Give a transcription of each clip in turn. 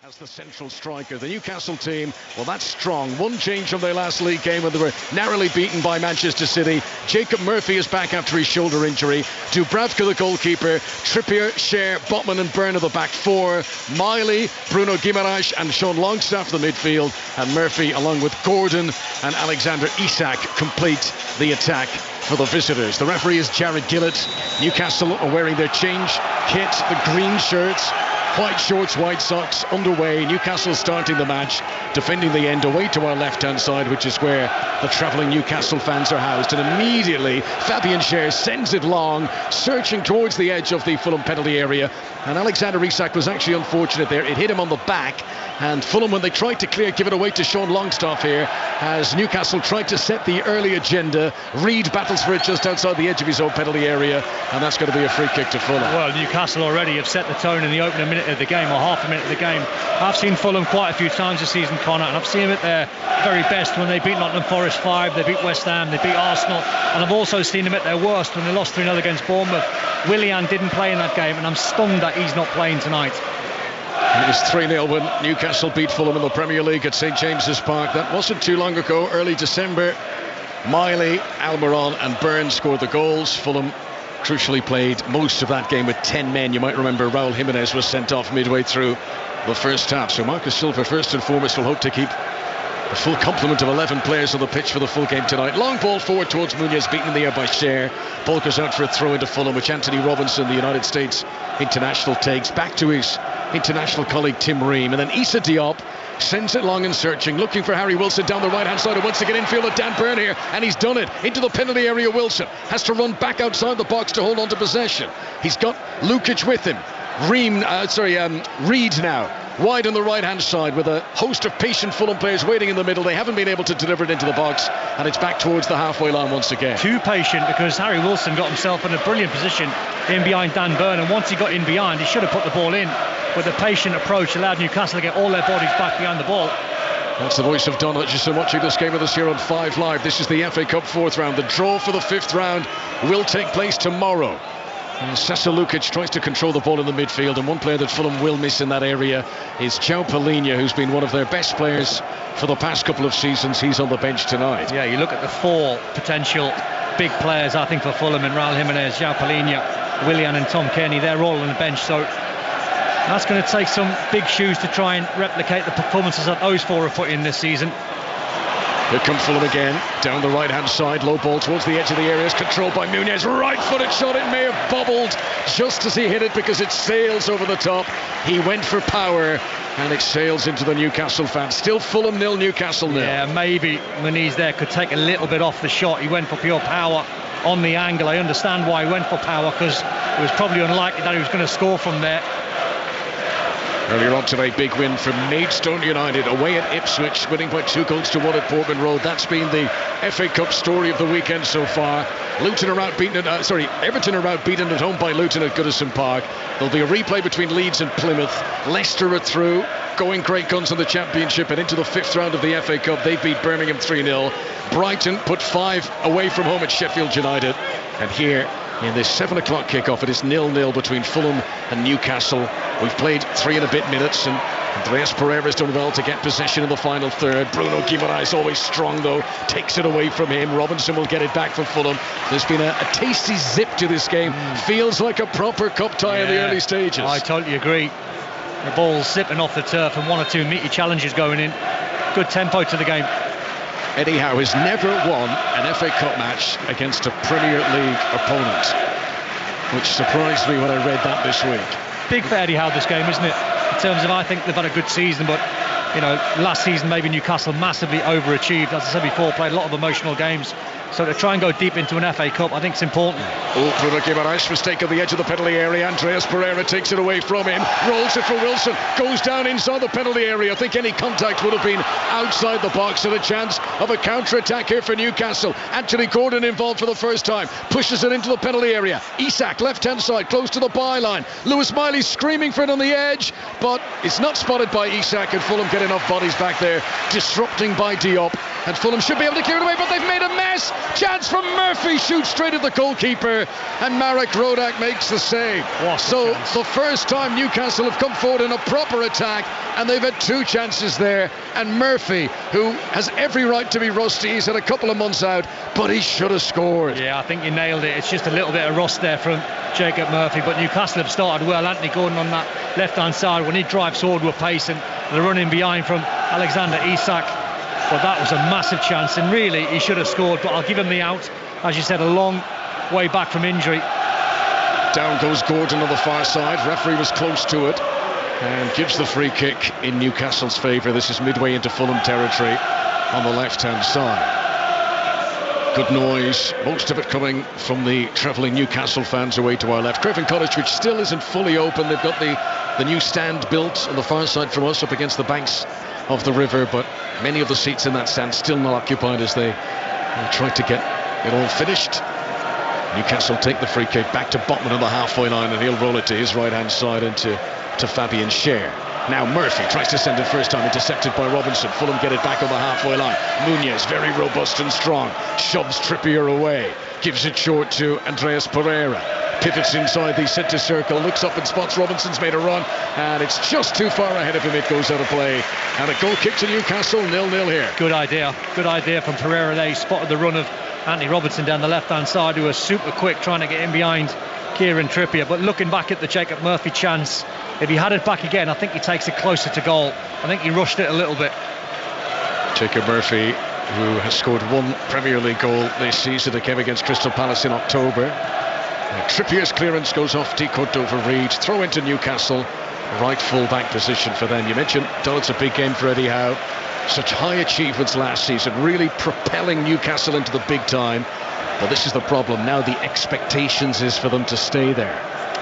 As the central striker, the Newcastle team, well, that's strong. One change from their last league game when they were narrowly beaten by Manchester City. Jacob Murphy is back after his shoulder injury. Dubravka, the goalkeeper. Trippier, Cher, Botman and Byrne are the back four. Miley, Bruno Guimaraes and Sean Longstaff the midfield. And Murphy, along with Gordon and Alexander Isak, complete the attack for the visitors. The referee is Jared Gillett. Newcastle are wearing their change kit, the green shirts, white shorts, white socks, underway. Newcastle starting the match, defending the end away to our left-hand side, which is where the travelling Newcastle fans are housed. And immediately, Fabian Cher sends it long, searching towards the edge of the Fulham penalty area. And Alexander Isak was actually unfortunate there. It hit him on the back. And Fulham, when they tried to clear, give it away to Sean Longstaff here, as Newcastle tried to set the early agenda. Reed battles for it just outside the edge of his own penalty area. And that's going to be a free kick to Fulham. Well, Newcastle already have set the tone in the opening minute of the game, or half a minute of the game. I've seen Fulham quite a few times this season, Connor, and I've seen them at their very best when they beat Nottingham Forest 5, they beat West Ham, they beat Arsenal, and I've also seen them at their worst when they lost 3-0 against Bournemouth. Willian didn't play in that game, and I'm stunned that he's not playing tonight. It was 3-0 when Newcastle beat Fulham in the Premier League at St James's Park. That wasn't too long ago, early December. Miley, Almiron and Byrne scored the goals. Fulham crucially played most of that game with 10 men. You might remember Raul Jimenez was sent off midway through the first half. So Marcus Silva, first and foremost, will hope to keep a full complement of 11 players on the pitch for the full game tonight. Long ball forward towards Muñoz, beaten in the air by Cher. Ball goes out for a throw into Fulham, which Anthony Robinson, the United States international, takes back to his international colleague Tim Ream. And then Issa Diop sends it long and searching, looking for Harry Wilson down the right-hand side, who wants to get infield at Dan Byrne here, and he's done it. Into the penalty area, Wilson has to run back outside the box to hold on to possession. He's got Lukic with him. Reed now wide on the right-hand side with a host of patient Fulham players waiting in the middle. They haven't been able to deliver it into the box, and it's back towards the halfway line once again. Too patient, because Harry Wilson got himself in a brilliant position in behind Dan Byrne, and once he got in behind, he should have put the ball in. But the patient approach allowed Newcastle to get all their bodies back behind the ball. That's the voice of Don Hutchison watching this game with us here on 5 Live. This is the FA Cup 4th round. The draw for the 5th round will take place tomorrow. Sasa Lukic tries to control the ball in the midfield, and one player that Fulham will miss in that area is João Palhinha, who's been one of their best players for the past couple of seasons. He's on the bench tonight. Yeah, you look at the 4 potential big players, I think, for Fulham, and Raul Jimenez, João Palhinha, Willian and Tom Kearney, they're all on the bench, so that's going to take some big shoes to try and replicate the performances that those 4 have put in this season. Here come Fulham again, down the right-hand side, low ball towards the edge of the area, is controlled by Muñoz, right-footed shot. It may have bobbled just as he hit it because it sails over the top. He went for power, and it sails into the Newcastle fans. Still Fulham 0, Newcastle 0. Yeah, maybe Muniz there could take a little bit off the shot. He went for pure power on the angle. I understand why he went for power, because it was probably unlikely that he was going to score from there. Earlier on today, big win from Maidstone United away at Ipswich, winning by 2-1 at Portman Road. That's been the FA Cup story of the weekend so far. Everton are outbeaten at home by Luton at Goodison Park. There'll be a replay between Leeds and Plymouth. Leicester are through, going great guns in the Championship, and into the 5th round of the FA Cup. They beat Birmingham 3-0. Brighton put 5 away from home at Sheffield United. And here, in this 7 o'clock kickoff, it is 0-0 between Fulham and Newcastle. We've played 3 and a bit minutes, and Andreas Pereira's done well to get possession in the final third. Bruno Guimaraes, always strong though, takes it away from him. Robinson will get it back for Fulham. There's been a tasty zip to this game. Feels like a proper cup tie in the early stages. I totally agree. The ball's zipping off the turf and 1 or 2 meaty challenges going in. Good tempo to the game. Eddie Howe has never won an FA Cup match against a Premier League opponent, which surprised me when I read that this week. Big for Eddie Howe this game, isn't it? In terms of, I think they've had a good season, but you know, last season maybe Newcastle massively overachieved. As I said before, played a lot of emotional games. So to try and go deep into an FA Cup, I think it's important. Bruno Guimaraes, mistake of the edge of the penalty area. Andreas Pereira takes it away from him, rolls it for Wilson, goes down inside the penalty area. I think any contact would have been outside the box, and a chance of a counter-attack here for Newcastle. Anthony Gordon involved for the first time, pushes it into the penalty area. Isak, left-hand side, close to the byline. Lewis Miley screaming for it on the edge, but it's not spotted by Isak, and Fulham get enough bodies back there, disrupting by Diop. and Fulham should be able to clear it away, but they've made a mess. Chance from Murphy, shoots straight at the goalkeeper, and Marek Rodak makes the save. So the first time Newcastle have come forward in a proper attack, and they've had 2 chances there, and Murphy, who has every right to be rusty, he's had a couple of months out, but he should have scored. Yeah, I think you nailed it. It's just a little bit of rust there from Jacob Murphy, but Newcastle have started well. Anthony Gordon on that left-hand side, when he drives forward with pace, and the run in behind from Alexander Isak. But that was a massive chance, and really he should have scored, but I'll give him the out. As you said, a long way back from injury. Down goes Gordon on the far side. Referee was close to it and gives the free kick in Newcastle's favour. This is midway into Fulham territory on the left-hand side. Good noise, most of it coming from the travelling Newcastle fans away to our left. Craven Cottage, which still isn't fully open. They've got the new stand built on the far side from us up against the banks of the river, but many of the seats in that stand still not occupied as they try to get it all finished. Newcastle take the free kick back to Botman on the halfway line, and he'll roll it to his right-hand side into Fabian Schär. Now Murphy tries to send it first time, intercepted by Robinson. Fulham get it back on the halfway line. Muniz, very robust and strong, shoves Trippier away, gives it short to Andreas Pereira. Pivots inside the centre circle, looks up and spots Robinson's made a run, and it's just too far ahead of him. It goes out of play, and a goal kick to Newcastle, 0-0 here. Good idea from Pereira there. He spotted the run of Anthony Robinson down the left-hand side, who was super quick trying to get in behind Kieran Trippier. But looking back at the Jacob Murphy chance, if he had it back again, I think he takes it closer to goal. I think he rushed it a little bit. Jacob Murphy, who has scored 1 Premier League goal this season, that came against Crystal Palace in October. Trippier's clearance goes off de Cordova-Reid. Throw into Newcastle, right full-back position for them. You mentioned, it's a big game for Eddie Howe. Such high achievements last season, really propelling Newcastle into the big time. But this is the problem now. The expectations is for them to stay there.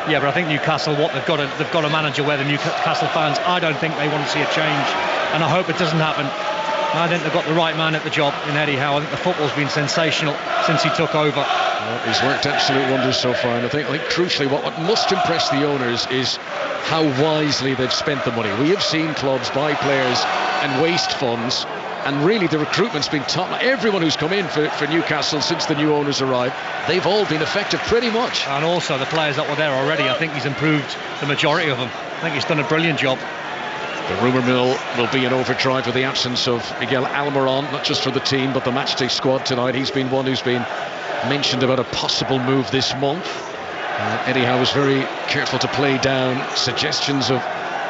Yeah, but I think Newcastle, they've got a manager where the Newcastle fans, I don't think they want to see a change, and I hope it doesn't happen. I think they've got the right man at the job in Eddie Howe. I think the football's been sensational since he took over. Well, he's worked absolute wonders so far, and I think crucially what must impress the owners is how wisely they've spent the money. We have seen clubs buy players and waste funds, and really the recruitment's been top. Everyone who's come in for Newcastle since the new owners arrived, they've all been effective pretty much. And also the players that were there already, I think he's improved the majority of them. I think he's done a brilliant job. The rumour mill will be in overdrive with the absence of Miguel Almiron, not just for the team but the matchday squad tonight. He's been one who's been mentioned about a possible move this month. Eddie Howe was very careful to play down suggestions of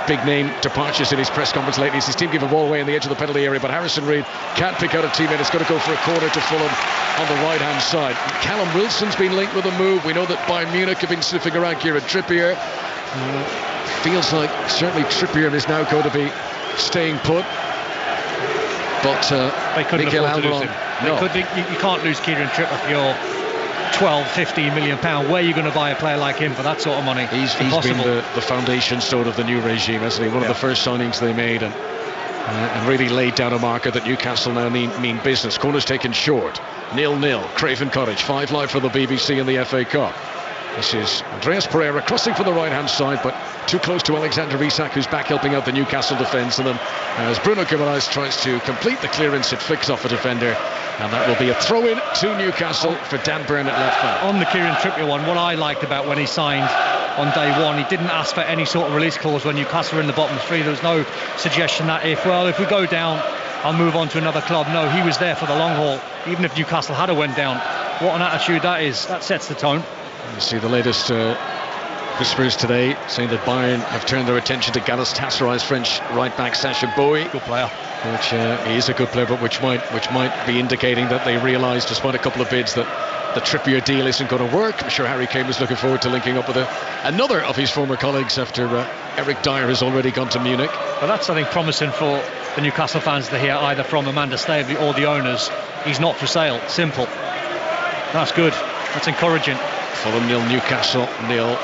big name departures in his press conference lately. His team give a ball away on the edge of the penalty area, but Harrison Reid can't pick out a teammate. It's going to go for a corner to Fulham on the right hand side. Callum Wilson's been linked with a move. We know that Bayern Munich have been sniffing around Kieran Trippier. Feels like certainly Trippier is now going to be staying put, but they couldn't Miguel afford to lose Almiron, him. You can't lose Kieran Trippier for your 12-15 million pound. Where are you going to buy a player like him for that sort of money? He's been the foundation stone of the new regime, hasn't he? One of the first signings they made, and really laid down a marker that Newcastle now mean business. Corner's taken short, 0-0. Craven Cottage, 5 live for the BBC in the FA Cup. This is Andreas Pereira crossing from the right-hand side, but too close to Alexander Isak, who's back helping out the Newcastle defence. And then as Bruno Guimaraes tries to complete the clearance, it flicks off a defender, and that will be a throw-in to Newcastle for Dan Burn at left back. On the Kieran Trippier one, what I liked about when he signed on day one, he didn't ask for any sort of release clause when Newcastle were in the bottom 3. There was no suggestion that if we go down, I'll move on to another club. No, he was there for the long haul, even if Newcastle had went down. What an attitude that is. That sets the tone. You see the latest whispers today saying that Bayern have turned their attention to Galatasaray's French right back Sacha Boey. Good player. Which he is a good player, but which might be indicating that they realise, despite a couple of bids, that the Trippier deal isn't going to work. I'm sure Harry Kane was looking forward to linking up with another of his former colleagues after Eric Dyer has already gone to Munich. Well, that's, I think, promising for the Newcastle fans to hear either from Amanda Staveley or the owners. He's not for sale. Simple. That's good. That's encouraging. Fulham 0, Newcastle 0.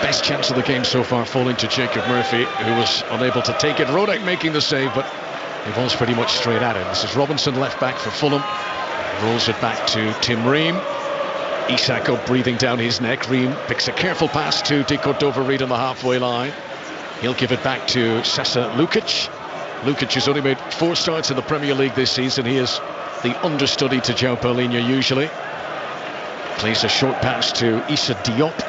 Best chance of the game so far falling to Jacob Murphy, who was unable to take it. Rodak making the save, but it was pretty much straight at him. This is Robinson, left back for Fulham. Rolls it back to Tim Ream. Isak up, breathing down his neck. Ream picks a careful pass to de Cordova-Reid on the halfway line. He'll give it back to Sasa Lukic. Lukic has only made 4 starts in the Premier League this season. He is the understudy to João Paulinho usually. Plays a short pass to Issa Diop,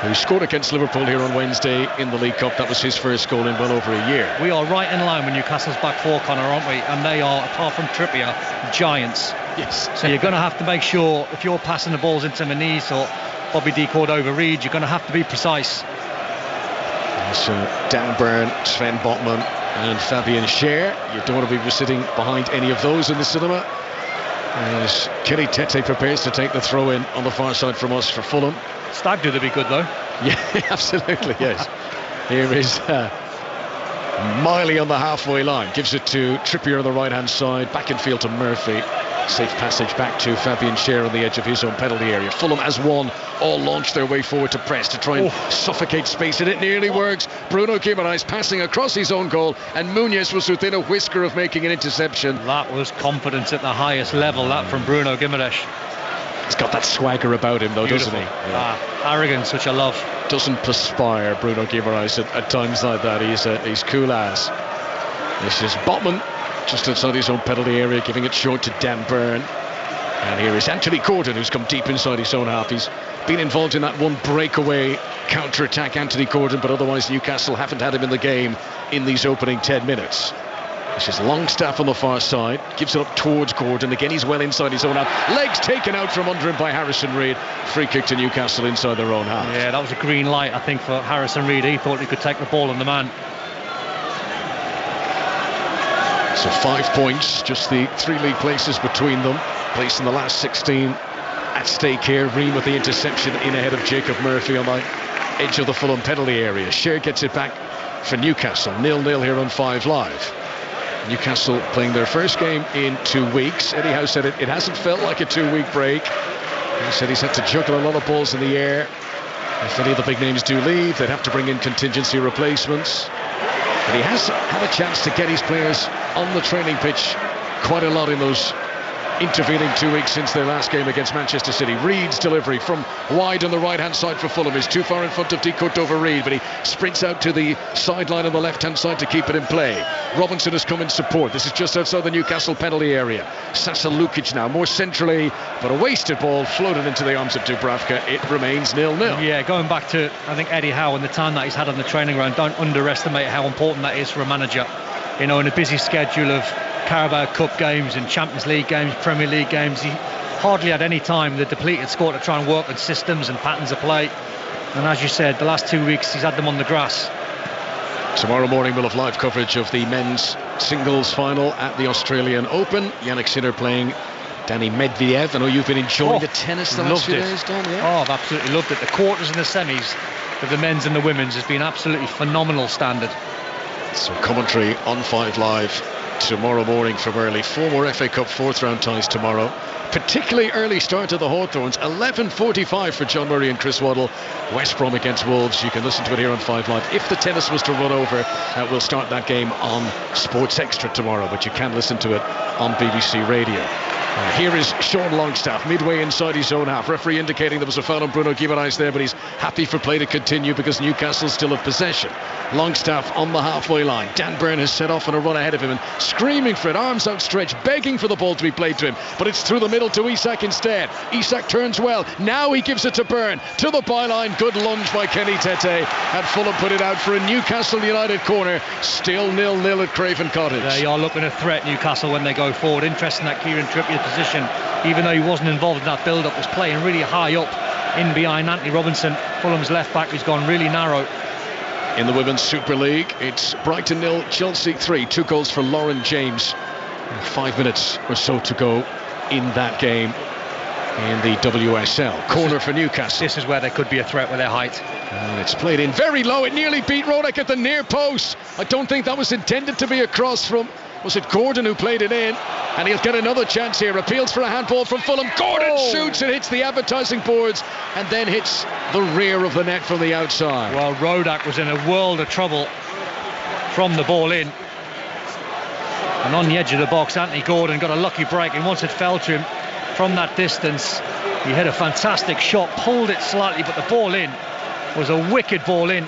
who scored against Liverpool here on Wednesday in the League Cup. That was his first goal in well over a year. We are right in line with Newcastle's back four, Connor, aren't we? And they are, apart from Trippier, giants. Yes. So you're going to have to make sure, if you're passing the balls into Maniz or Bobby D Cordova-Reid, you're going to have to be precise. There's Dan Burn, Sven Botman and Fabian Schär. You don't want to be sitting behind any of those in the cinema. As Kenny Tete prepares to take the throw in on the far side from us for Fulham. Stag do they be good though? Yeah, absolutely, yes. Here is Miley on the halfway line. Gives it to Trippier on the right-hand side. Back in field to Murphy. Safe passage back to Fabian Schär on the edge of his own penalty area. Fulham as one all launched their way forward to press to try and suffocate space, and it nearly works. Bruno Guimaraes passing across his own goal, and Muñoz was within a whisker of making an interception. That was confidence at the highest level, that from Bruno Guimaraes. He's got that swagger about him though, Beautiful. doesn't he? Yeah. Arrogance, which I love. Doesn't perspire, Bruno Guimaraes, at times like that. He's cool as. This is Botman just outside his own penalty area, giving it short to Dan Burn. And here is Anthony Gordon, who's come deep inside his own half. He's been involved in that one breakaway counter-attack, Anthony Gordon, but otherwise Newcastle haven't had him in the game in these opening 10 minutes. This is Longstaff on the far side, gives it up towards Gordon. Again, he's well inside his own half. Legs taken out from under him by Harrison Reed. Free kick to Newcastle inside their own half. Yeah, that was a green light, I think, for Harrison Reed. He thought he could take the ball on the man. So 5 points, just the 3 league places between them. Placed in the last 16 at stake here. Ream with the interception in ahead of Jacob Murphy on the edge of the Fulham penalty area. Schär gets it back for Newcastle. 0-0 here on 5 Live. Newcastle playing their first game in 2 weeks. Eddie Howe said it hasn't felt like a 2-week break. He said he's had to juggle a lot of balls in the air. If any of the big names do leave, they'd have to bring in contingency replacements. But he has had a chance to get his players on the training pitch quite a lot in those intervening 2 weeks since their last game against Manchester City. Reed's delivery from wide on the right-hand side for Fulham is too far in front of Cordova-Reid, but he sprints out to the sideline on the left-hand side to keep it in play. Robinson has come in support. This is just outside the Newcastle penalty area. Sasa Lukic now more centrally, but a wasted ball floated into the arms of Dubravka. It remains 0-0. Yeah, going back to, I think, Eddie Howe and the time that he's had on the training ground, don't underestimate how important that is for a manager. You know, in a busy schedule of Carabao Cup games and Champions League games, Premier League games, he hardly had any time, the depleted squad, to try and work on systems and patterns of play. And as you said, the last 2 weeks he's had them on the grass. Tomorrow morning we'll have live coverage of the men's singles final at the Australian Open. Yannick Sinner playing Danny Medvedev. I know you've been enjoying the tennis the last few days, Don. Yeah? Oh, I've absolutely loved it. The quarters and the semis of the men's and the women's has been absolutely phenomenal standard. So commentary on 5 Live tomorrow morning from early. 4 more FA Cup 4th round ties tomorrow. Particularly early start to the Hawthorns. 11:45 for John Murray and Chris Waddle. West Brom against Wolves. You can listen to it here on 5 Live. If the tennis was to run over, we'll start that game on Sports Extra tomorrow, but you can listen to it on BBC Radio. Here is Sean Longstaff midway inside his own half. Referee indicating there was a foul on Bruno Guimaraes there, but he's happy for play to continue because Newcastle still have possession. Longstaff on the halfway line. Dan Burn has set off on a run ahead of him and screaming for it, arms outstretched, begging for the ball to be played to him, but it's through the middle to Isak instead. Isak turns well. Now he gives it to Burn to the byline. Good lunge by Kenny Tete, and Fulham put it out for a Newcastle United corner. Still 0-0 at Craven Cottage. They are looking to threat Newcastle when they go forward. Interesting that Kieran Trippier position, even though he wasn't involved in that build-up, was playing really high up in behind Anthony Robinson, Fulham's left back, who's gone really narrow. In the Women's Super League, it's Brighton 0, Chelsea 3. 2 goals for Lauren James. 5 minutes or so to go in that game in the WSL. Corner for Newcastle. This is where they could be a threat with their height. And it's played in very low. It nearly beat Roddick at the near post. I don't think that was intended to be a cross from... Was it Gordon who played it in? And he'll get another chance here. Appeals for a handball from Fulham. Gordon shoots and hits the advertising boards and then hits the rear of the net from the outside. Well, Roddick was in a world of trouble from the ball in. And on the edge of the box, Anthony Gordon got a lucky break, and once it fell to him from that distance, he hit a fantastic shot, pulled it slightly, but the ball in was a wicked ball in.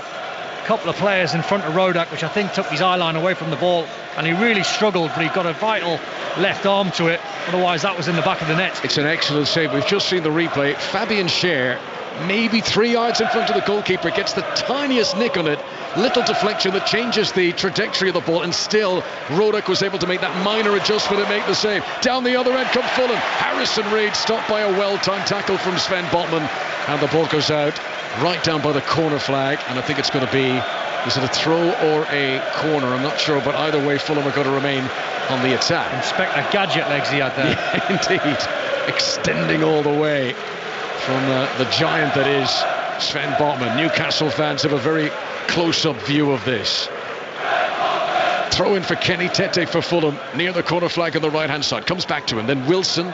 couple of players in front of Rodak, which I think took his eye line away from the ball, and he really struggled, but he got a vital left arm to it. Otherwise, that was in the back of the net. It's an excellent save. We've just seen the replay. Fabian Schär, maybe 3 yards in front of the goalkeeper, gets the tiniest nick on it. Little deflection that changes the trajectory of the ball, and still Rodak was able to make that minor adjustment and make the save. Down the other end come Fulham. Harrison Reid stopped by a well-timed tackle from Sven Botman, and the ball goes out right down by the corner flag, and I think it's going to be, is it a throw or a corner? I'm not sure, but either way Fulham are going to remain on the attack. Inspector Gadget legs he had there. Yeah, indeed, extending all the way from the giant that is Sven Botman. Newcastle fans have a very close-up view of this. Throw in for Kenny Tete for Fulham, near the corner flag on the right-hand side. Comes back to him, then Wilson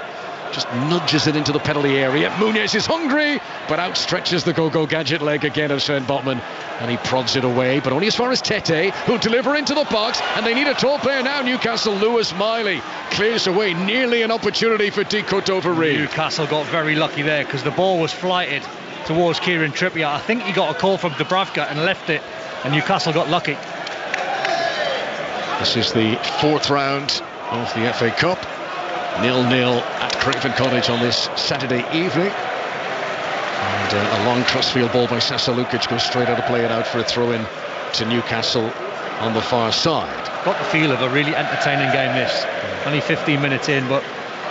just nudges it into the penalty area. Muniz is hungry, but outstretches the go-go gadget leg again of Sven Botman, and he prods it away, but only as far as Tete, who'll deliver into the box, and they need a tall player now. Newcastle, Lewis Miley clears away, nearly an opportunity for Di Cordova-Reid. Newcastle got very lucky there, because the ball was flighted towards Kieran Trippier. I think he got a call from Dubravka and left it, and Newcastle got lucky. This is the 4th round of the FA Cup. 0-0 at Craven Cottage on this Saturday evening. And a long crossfield ball by Sasa Lukic goes straight out of play and out for a throw-in to Newcastle on the far side. Got the feel of a really entertaining game this. Only 15 minutes in, but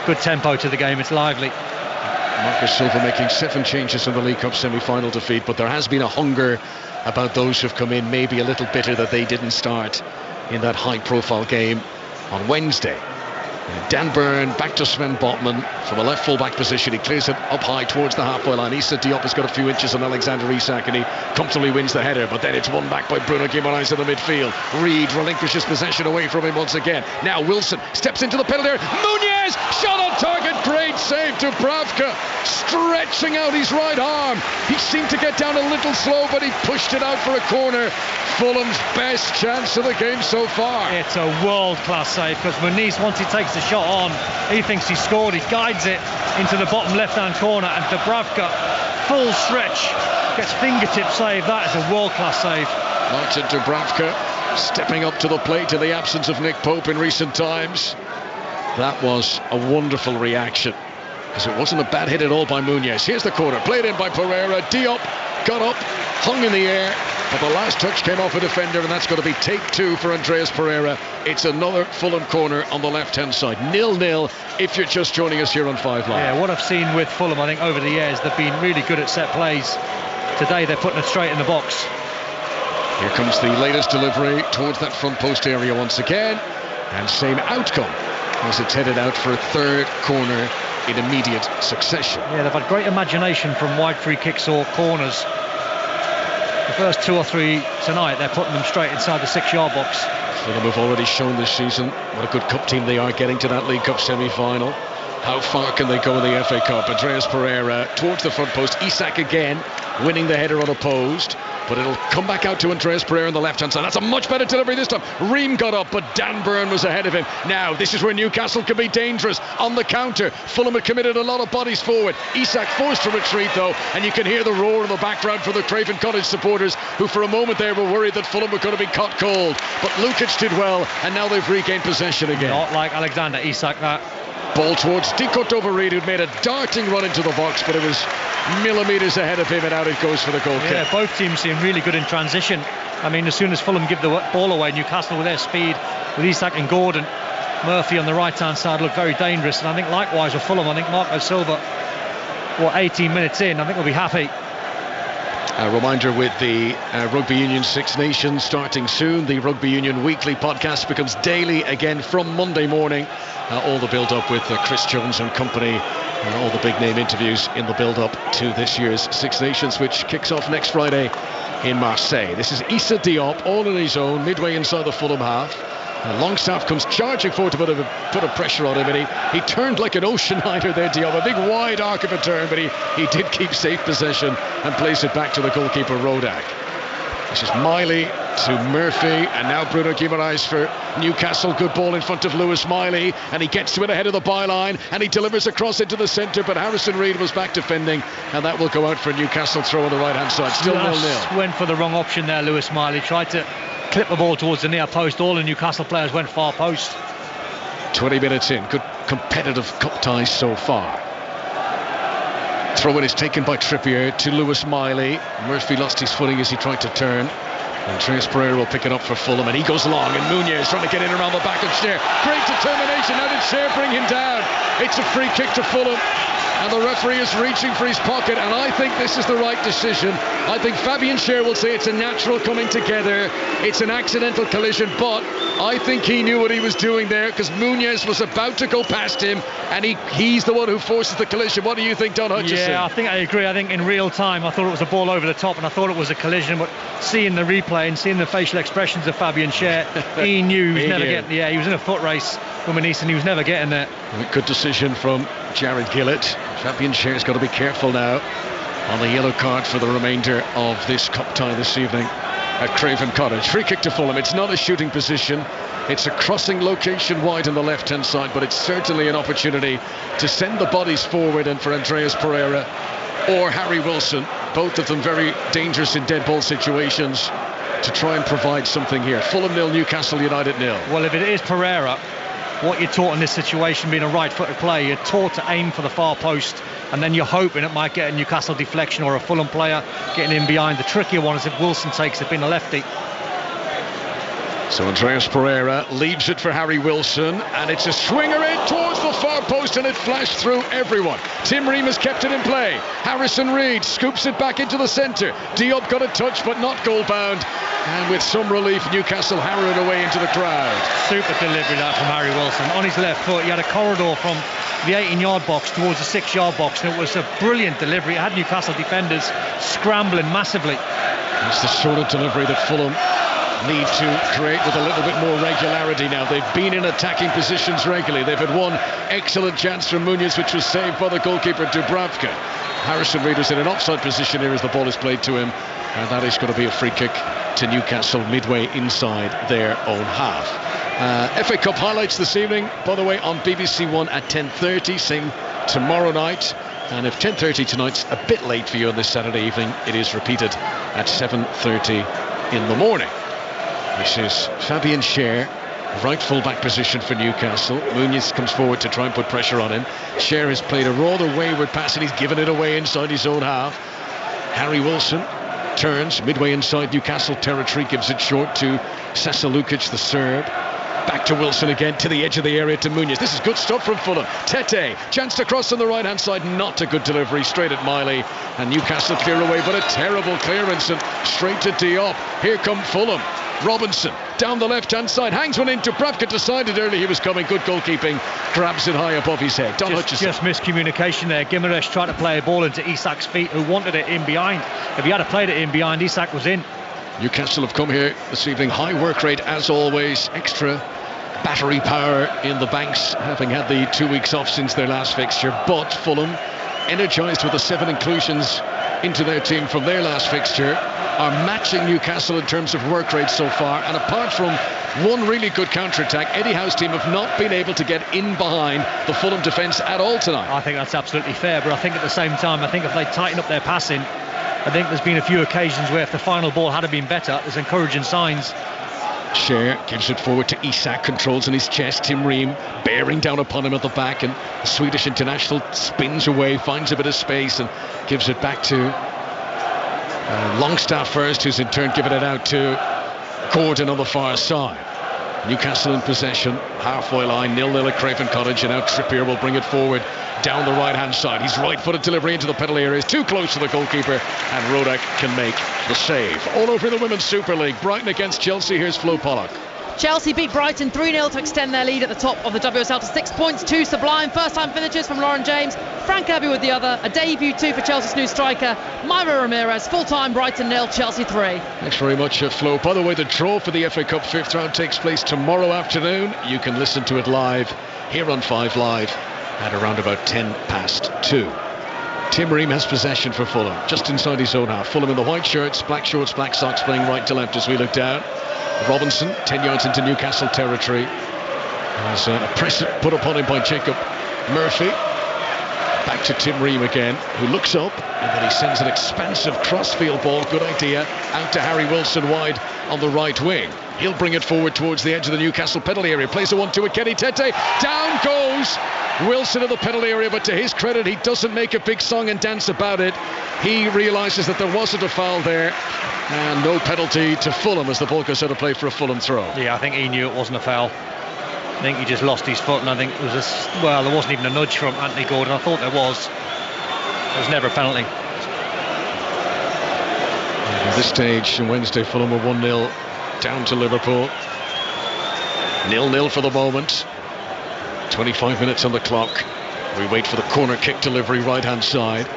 good tempo to the game. It's lively. Marcus Silva making 7 changes in the League Cup semi-final defeat, but there has been a hunger about those who've come in, maybe a little bitter that they didn't start in that high-profile game on Wednesday. Dan Burn back to Sven Botman from a left full-back position. He clears it up high towards the halfway line. Issa Diop has got a few inches on Alexander Isak, and he comfortably wins the header, but then it's won back by Bruno Guimaraes in the midfield. Reid relinquishes possession away from him once again. Now Wilson steps into the penalty area. Muniz, shot on target, great save to Dubravka, stretching out his right arm. He seemed to get down a little slow, but he pushed it out for a corner. Fulham's best chance of the game so far. It's a world-class save, because Muniz, once he takes the shot on, he thinks he scored. He guides it into the bottom left-hand corner, and Dubravka, full stretch, gets fingertip save. That is a world-class save. Martin Dubravka stepping up to the plate in the absence of Nick Pope in recent times. That was a wonderful reaction, because it wasn't a bad hit at all by Muniz. Here's the corner, played in by Pereira. Diop got up, hung in the air, but the last touch came off a defender, and that's going to be take 2 for Andreas Pereira. It's another Fulham corner on the left-hand side. 0-0 if you're just joining us here on 5 Live. Yeah, what I've seen with Fulham, I think over the years, they've been really good at set plays. Today they're putting it straight in the box. Here comes the latest delivery towards that front post area once again, and same outcome as it's headed out for a 3rd corner in immediate succession. Yeah, they've had great imagination from wide free kicks or corners. The first 2 or 3 tonight, they're putting them straight inside the 6-yard box. Fulham have already shown this season what a good cup team they are, getting to that League Cup semi-final. How far can they go in the FA Cup? Andreas Pereira towards the front post. Isak again winning the header unopposed, but it'll come back out to Andreas Pereira on the left-hand side. That's a much better delivery this time. Ream got up, but Dan Burn was ahead of him. Now, this is where Newcastle can be dangerous on the counter. Fulham have committed a lot of bodies forward. Isak forced to retreat, though, and you can hear the roar in the background from the Craven Cottage supporters, who for a moment there were worried that Fulham were going to be caught cold. But Lukic did well, and now they've regained possession again. Not like Alexander Isak, that. Ball towards Di Cordova-Reid, who'd made a darting run into the box, but it was millimetres ahead of him, and out it goes for the goal kick. Yeah, both teams seem really good in transition. I mean, as soon as Fulham give the ball away, Newcastle with their speed, with Isak and Gordon, Murphy on the right-hand side look very dangerous. And I think likewise with Fulham, I think Marco Silva, 18 minutes in, I think we'll be happy. A reminder, with the Rugby Union Six Nations starting soon, the Rugby Union Weekly podcast becomes daily again from Monday morning. All the build-up with Chris Jones and company, and all the big-name interviews in the build-up to this year's Six Nations, which kicks off next Friday in Marseille. This is Issa Diop, all on his own, midway inside the Fulham half. Longstaff comes charging forward to put a pressure on him, and he turned like an ocean liner there, Diop. A big wide arc of a turn, but he did keep safe possession and plays it back to the goalkeeper, Rodak. This is Miley to Murphy, and now Bruno Guimaraes for Newcastle. Good ball in front of Lewis Miley, and he gets to it ahead of the byline, and he delivers across into the centre, but Harrison Reed was back defending, and that will go out for Newcastle. Throw on the right hand side, still 0-0. Went for the wrong option there, Lewis Miley. Tried to clip the ball towards the near post. All the Newcastle players went far post. 20 minutes in, good competitive cup ties so far. Throw-in is taken by Trippier to Lewis Miley. Murphy lost his footing as he tried to turn. Andreas Pereira will pick it up for Fulham, and he goes long, and Muñoz trying to get in around the back of Scher. Great determination. How did Scher bring him down? It's a free kick to Fulham, and the referee is reaching for his pocket, and I think this is the right decision. I think Fabian Scher will say it's a natural coming together. It's an accidental collision, but I think he knew what he was doing there, because Muñoz was about to go past him, and he's the one who forces the collision. What do you think, Don Hutchison? Yeah, I think I agree. I think in real time I thought it was a ball over the top, and I thought it was a collision, but seeing the replay and seeing the facial expressions of Fabian Scher, he knew he was never getting the air. He was in a foot race with Manise, and he was never getting there. Good decision from Jared Gillett. Fabian Scher's got to be careful now on the yellow card for the remainder of this cup tie this evening at Craven Cottage. Free kick to Fulham. It's not a shooting position. It's a crossing location wide on the left-hand side, but it's certainly an opportunity to send the bodies forward, and for Andreas Pereira or Harry Wilson, both of them very dangerous in dead ball situations, to try and provide something here. Fulham 0, Newcastle United 0. Well, if it is Pereira, what you're taught in this situation, being a right-footed player, you're taught to aim for the far post, and then you're hoping it might get a Newcastle deflection or a Fulham player getting in behind. The trickier one is if Wilson takes it, being a lefty. So Andreas Pereira leaves it for Harry Wilson, and it's a swinger in towards the far post, and it flashed through everyone. Tim Ream has kept it in play. Harrison Reed scoops it back into the centre. Diop got a touch, but not goal bound, and with some relief Newcastle harrowed away into the crowd. Super delivery that from Harry Wilson. On his left foot, he had a corridor from the 18-yard box towards the 6-yard box, and it was a brilliant delivery. It had Newcastle defenders scrambling massively. It's the sort of delivery that Fulham need to create with a little bit more regularity now. They've been in attacking positions regularly. They've had one excellent chance from Muñoz, which was saved by the goalkeeper Dubravka. Harrison Reed is in an offside position here as the ball is played to him, and that is going to be a free kick to Newcastle midway inside their own half. FA Cup highlights this evening, by the way, on BBC One at 10:30, same tomorrow night. And if 10:30 tonight's a bit late for you on this Saturday evening, it is repeated at 7:30 in the morning. This is Fabian Scher, right full-back position for Newcastle. Muñoz comes forward to try and put pressure on him. Scher has played a rather wayward pass, and he's given it away inside his own half. Harry Wilson turns midway inside Newcastle territory, gives it short to Sasa Lukic, the Serb. Back to Wilson again, to the edge of the area to Muñoz. This is good stuff from Fulham. Tete, chance to cross on the right-hand side, not a good delivery, straight at Miley. And Newcastle clear away, but a terrible clearance, and straight to Diop. Here come Fulham. Robinson down the left-hand side, hangs one in. Dubravka decided early he was coming. Good goalkeeping, grabs it high above his head. Don Hutchison. Just miscommunication there. Guimaraes tried to play a ball into Isak's feet, who wanted it in behind. If he had played it in behind, Isak was in. Newcastle have come here this evening. High work rate as always. Extra battery power in the banks, having had the 2 weeks off since their last fixture. But Fulham, energised with the 7 inclusions into their team from their last fixture, are matching Newcastle in terms of work rate so far. And apart from one really good counter-attack, Eddie Howe's team have not been able to get in behind the Fulham defence at all tonight. I think that's absolutely fair, but I think at the same time, I think if they tighten up their passing, I think there's been a few occasions where if the final ball had been better, there's encouraging signs. Scher gives it forward to Isak, controls in his chest. Tim Ream bearing down upon him at the back, and the Swedish international spins away, finds a bit of space, and gives it back to Longstaff first, who's in turn given it out to Gordon on the far side. Newcastle in possession, halfway line, 0-0 at Craven Cottage, and now Trippier will bring it forward down the right-hand side. He's right-footed delivery into the penalty area, is too close to the goalkeeper, and Rodak can make the save. All over the Women's Super League, Brighton against Chelsea. Here's Flo Pollock. Chelsea beat Brighton 3-0 to extend their lead at the top of the WSL to 6 points. 2 sublime first-time finishes from Lauren James, Frank Kirby with the other, a debut too for Chelsea's new striker Myra Ramirez. Full-time Brighton 0, Chelsea 3. Thanks very much, Flo. By the way, the draw for the FA Cup 5th round takes place tomorrow afternoon. You can listen to it live here on 5 Live at around about 2:10. Tim Ream has possession for Fulham, just inside his own half. Fulham in the white shorts, black socks, playing right to left as we look down. Robinson, 10 yards into Newcastle territory. There's a press put upon him by Jacob Murphy. Back to Tim Ream again, who looks up, and then he sends an expansive crossfield ball, good idea, out to Harry Wilson wide on the right wing. He'll bring it forward towards the edge of the Newcastle penalty area, plays a 1-2 with Kenny Tete, down goes Wilson in the penalty area, but to his credit he doesn't make a big song and dance about it. He realises that there wasn't a foul there, and no penalty to Fulham as the ball goes out of play for a Fulham throw. Yeah, I think he knew it wasn't a foul. I think he just lost his foot, and I think it was there wasn't even a nudge from Anthony Gordon. I thought there was. There was never a penalty. At this stage on Wednesday, Fulham were 1-0 down to Liverpool. 0-0 for the moment. 25 minutes on the clock. We wait for the corner kick delivery right hand side.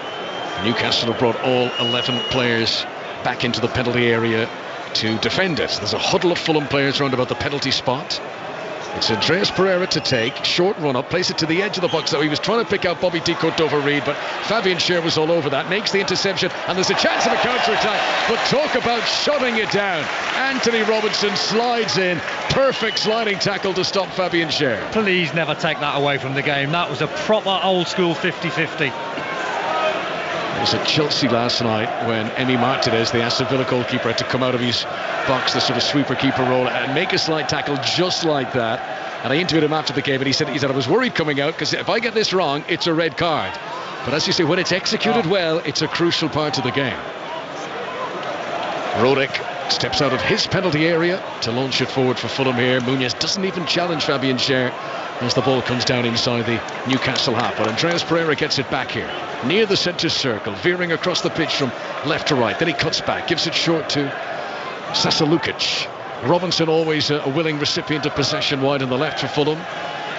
Newcastle have brought all 11 players back into the penalty area to defend it. There's a huddle of Fulham players around about the penalty spot. It's Andreas Pereira to take, short run up, place it to the edge of the box. Though he was trying to pick out Bobby De Cordova-Reid, but Fabian Schär was all over that, makes the interception, and there's a chance of a counter-attack. But talk about shutting it down. Anthony Robinson slides in, perfect sliding tackle to stop Fabian Schär. Please never take that away from the game. That was a proper old-school 50-50. It was at Chelsea last night when Emi Martinez, the Aston Villa goalkeeper, had to come out of his box, the sort of sweeper-keeper role, and make a slide tackle just like that. And I interviewed him after the game, and he said I was worried coming out because if I get this wrong, it's a red card. But as you say, when it's executed well, it's a crucial part of the game. Rodek steps out of his penalty area to launch it forward for Fulham here. Muniz doesn't even challenge Fabian Schär as the ball comes down inside the Newcastle half. But Andreas Pereira gets it back here, near the centre circle, veering across the pitch from left to right. Then he cuts back, gives it short to Sasa Lukic. Robinson always a willing recipient of possession wide on the left for Fulham.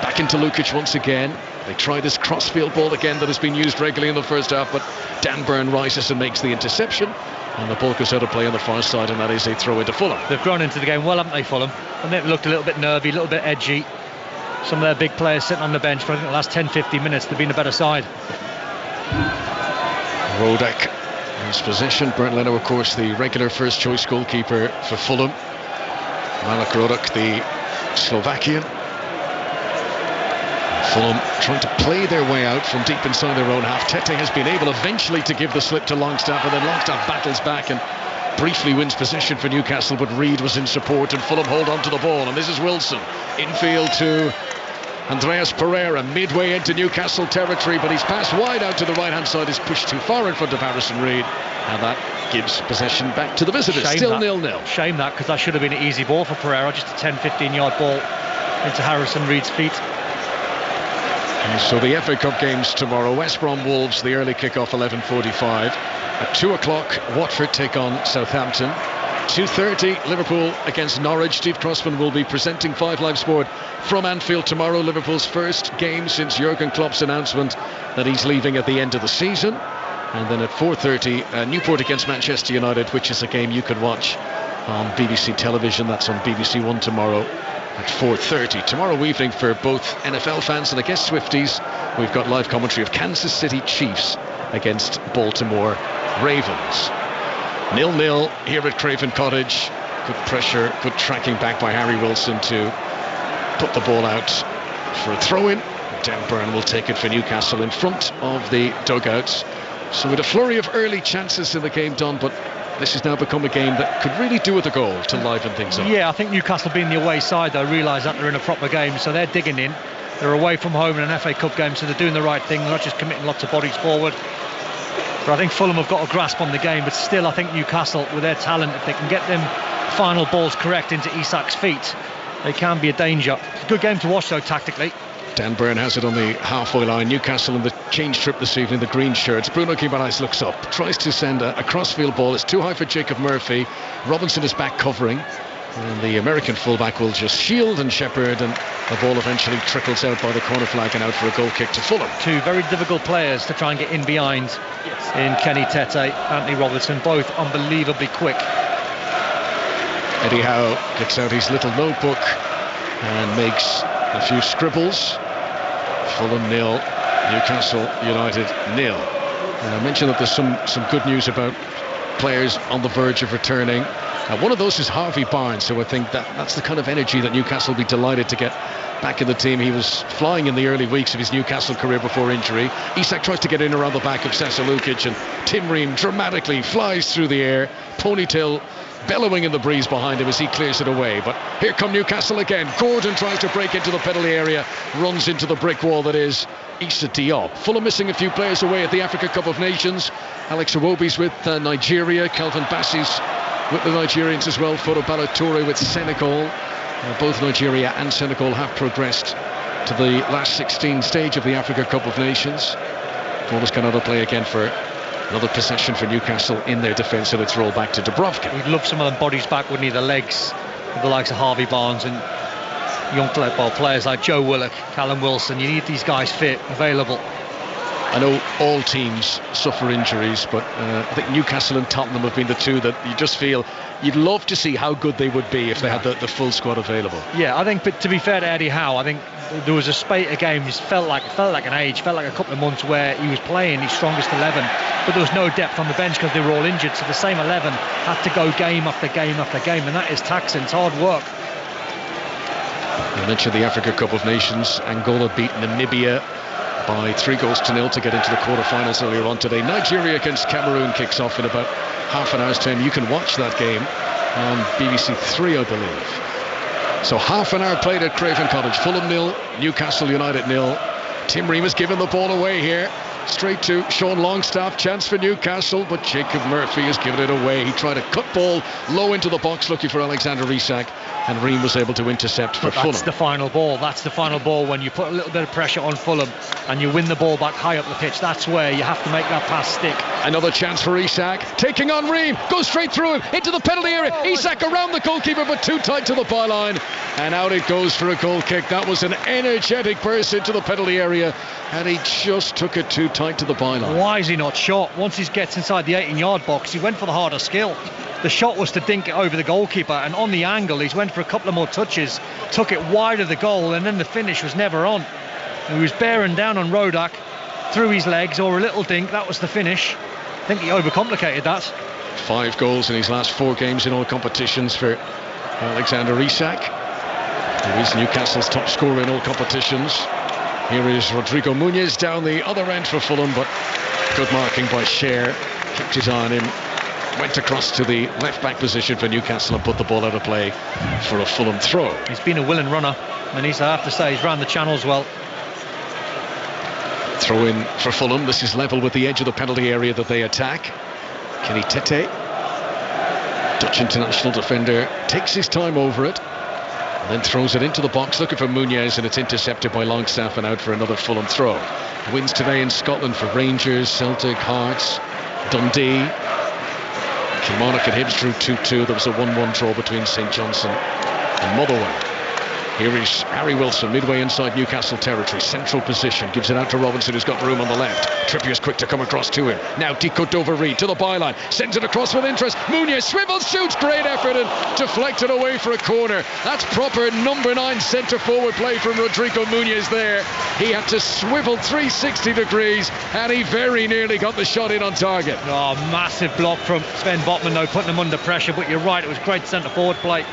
Back into Lukic once again. They try this crossfield ball again that has been used regularly in the first half, but Dan Burn rises and makes the interception. And the ball goes out of play on the far side, and that is a throw into Fulham. They've grown into the game well, haven't they, Fulham? I think they looked a little bit nervy, a little bit edgy. Some of their big players sitting on the bench, but I think the last 10-15 minutes they've been a better side. Rodek has possession. Bernd Leno, of course, the regular first choice goalkeeper for Fulham. Marek Rodek, the Slovakian. Fulham trying to play their way out from deep inside their own half. Tete has been able eventually to give the slip to Longstaff, and then Longstaff battles back and briefly wins possession for Newcastle, but Reid was in support and Fulham hold on to the ball. And this is Wilson infield to Andreas Pereira, midway into Newcastle territory, but he's passed wide out to the right hand side, is pushed too far in front of Harrison Reid, and that gives possession back to the visitors. Still 0-0. Shame that, because that should have been an easy ball for Pereira, just a 10-15 yard ball into Harrison Reid's feet. And so the FA Cup games tomorrow: West Brom Wolves, the early kick-off 11:45. At 2 o'clock Watford take on Southampton. 2:30 Liverpool against Norwich. Steve Crossman will be presenting 5 Live Sport from Anfield tomorrow. Liverpool's first game since Jurgen Klopp's announcement that he's leaving at the end of the season. And then at 4:30 Newport against Manchester United, which is a game you can watch on BBC television. That's on BBC One tomorrow at 4:30. Tomorrow evening, for both NFL fans and I guess Swifties, we've got live commentary of Kansas City Chiefs against Baltimore Ravens. 0-0 here at Craven Cottage. Good pressure, good tracking back by Harry Wilson to put the ball out for a throw-in. Dan Burn will take it for Newcastle in front of the dugouts. So with a flurry of early chances in the game done, but this has now become a game that could really do with a goal to liven things up. Yeah, I think Newcastle, being the away side, though, realise that they're in a proper game, so they're digging in. They're away from home in an FA Cup game, so they're doing the right thing. They're not just committing lots of bodies forward. But I think Fulham have got a grasp on the game, but still I think Newcastle, with their talent, if they can get them final balls correct into Isak's feet, they can be a danger. It's a good game to watch, though, tactically. Dan Burn has it on the halfway line. Newcastle in the change trip this evening, the green shirts. Bruno Guimaraes looks up, tries to send a crossfield ball. It's too high for Jacob Murphy. Robinson is back covering, and the American fullback will just shield and shepherd, and the ball eventually trickles out by the corner flag and out for a goal kick to Fulham. 2 very difficult players to try and get in behind in Kenny Tete, Anthony Robinson, both unbelievably quick. Eddie Howe gets out his little notebook and makes a few scribbles. Fulham 0, Newcastle United 0. I mentioned that there's some good news about players on the verge of returning. One of those is Harvey Barnes, so I think that's the kind of energy that Newcastle will be delighted to get back in the team. He was flying in the early weeks of his Newcastle career before injury. Isak tries to get in around the back of Sasa Lukic, and Tim Ream dramatically flies through the air, ponytail bellowing in the breeze behind him as he clears it away. But here come Newcastle again. Gordon tries to break into the penalty area, runs into the brick wall that is Issa Diop. Fulham missing a few players away at the Africa Cup of Nations. Alex Iwobi's with Nigeria. Calvin Bassey's with the Nigerians as well. Fodo Ballo-Touré with Senegal. Both Nigeria and Senegal have progressed to the last 16 stage of the Africa Cup of Nations. Fulham's got another play again for another possession for Newcastle in their defence, and it's rolled back to Dubravka. He'd love some of them bodies back, wouldn't he? The legs, with the likes of Harvey Barnes and young players like Joe Willock, Callum Wilson. You need these guys fit, available. I know all teams suffer injuries, but I think Newcastle and Tottenham have been the two that you just feel you'd love to see how good they would be if they had the full squad available. Yeah, I think, but to be fair to Eddie Howe, I think there was a spate of games, felt like an age, felt like a couple of months where he was playing his strongest 11, but there was no depth on the bench because they were all injured, so the same 11 had to go game after game after game, and that is taxing. It's hard work. I mentioned the Africa Cup of Nations. Angola beat Namibia by 3-0 to get into the quarterfinals earlier on today. Nigeria against Cameroon kicks off in about half an hour's time. You can watch that game on BBC 3, I believe. So half an hour played at Craven Cottage. Fulham 0, Newcastle United 0. Tim Ream has given the ball away here. Straight to Sean Longstaff, chance for Newcastle, but Jacob Murphy has given it away. He tried a cut ball low into the box looking for Alexander Isak, and Ream was able to intercept for Fulham. That's the final ball. That's the final ball when you put a little bit of pressure on Fulham and you win the ball back high up the pitch. That's where you have to make that pass stick. Another chance for Isak, taking on Ream, goes straight through him into the penalty area. Isak around the goalkeeper, but too tight to the byline, and out it goes for a goal kick. That was an energetic burst into the penalty area, and he just took it too tight to the byline. Why is he not shot? Once he gets inside the 18-yard box, he went for the harder skill. The shot was to dink it over the goalkeeper, and on the angle he went for a couple of more touches, took it wide of the goal, and then the finish was never on. He was bearing down on Rodak through his legs, or a little dink. That was the finish. I think he overcomplicated that. 5 goals in his last 4 games in all competitions for Alexander Isak, who is Newcastle's top scorer in all competitions. Here is Rodrigo Muniz down the other end for Fulham, but good marking by Scher. Kept his eye on him, went across to the left-back position for Newcastle and put the ball out of play for a Fulham throw. He's been a willing runner, and I have to say he's ran the channels well. Throw in for Fulham. This is level with the edge of the penalty area that they attack. Kenny Tete, Dutch international defender, takes his time over it and then throws it into the box looking for Muniz, and it's intercepted by Longstaff and out for another Fulham throw. Wins today in Scotland for Rangers, Celtic, Hearts, Dundee. Kilmarnock and Hibs drew 2-2. There was a 1-1 draw between St Johnstone and Motherwell. Here is Harry Wilson, midway inside Newcastle territory, central position, gives it out to Robinson, who's got room on the left. Trippier's quick to come across to him. Now Diko Dover-Reid to the byline, sends it across with interest. Muniz swivels, shoots, great effort, and deflected away for a corner. That's proper number 9 centre forward play from Rodrigo Muniz there. He had to swivel 360 degrees, and he very nearly got the shot in on target. Oh, massive block from Sven Botman, though, putting him under pressure, but you're right, it was great centre forward play.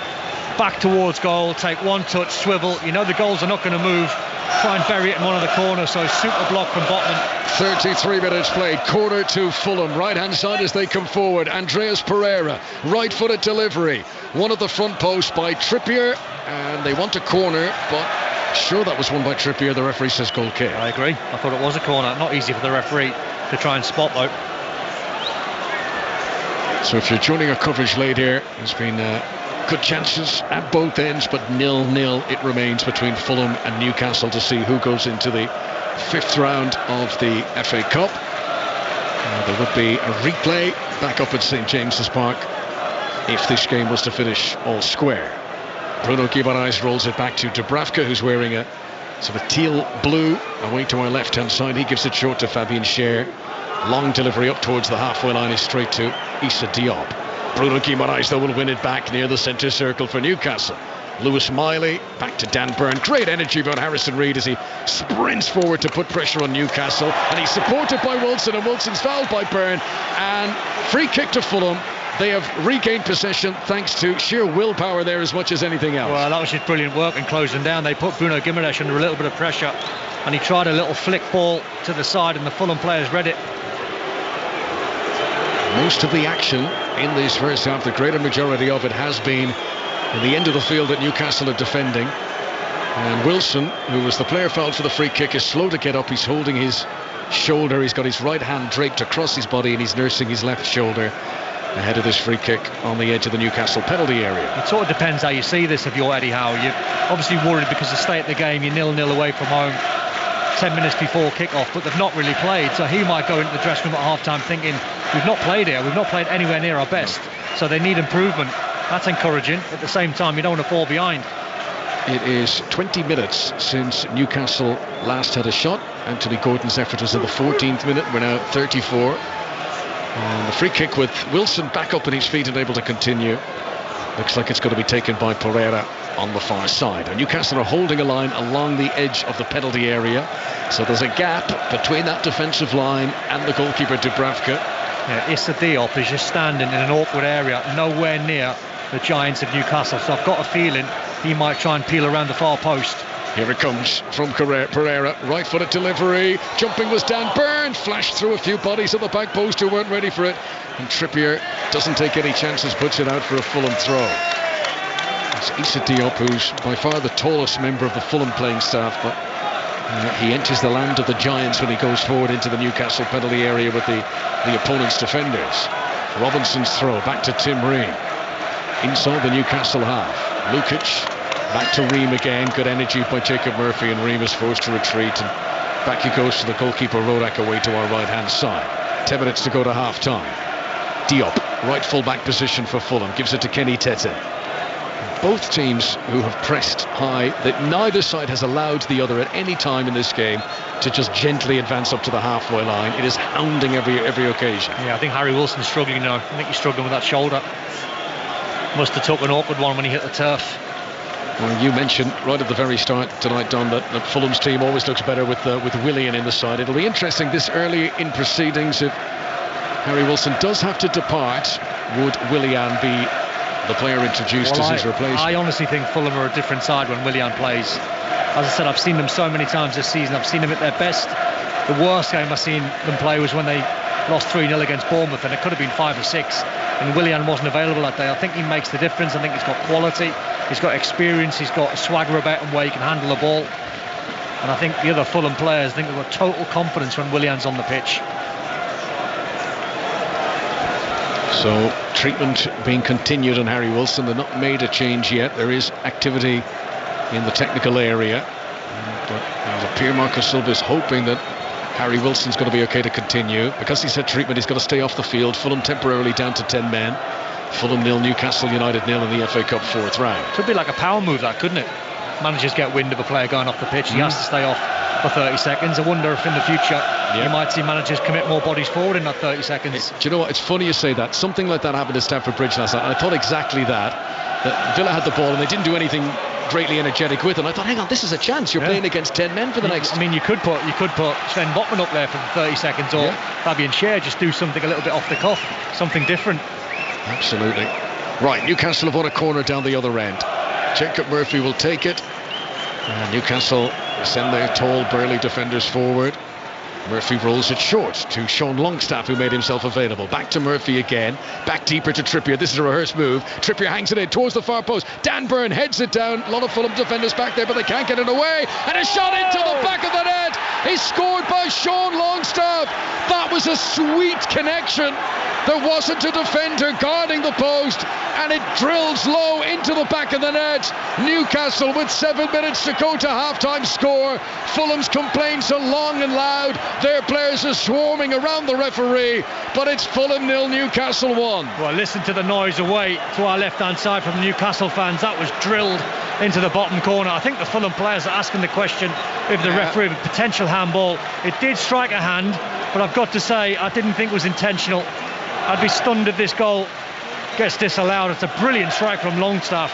Back towards goal, take one touch, swivel. You know the goals are not going to move. Try and bury it in one of the corners. So super block from Botman. 33 minutes played. Corner to Fulham. Right hand side as they come forward. Andreas Pereira. Right footed delivery. One at the front post by Trippier. And they want a corner, but sure that was won by Trippier. The referee says goal kick. I agree. I thought it was a corner. Not easy for the referee to try and spot though. So if you're joining our coverage late here, there's been good chances at both ends, but 0-0 it remains between Fulham and Newcastle to see who goes into the 5th round of the FA Cup. There would be a replay back up at St James's Park if this game was to finish all square. Bruno Guimaraes rolls it back to Dubravka, who's wearing a sort of teal blue away to our left hand side. He gives it short to Fabian Scher. Long delivery up towards the halfway line is straight to Issa Diop. Bruno Guimaraes though will win it back near the centre circle for Newcastle. Lewis Miley, back to Dan Burn. Great energy about Harrison Reed as he sprints forward to put pressure on Newcastle. And he's supported by Wilson, and Wilson's fouled by Burn. And free kick to Fulham. They have regained possession thanks to sheer willpower there as much as anything else. Well, that was just brilliant work in closing down. They put Bruno Guimaraes under a little bit of pressure, and he tried a little flick ball to the side, and the Fulham players read it. Most of the action in this first half, the greater majority of it, has been in the end of the field that Newcastle are defending. And Wilson, who was the player fouled for the free kick, is slow to get up. He's holding his shoulder. He's got his right hand draped across his body, and he's nursing his left shoulder ahead of this free kick on the edge of the Newcastle penalty area. It sort of depends how you see this. If you're Eddie Howe, you're obviously worried because the state of the game, you're 0-0 away from home 10 minutes before kick-off, but they've not really played. So he might go into the dressing room at half-time thinking, we've not played here, we've not played anywhere near our best. So they need improvement. That's encouraging. At the same time, you don't want to fall behind. It is 20 minutes since Newcastle last had a shot. Anthony Gordon's effort was in the 14th minute. We're now at 34. And the free kick with Wilson back up on his feet and able to continue. Looks like it's going to be taken by Pereira on the far side. And Newcastle are holding a line along the edge of the penalty area. So there's a gap between that defensive line and the goalkeeper Dubravka. Yeah, Issa Diop is just standing in an awkward area, nowhere near the Giants of Newcastle. So I've got a feeling he might try and peel around the far post. Here it comes from Pereira, right-footed delivery. Jumping was Dan Burn, flashed through a few bodies at the back post who weren't ready for it. And Trippier doesn't take any chances, puts it out for a Fulham throw. It's Issa Diop, who's by far the tallest member of the Fulham playing staff, but he enters the land of the Giants when he goes forward into the Newcastle penalty area with the opponent's defenders. Robinson's throw back to Tim Ream inside the Newcastle half. Lukic back to Ream again. Good energy by Jacob Murphy, and Ream is forced to retreat, and back he goes to the goalkeeper Rodak away to our right hand side. 10 minutes to go to half time. Diop, right full back position for Fulham, gives it to Kenny Tete. Both teams who have pressed high, that neither side has allowed the other at any time in this game to just gently advance up to the halfway line. It is hounding every occasion. Yeah, I think Harry Wilson's struggling now. I think he's struggling with that shoulder. Must have took an awkward one when he hit the turf. Well, you mentioned right at the very start tonight, Don, that Fulham's team always looks better with Willian in the side. It'll be interesting this early in proceedings if Harry Wilson does have to depart. Would Willian be the player introduced as his replacement? I honestly think Fulham are a different side when Willian plays. As I said, I've seen them so many times this season. I've seen them at their best. The worst game I've seen them play was when they lost 3-0 against Bournemouth, and it could have been 5 or 6, and Willian wasn't available that day. I think he makes the difference. I think he's got quality, he's got experience, he's got a swagger about him where he can handle the ball. And I think the other Fulham players, I think they've got total confidence when Willian's on the pitch. So treatment being continued on Harry Wilson. They've not made a change yet. There is activity in the technical area, but Pierre Marcus Silva is hoping that Harry Wilson's going to be okay to continue. Because he's had treatment, he's got to stay off the field. Fulham temporarily down to 10 men. Fulham 0, Newcastle United 0 in the FA Cup 4th round. Could be like a power move, that, couldn't it? Managers get wind of a player going off the pitch, he has to stay off for 30 seconds. I wonder if in the future you might see managers commit more bodies forward in that 30 seconds. Do you know what? It's funny you say that. Something like that happened at Stamford Bridge last night, and I thought exactly that Villa had the ball and they didn't do anything greatly energetic with it. And I thought, hang on, this is a chance. You're playing against 10 men for the next. I mean, you could put Sven Botman up there for 30 seconds, or Fabian Schär, just do something a little bit off the cuff, something different. Absolutely. Right, Newcastle have won a corner down the other end. Jacob Murphy will take it. And Newcastle send their tall, burly defenders forward. Murphy rolls it short to Sean Longstaff, who made himself available. Back to Murphy again. Back deeper to Trippier. This is a rehearsed move. Trippier hangs it in towards the far post. Dan Burn heads it down. A lot of Fulham defenders back there, but they can't get it away. And a shot into the back of the net is scored by Sean Longstaff. That was a sweet connection. There wasn't a defender guarding the post, and it drills low into the back of the net. Newcastle with 7 minutes to go to half-time score. Fulham's complaints are long and loud. Their players are swarming around the referee, but it's Fulham 0, Newcastle 1. Well, listen to the noise away to our left-hand side from the Newcastle fans. That was drilled into the bottom corner. I think the Fulham players are asking the question if the referee with potential handball. It did strike a hand, but I've got to say I didn't think it was intentional. I'd be stunned if this goal gets disallowed. It's a brilliant strike from Longstaff.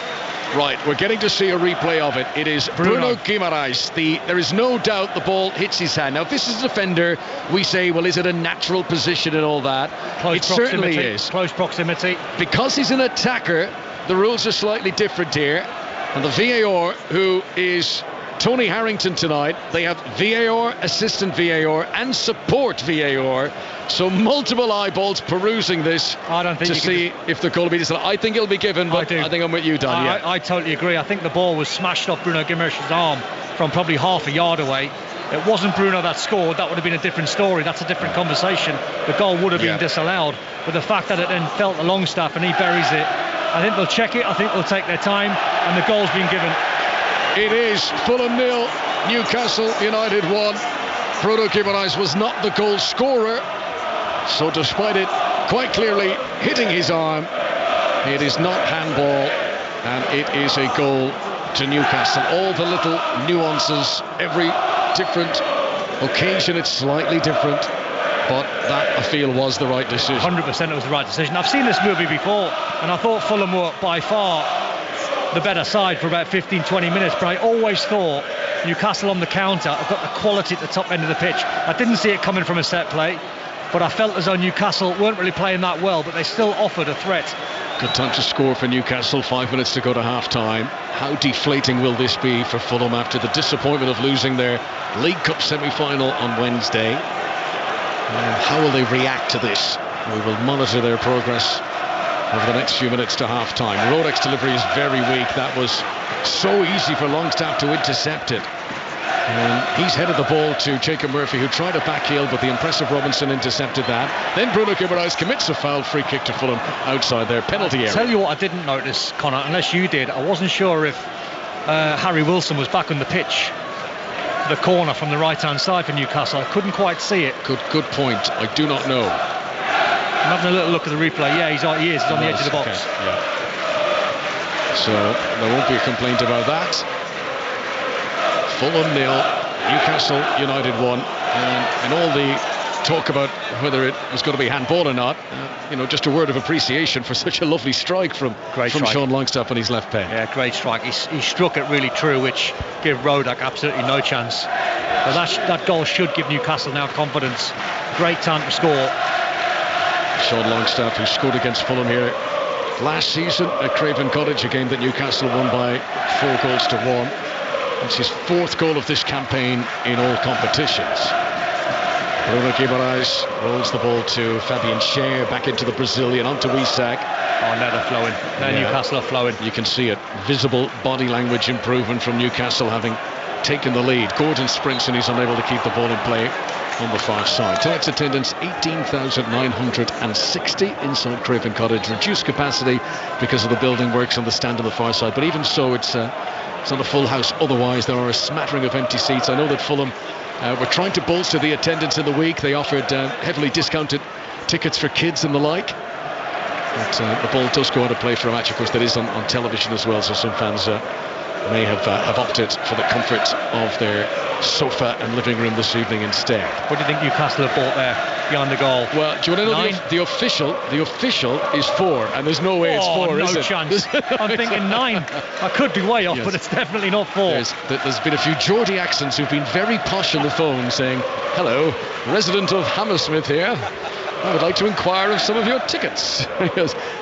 Right, we're getting to see a replay of it. It is Bruno Guimaraes. There is no doubt the ball hits his hand. Now, if this is a defender, we say, well, is it a natural position and all that? It certainly is. Close proximity. Because he's an attacker, the rules are slightly different here. And the VAR, who is Tony Harrington tonight, they have VAR, assistant VAR and support VAR. So multiple eyeballs perusing this to see if the goal will be disallowed. I think it'll be given, but I think I'm with you, Dan. I totally agree. I think the ball was smashed off Bruno Guimaraes' arm from probably half a yard away. It wasn't Bruno that scored. That would have been a different story. That's a different conversation. The goal would have been disallowed. But the fact that it then felt the Longstaff and he buries it, I think they'll check it. I think they'll take their time, and the goal's been given. It is Fulham 0, Newcastle United 1. Bruno Guimaraes was not the goal scorer, so despite it quite clearly hitting his arm, it is not handball, and it is a goal to Newcastle. All the little nuances, every different occasion it's slightly different, but that I feel was the right decision. 100% it was the right decision. I've seen this movie before, and I thought Fulham were by far the better side for about 15-20 minutes, but I always thought Newcastle on the counter have got the quality at the top end of the pitch. I didn't see it coming from a set play, but I felt as though Newcastle weren't really playing that well, but they still offered a threat. Good time to score for Newcastle, 5 minutes to go to half-time. How deflating will this be for Fulham after the disappointment of losing their League Cup semi-final on Wednesday? How will they react to this? We will monitor their progress over the next few minutes to half-time. Rodek's delivery is very weak. That was so easy for Longstaff to intercept it. And he's headed the ball to Jacob Murphy, who tried a backheel, but the impressive Robinson intercepted that. Then Bruno Guimaraes commits a foul free kick to Fulham outside their penalty area. I'll tell you what I didn't notice, Connor, unless you did. I wasn't sure if Harry Wilson was back on the pitch. The corner from the right-hand side for Newcastle. I couldn't quite see it. Good point. I do not know. I'm having a little look at the replay. Yeah, he is. He's on the edge of the box. Okay. Yeah. So there won't be a complaint about that. Fulham 0, Newcastle United 1, and all the talk about whether it was going to be handball or not, just a word of appreciation for such a lovely strike from Sean Longstaff on his left pen. Yeah, great strike. He struck it really true, which gave Rodak absolutely no chance. But that goal should give Newcastle now confidence. Great time to score. Sean Longstaff, who scored against Fulham here last season at Craven Cottage, a game that Newcastle won by 4-1. It's his 4th goal of this campaign in all competitions. Bruno Guimaraes rolls the ball to Fabian Schär, back into the Brazilian, onto Isak. Oh, now they're flowing. Now Newcastle are flowing. You can see it. Visible body language improvement from Newcastle, having taken the lead. Gordon sprints and he's unable to keep the ball in play on the far side. Tonight's attendance 18,960 inside Craven Cottage. Reduced capacity because of the building works on the stand on the far side, but even so it's not a full house. Otherwise there are a smattering of empty seats. I know that Fulham were trying to bolster the attendance in the week. They offered heavily discounted tickets for kids and the like, but the ball does go out of play for a match, of course, that is on television as well, so some fans may have opted for the comfort of their sofa and living room this evening instead. What do you think Newcastle have bought there behind the goal? Well, do you want to know the official is 4, and there's no way it's 4, is it? No chance. I'm thinking 9. I could be way off, but it's definitely not 4. There's been a few Geordie accents who've been very posh on the phone saying, hello, resident of Hammersmith here. I would like to inquire of some of your tickets.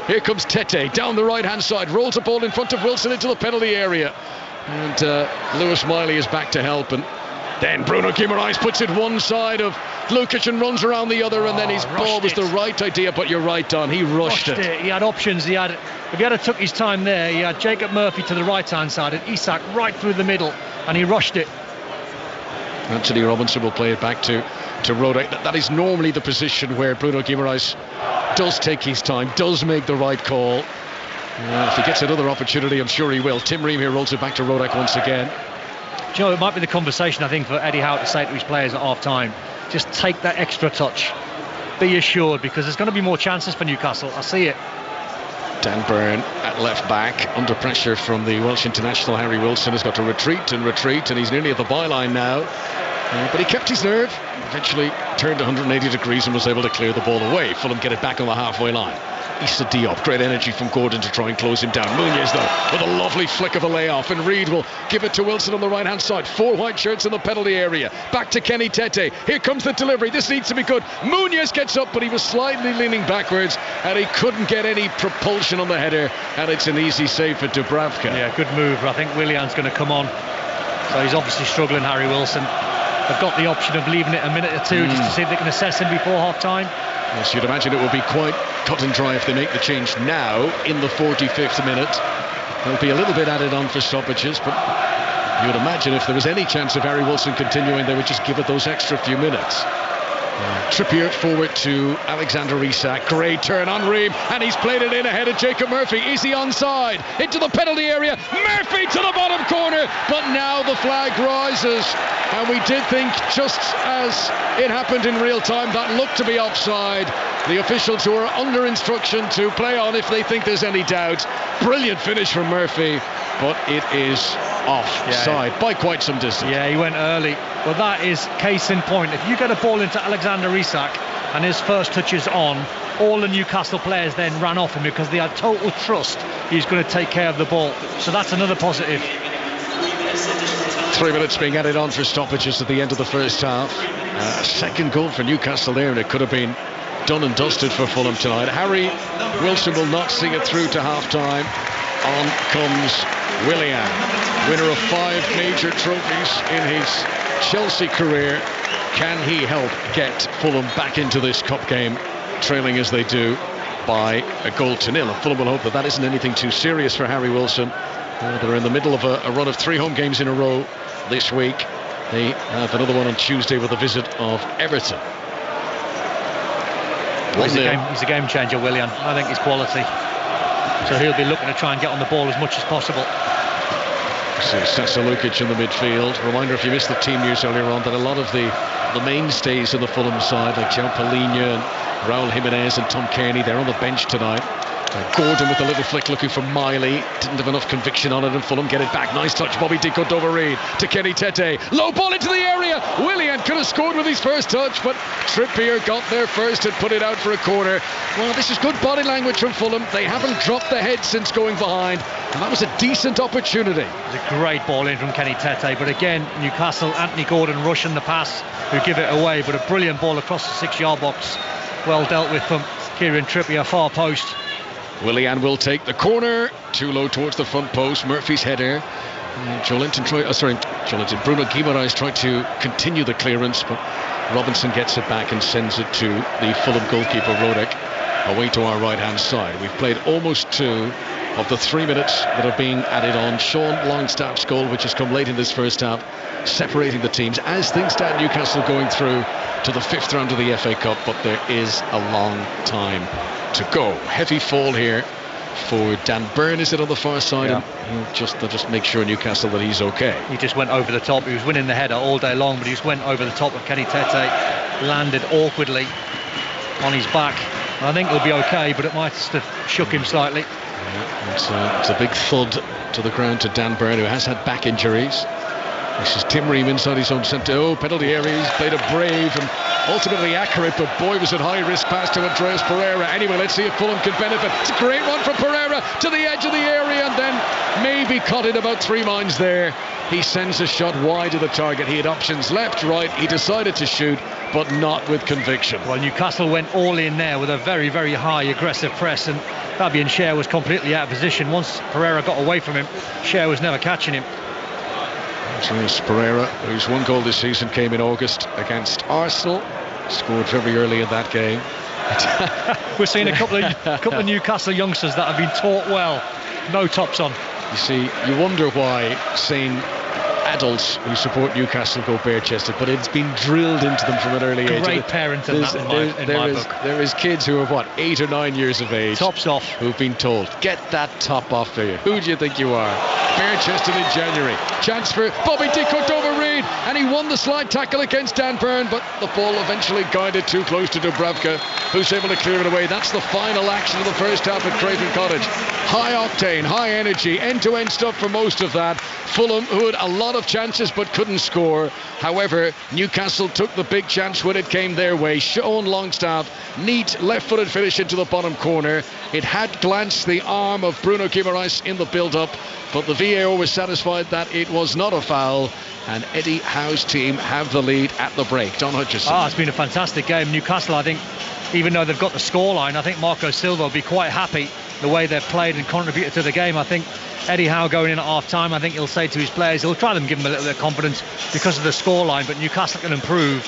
Here comes Tete down the right-hand side, rolls a ball in front of Wilson into the penalty area. And Lewis Miley is back to help, and then Bruno Guimaraes puts it one side of Lukic and runs around the other, and then his ball was the right idea, but you're right, Don, he rushed it. He had options. If he had took his time there, he had Jacob Murphy to the right-hand side and Isak right through the middle, and he rushed it. Anthony Robinson will play it back to Rodek. That is normally the position where Bruno Guimaraes does take his time, does make the right call. If he gets another opportunity, I'm sure he will. Tim Ream here rolls it back to Rodek once again. Do you know, it might be the conversation, I think, for Eddie Howe to say to his players at half-time, just take that extra touch. Be assured, because there's going to be more chances for Newcastle. I see it. Dan Burn at left back, under pressure from the Welsh international Harry Wilson, has got to retreat, and he's nearly at the byline now. But he kept his nerve, eventually turned 180 degrees and was able to clear the ball away. Fulham get it back on the halfway line. Issa Diop, great energy from Gordon to try and close him down. Muniz, though, with a lovely flick of a layoff, and Reid will give it to Wilson on the right-hand side. 4 white shirts in the penalty area. Back to Kenny Tete. Here comes the delivery. This needs to be good. Muniz gets up, but he was slightly leaning backwards, and he couldn't get any propulsion on the header, and it's an easy save for Dubravka. Yeah, good move. I think Willian's going to come on. So he's obviously struggling, Harry Wilson. They've got the option of leaving it a minute or two just to see if they can assess him before half-time. Yes, you'd imagine it will be quite cut and dry if they make the change now in the 45th minute. There'll be a little bit added on for stoppages, but you would imagine if there was any chance of Harry Wilson continuing, they would just give it those extra few minutes. Trippier forward to Alexander Isak. Great turn on Ream, and he's played it in ahead of Jacob Murphy. Is he onside? Into the penalty area. Murphy to the bottom corner, but now the flag rises. And we did think, just as it happened in real time, that looked to be offside. The officials who are under instruction to play on if they think there's any doubt. Brilliant finish from Murphy, but it is offside by quite some distance. Yeah, he went early. Well, that is case in point. If you get a ball into Alexander Isak and his first touch is on, all the Newcastle players then ran off him because they had total trust he's going to take care of the ball. So that's another positive. 3 minutes being added on for stoppages at the end of the first half. Second goal for Newcastle there, and it could have been done and dusted for Fulham tonight. Harry Wilson will not see it through to half-time. On comes Willian, winner of 5 major trophies in his Chelsea career. Can he help get Fulham back into this cup game, trailing as they do by 1-0? And Fulham will hope that that isn't anything too serious for Harry Wilson. They're in the middle of a run of 3 home games in a row this week. They have another one on Tuesday with a visit of Everton. He's a game changer, Willian. I think he's quality. So he'll be looking to try and get on the ball as much as possible. So Sasa Lukic in the midfield. Reminder, if you missed the team news earlier on, that a lot of the mainstays in the Fulham side, like João Palhinha and Raul Jimenez and Tom Kearney, they're on the bench tonight. Gordon with a little flick looking for Miley. Didn't have enough conviction on it, and Fulham get it back. Nice touch, Bobby Dicko over Reid to Kenny Tete. Low ball into the area. Willian could have scored with his first touch, but Trippier got there first and put it out for a corner. Well, this is good body language from Fulham. They haven't dropped the head since going behind, and that was a decent opportunity. It was a great ball in from Kenny Tete, but again, Newcastle, Anthony Gordon rushing the pass, who give it away, but a brilliant ball across the 6-yard box. Well dealt with from Kieran Trippier, far post. Willian will take the corner, too low towards the front post. Murphy's header. Bruno Guimaraes tried to continue the clearance, but Robinson gets it back and sends it to the Fulham goalkeeper Rodek, away to our right hand side. We've played almost 2 of the 3 minutes that are being added on. Sean Longstaff's goal, which has come late in this first half, separating the teams. As things stand, Newcastle going through to the 5th round of the FA Cup, but there is a long time to go. Heavy fall here for Dan Burn, is it, on the far side? Yeah. And they'll just make sure, Newcastle, that he's okay. He just went over the top. He was winning the header all day long, but he just went over the top of Kenny Tete, landed awkwardly on his back. I think he'll be okay, but it might have shook him slightly. Yeah, it's a big thud to the ground to Dan Burn, who has had back injuries. This is Tim Ream inside his own centre. Oh, penalty area. He's played a brave and ultimately accurate, but boy, was it high risk pass to Andreas Pereira. Anyway, let's see if Fulham can benefit. It's a great one from Pereira to the edge of the area, and then maybe caught in about 3 minds there. He sends a shot wide of the target. He had options left, right. He decided to shoot, but not with conviction. Well, Newcastle went all in there with a very, very high aggressive press, and Fabian Schär was completely out of position. Once Pereira got away from him, Schär was never catching him. Here's Pereira, whose 1 goal this season came in August against Arsenal. Scored very early in that game. We're seeing a couple of Newcastle youngsters that have been taught well. No tops on. You see, you wonder why sane adults who support Newcastle go bare-chested, but it's been drilled into them from an early age. Great parenting in my book. There is kids who are, 8 or 9 years of age. Tops off. Who've been told, get that top off for you. Who do you think you are? Bare-chested in January. Chance for Bobby Dicko over Reid, and he won the slide tackle against Dan Burn, but the ball eventually guided too close to Dubravka, who's able to clear it away. That's the final action of the first half at Craven Cottage. high octane, high energy, end-to-end stuff for most of that. Fulham, who had a lot of chances but couldn't score. However, Newcastle took the big chance when it came their way. Sean Longstaff, neat left-footed finish into the bottom corner. It had glanced the arm of Bruno Guimaraes in the build-up, but the VAR was satisfied that it was not a foul, and Eddie Howe's team have the lead at the break. Don Hutchison. It's been a fantastic game. Newcastle, I think, even though they've got the scoreline, I think Marco Silva will be quite happy the way they've played and contributed to the game. I think Eddie Howe going in at half-time, I think he'll say to his players, he'll try to give them a little bit of confidence because of the scoreline, but Newcastle can improve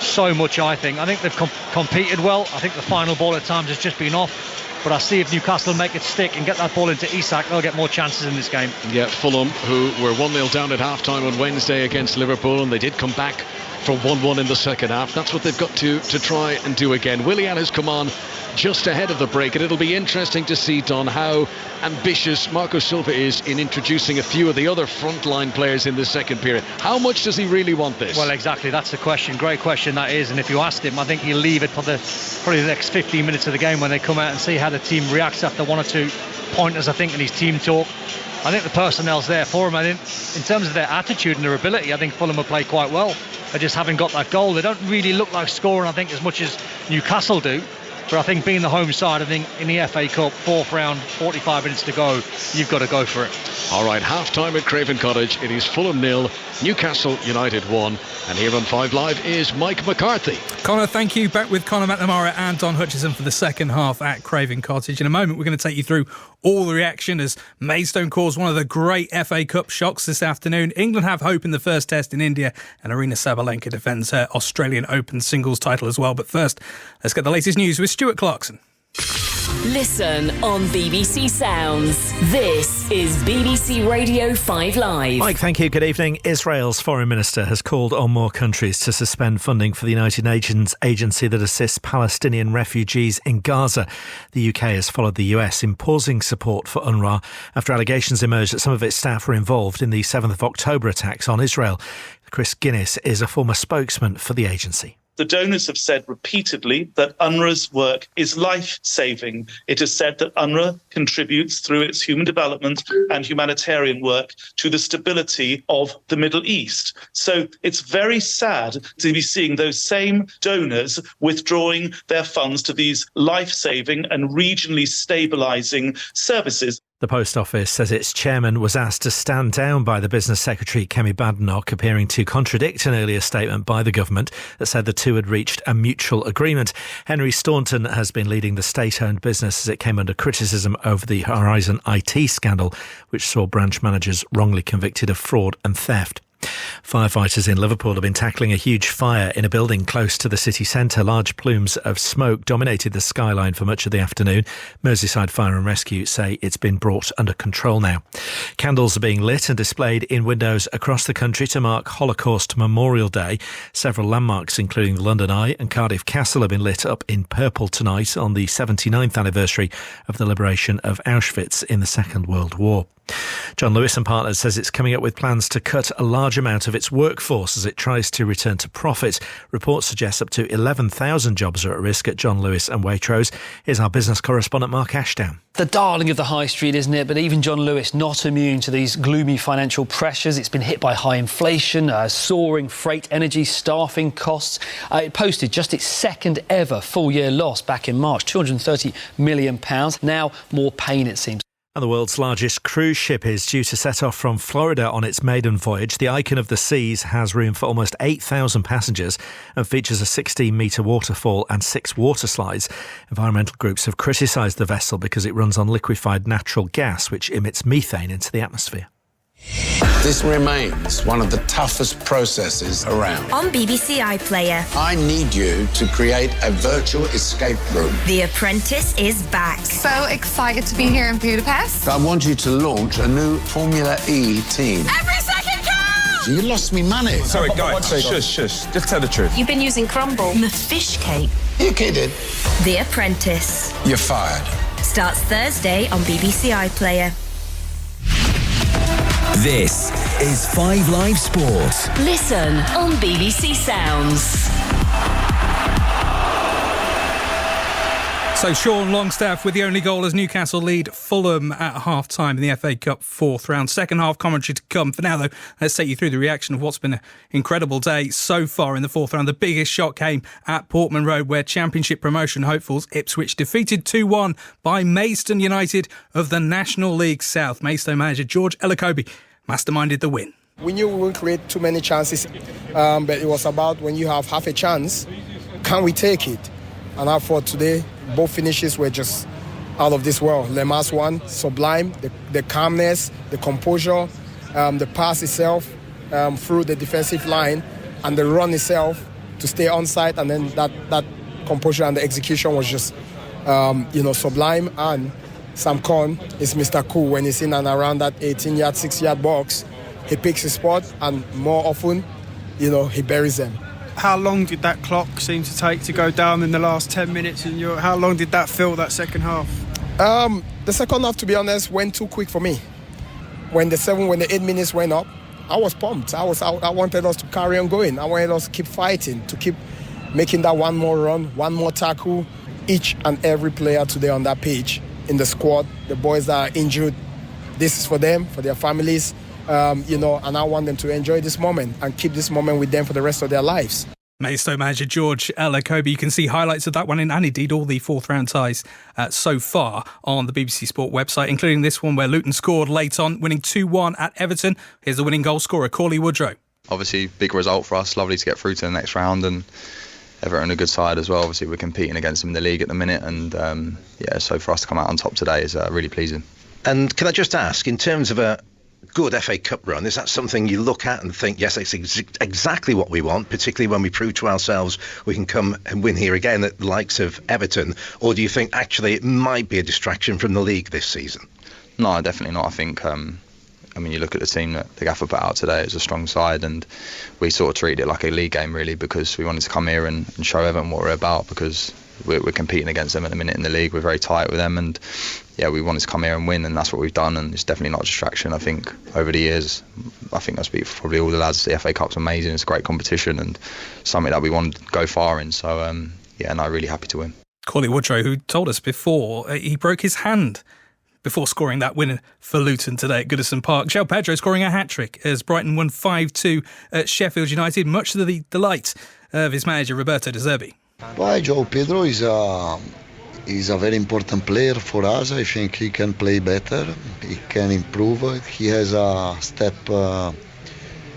so much, I think. I think they've competed well. I think the final ball at times has just been off. But I see if Newcastle make it stick and get that ball into Isak, they'll get more chances in this game. Yeah, Fulham, who were 1-0 down at half-time on Wednesday against Liverpool, and they did come back for 1-1 in the second half. That's what they've got to try and do again. Willian has come on just ahead of the break, and it'll be interesting to see, Don, how ambitious Marco Silva is in introducing a few of the other frontline players in the second period. How much does he really want this? Well, exactly, that's the question. Great question that is, and if you asked him, I think he'll leave it for probably the next 15 minutes of the game when they come out and see how the team reacts after one or two pointers, I think, in his team talk. I think the personnel's there for him. I think in terms of their attitude and their ability, I think Fulham have played quite well. They just haven't got that goal. They don't really look like scoring, I think, as much as Newcastle do. But I think being the home side, I think in the FA Cup, 4th round, 45 minutes to go, you've got to go for it. All right, half-time at Craven Cottage. It is Fulham 0, Newcastle United 1. And here on 5 Live is Mike McCarthy. Connor, thank you. Back with Conor McNamara and Don Hutchison for the second half at Craven Cottage. In a moment, we're going to take you through all the reaction as Maidstone caused one of the great FA Cup shocks this afternoon. England have hope in the first test in India, and Arina Sabalenka defends her Australian Open singles title as well. But first, let's get the latest news with Stuart Clarkson. Listen on BBC Sounds. This is BBC Radio 5 Live. Mike, thank you. Good evening. Israel's foreign minister has called on more countries to suspend funding for the United Nations agency that assists Palestinian refugees in Gaza. The UK has followed the US in pausing support for UNRWA after allegations emerged that some of its staff were involved in the 7th of October attacks on Israel. Chris Guinness is a former spokesman for the agency. The donors have said repeatedly that UNRWA's work is life-saving. It has said that UNRWA contributes through its human development and humanitarian work to the stability of the Middle East. So it's very sad to be seeing those same donors withdrawing their funds to these life-saving and regionally stabilising services. The Post Office says its chairman was asked to stand down by the Business Secretary, Kemi Badenoch, appearing to contradict an earlier statement by the government that said the two had reached a mutual agreement. Henry Staunton has been leading the state-owned business as it came under criticism over the Horizon IT scandal, which saw branch managers wrongly convicted of fraud and theft. Firefighters in Liverpool have been tackling a huge fire in a building close to the city centre. Large plumes of smoke dominated the skyline for much of the afternoon. Merseyside Fire and Rescue say it's been brought under control now. Candles are being lit and displayed in windows across the country to mark Holocaust Memorial Day. Several landmarks, including the London Eye and Cardiff Castle, have been lit up in purple tonight on the 79th anniversary of the liberation of Auschwitz in the Second World War. John Lewis and Partners says it's coming up with plans to cut a large amount of its workforce as it tries to return to profit. Reports suggest up to 11,000 jobs are at risk at John Lewis and Waitrose. Here's our business correspondent Mark Ashdown. The darling of the high street, isn't it? But even John Lewis not immune to these gloomy financial pressures. It's been hit by high inflation, soaring freight, energy, staffing costs. It posted just its second ever full year loss back in March, £230 million. Now more pain, it seems. And the world's largest cruise ship is due to set off from Florida on its maiden voyage. The Icon of the Seas has room for almost 8,000 passengers and features a 16-metre waterfall and 6 water slides. Environmental groups have criticised the vessel because it runs on liquefied natural gas, which emits methane into the atmosphere. This remains one of the toughest processes around. On BBC iPlayer, I need you to create a virtual escape room. The Apprentice is back. So excited to be here in Budapest. I want you to launch a new Formula E team. Every second counts! You lost me money. Sorry, guys, shush. Just tell the truth. You've been using crumble. The fish cake. You kidding? The Apprentice. You're fired. Starts Thursday on BBC iPlayer. This is 5 Live Sport. Listen on BBC Sounds. So Sean Longstaff with the only goal as Newcastle lead Fulham at half-time in the FA Cup fourth round. Second half commentary to come. For now, though, let's take you through the reaction of what's been an incredible day so far in the fourth round. The biggest shock came at Portman Road, where Championship promotion hopefuls Ipswich defeated 2-1 by Maidstone United of the National League South. Maidstone manager George Elokobi masterminded the win. We knew we wouldn't create too many chances, but it was about when you have half a chance, can we take it? And I thought today, both finishes were just out of this world. Lemar's one, sublime, the calmness, the composure, the pass itself through the defensive line, and the run itself to stay onside, and then that composure and the execution was just, sublime. And Sam Corn is Mr. Cool when he's in and around that 18-yard, 6-yard box. He picks his spot, and more often, he buries them. How long did that clock seem to take to go down in the last 10 minutes? And how long did that feel, that second half? The second half, to be honest, went too quick for me. When the 8 minutes went up, I was pumped. I wanted us to carry on going. I wanted us to keep fighting, to keep making that one more run, one more tackle. Each and every player today on that pitch in the squad, the boys that are injured, this is for them, for their families. And I want them to enjoy this moment and keep this moment with them for the rest of their lives. Maidstone manager George Elokobi. You can see highlights of that one and indeed all the fourth round ties so far on the BBC Sport website, including this one where Luton scored late on, winning 2-1 at Everton. Here's the winning goal scorer, Cauley Woodrow. Obviously, big result for us. Lovely to get through to the next round, and Everton a good side as well. Obviously, we're competing against them in the league at the minute, and so for us to come out on top today is really pleasing. And can I just ask, in terms of a good FA Cup run, is that something you look at and think, yes, it's exactly what we want, particularly when we prove to ourselves we can come and win here again at the likes of Everton? Or do you think actually it might be a distraction from the league this season? No, definitely not. I think you look at the team that the gaffer put out today, it's a strong side, and we sort of treated it like a league game really, because we wanted to come here and show Everton what we're about, because we're competing against them at the minute in the league. We're very tight with them, and we wanted to come here and win, and that's what we've done, and it's definitely not a distraction. I think over the years, I speak for probably all the lads, the FA Cup's amazing. It's a great competition and something that we want to go far in, so really happy to win. Cauley Woodrow, who told us before he broke his hand before scoring that winner for Luton today at Goodison Park. João Pedro scoring a hat-trick as Brighton won 5-2 at Sheffield United, much to the delight of his manager Roberto De Zerbi. João Pedro is a very important player for us. I think he can play better, he can improve, he has a step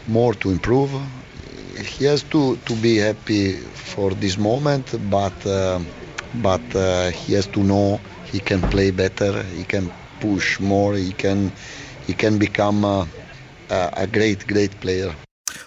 more to improve. He has to be happy for this moment, but he has to know he can play better, he can push more, he can become a great player.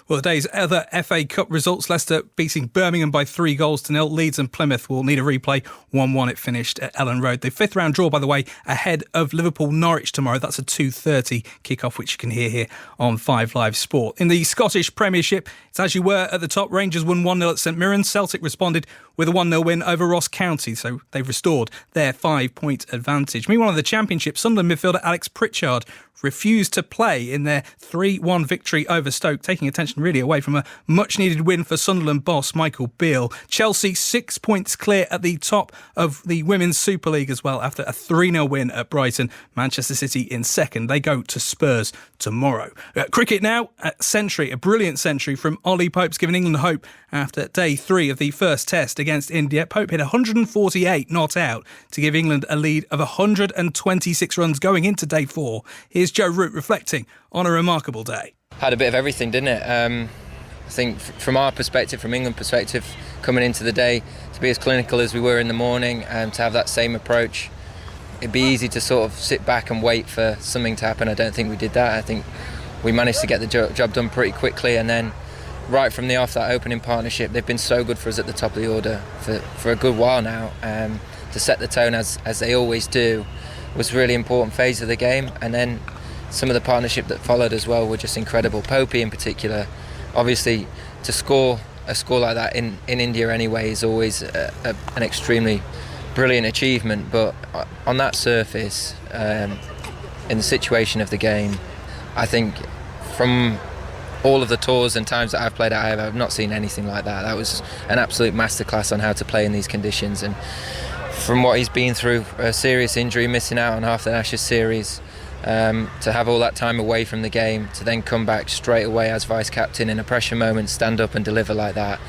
Well, the day's other FA Cup results: Leicester beating Birmingham by 3-0. Leeds and Plymouth will need a replay. 1-1 it finished at Ellen Road. The fifth round draw, by the way, ahead of Liverpool-Norwich tomorrow. That's a 2:30 kick-off, which you can hear here on 5 Live Sport. In the Scottish Premiership, it's as you were at the top. Rangers won 1-0 at St Mirren. Celtic responded with a 1-0 win over Ross County, so they've restored their 5-point advantage. Meanwhile, in the Championship, Sunderland midfielder Alex Pritchard refused to play in their 3-1 victory over Stoke, taking attention really away from a much-needed win for Sunderland boss Michael Beale. Chelsea 6 points clear at the top of the Women's Super League as well after a 3-0 win at Brighton. Manchester City in second. They go to Spurs tomorrow. Cricket now, a brilliant century from Ollie Pope's giving England hope after day 3 of the first test against India. Pope hit 148 not out to give England a lead of 126 runs going into day 4. Here's Joe Root reflecting on a remarkable day. Had a bit of everything, didn't it? I think from our perspective, from England perspective, coming into the day, to be as clinical as we were in the morning and to have that same approach, it'd be easy to sort of sit back and wait for something to happen. I don't think we did that. I think we managed to get the job done pretty quickly, and then right from the off, that opening partnership, they've been so good for us at the top of the order for a good while now. To set the tone as they always do was a really important phase of the game, and then some of the partnership that followed as well were just incredible. Popey in particular, obviously to score a score like that in India anyway is always an extremely brilliant achievement, but on that surface, in the situation of the game, I think from all of the tours and times that I've played at, I've not seen anything like that. That was an absolute masterclass on how to play in these conditions, and from what he's been through, a serious injury, missing out on half the Ashes series, to have all that time away from the game, to then come back straight away as vice-captain in a pressure moment, stand up and deliver like that,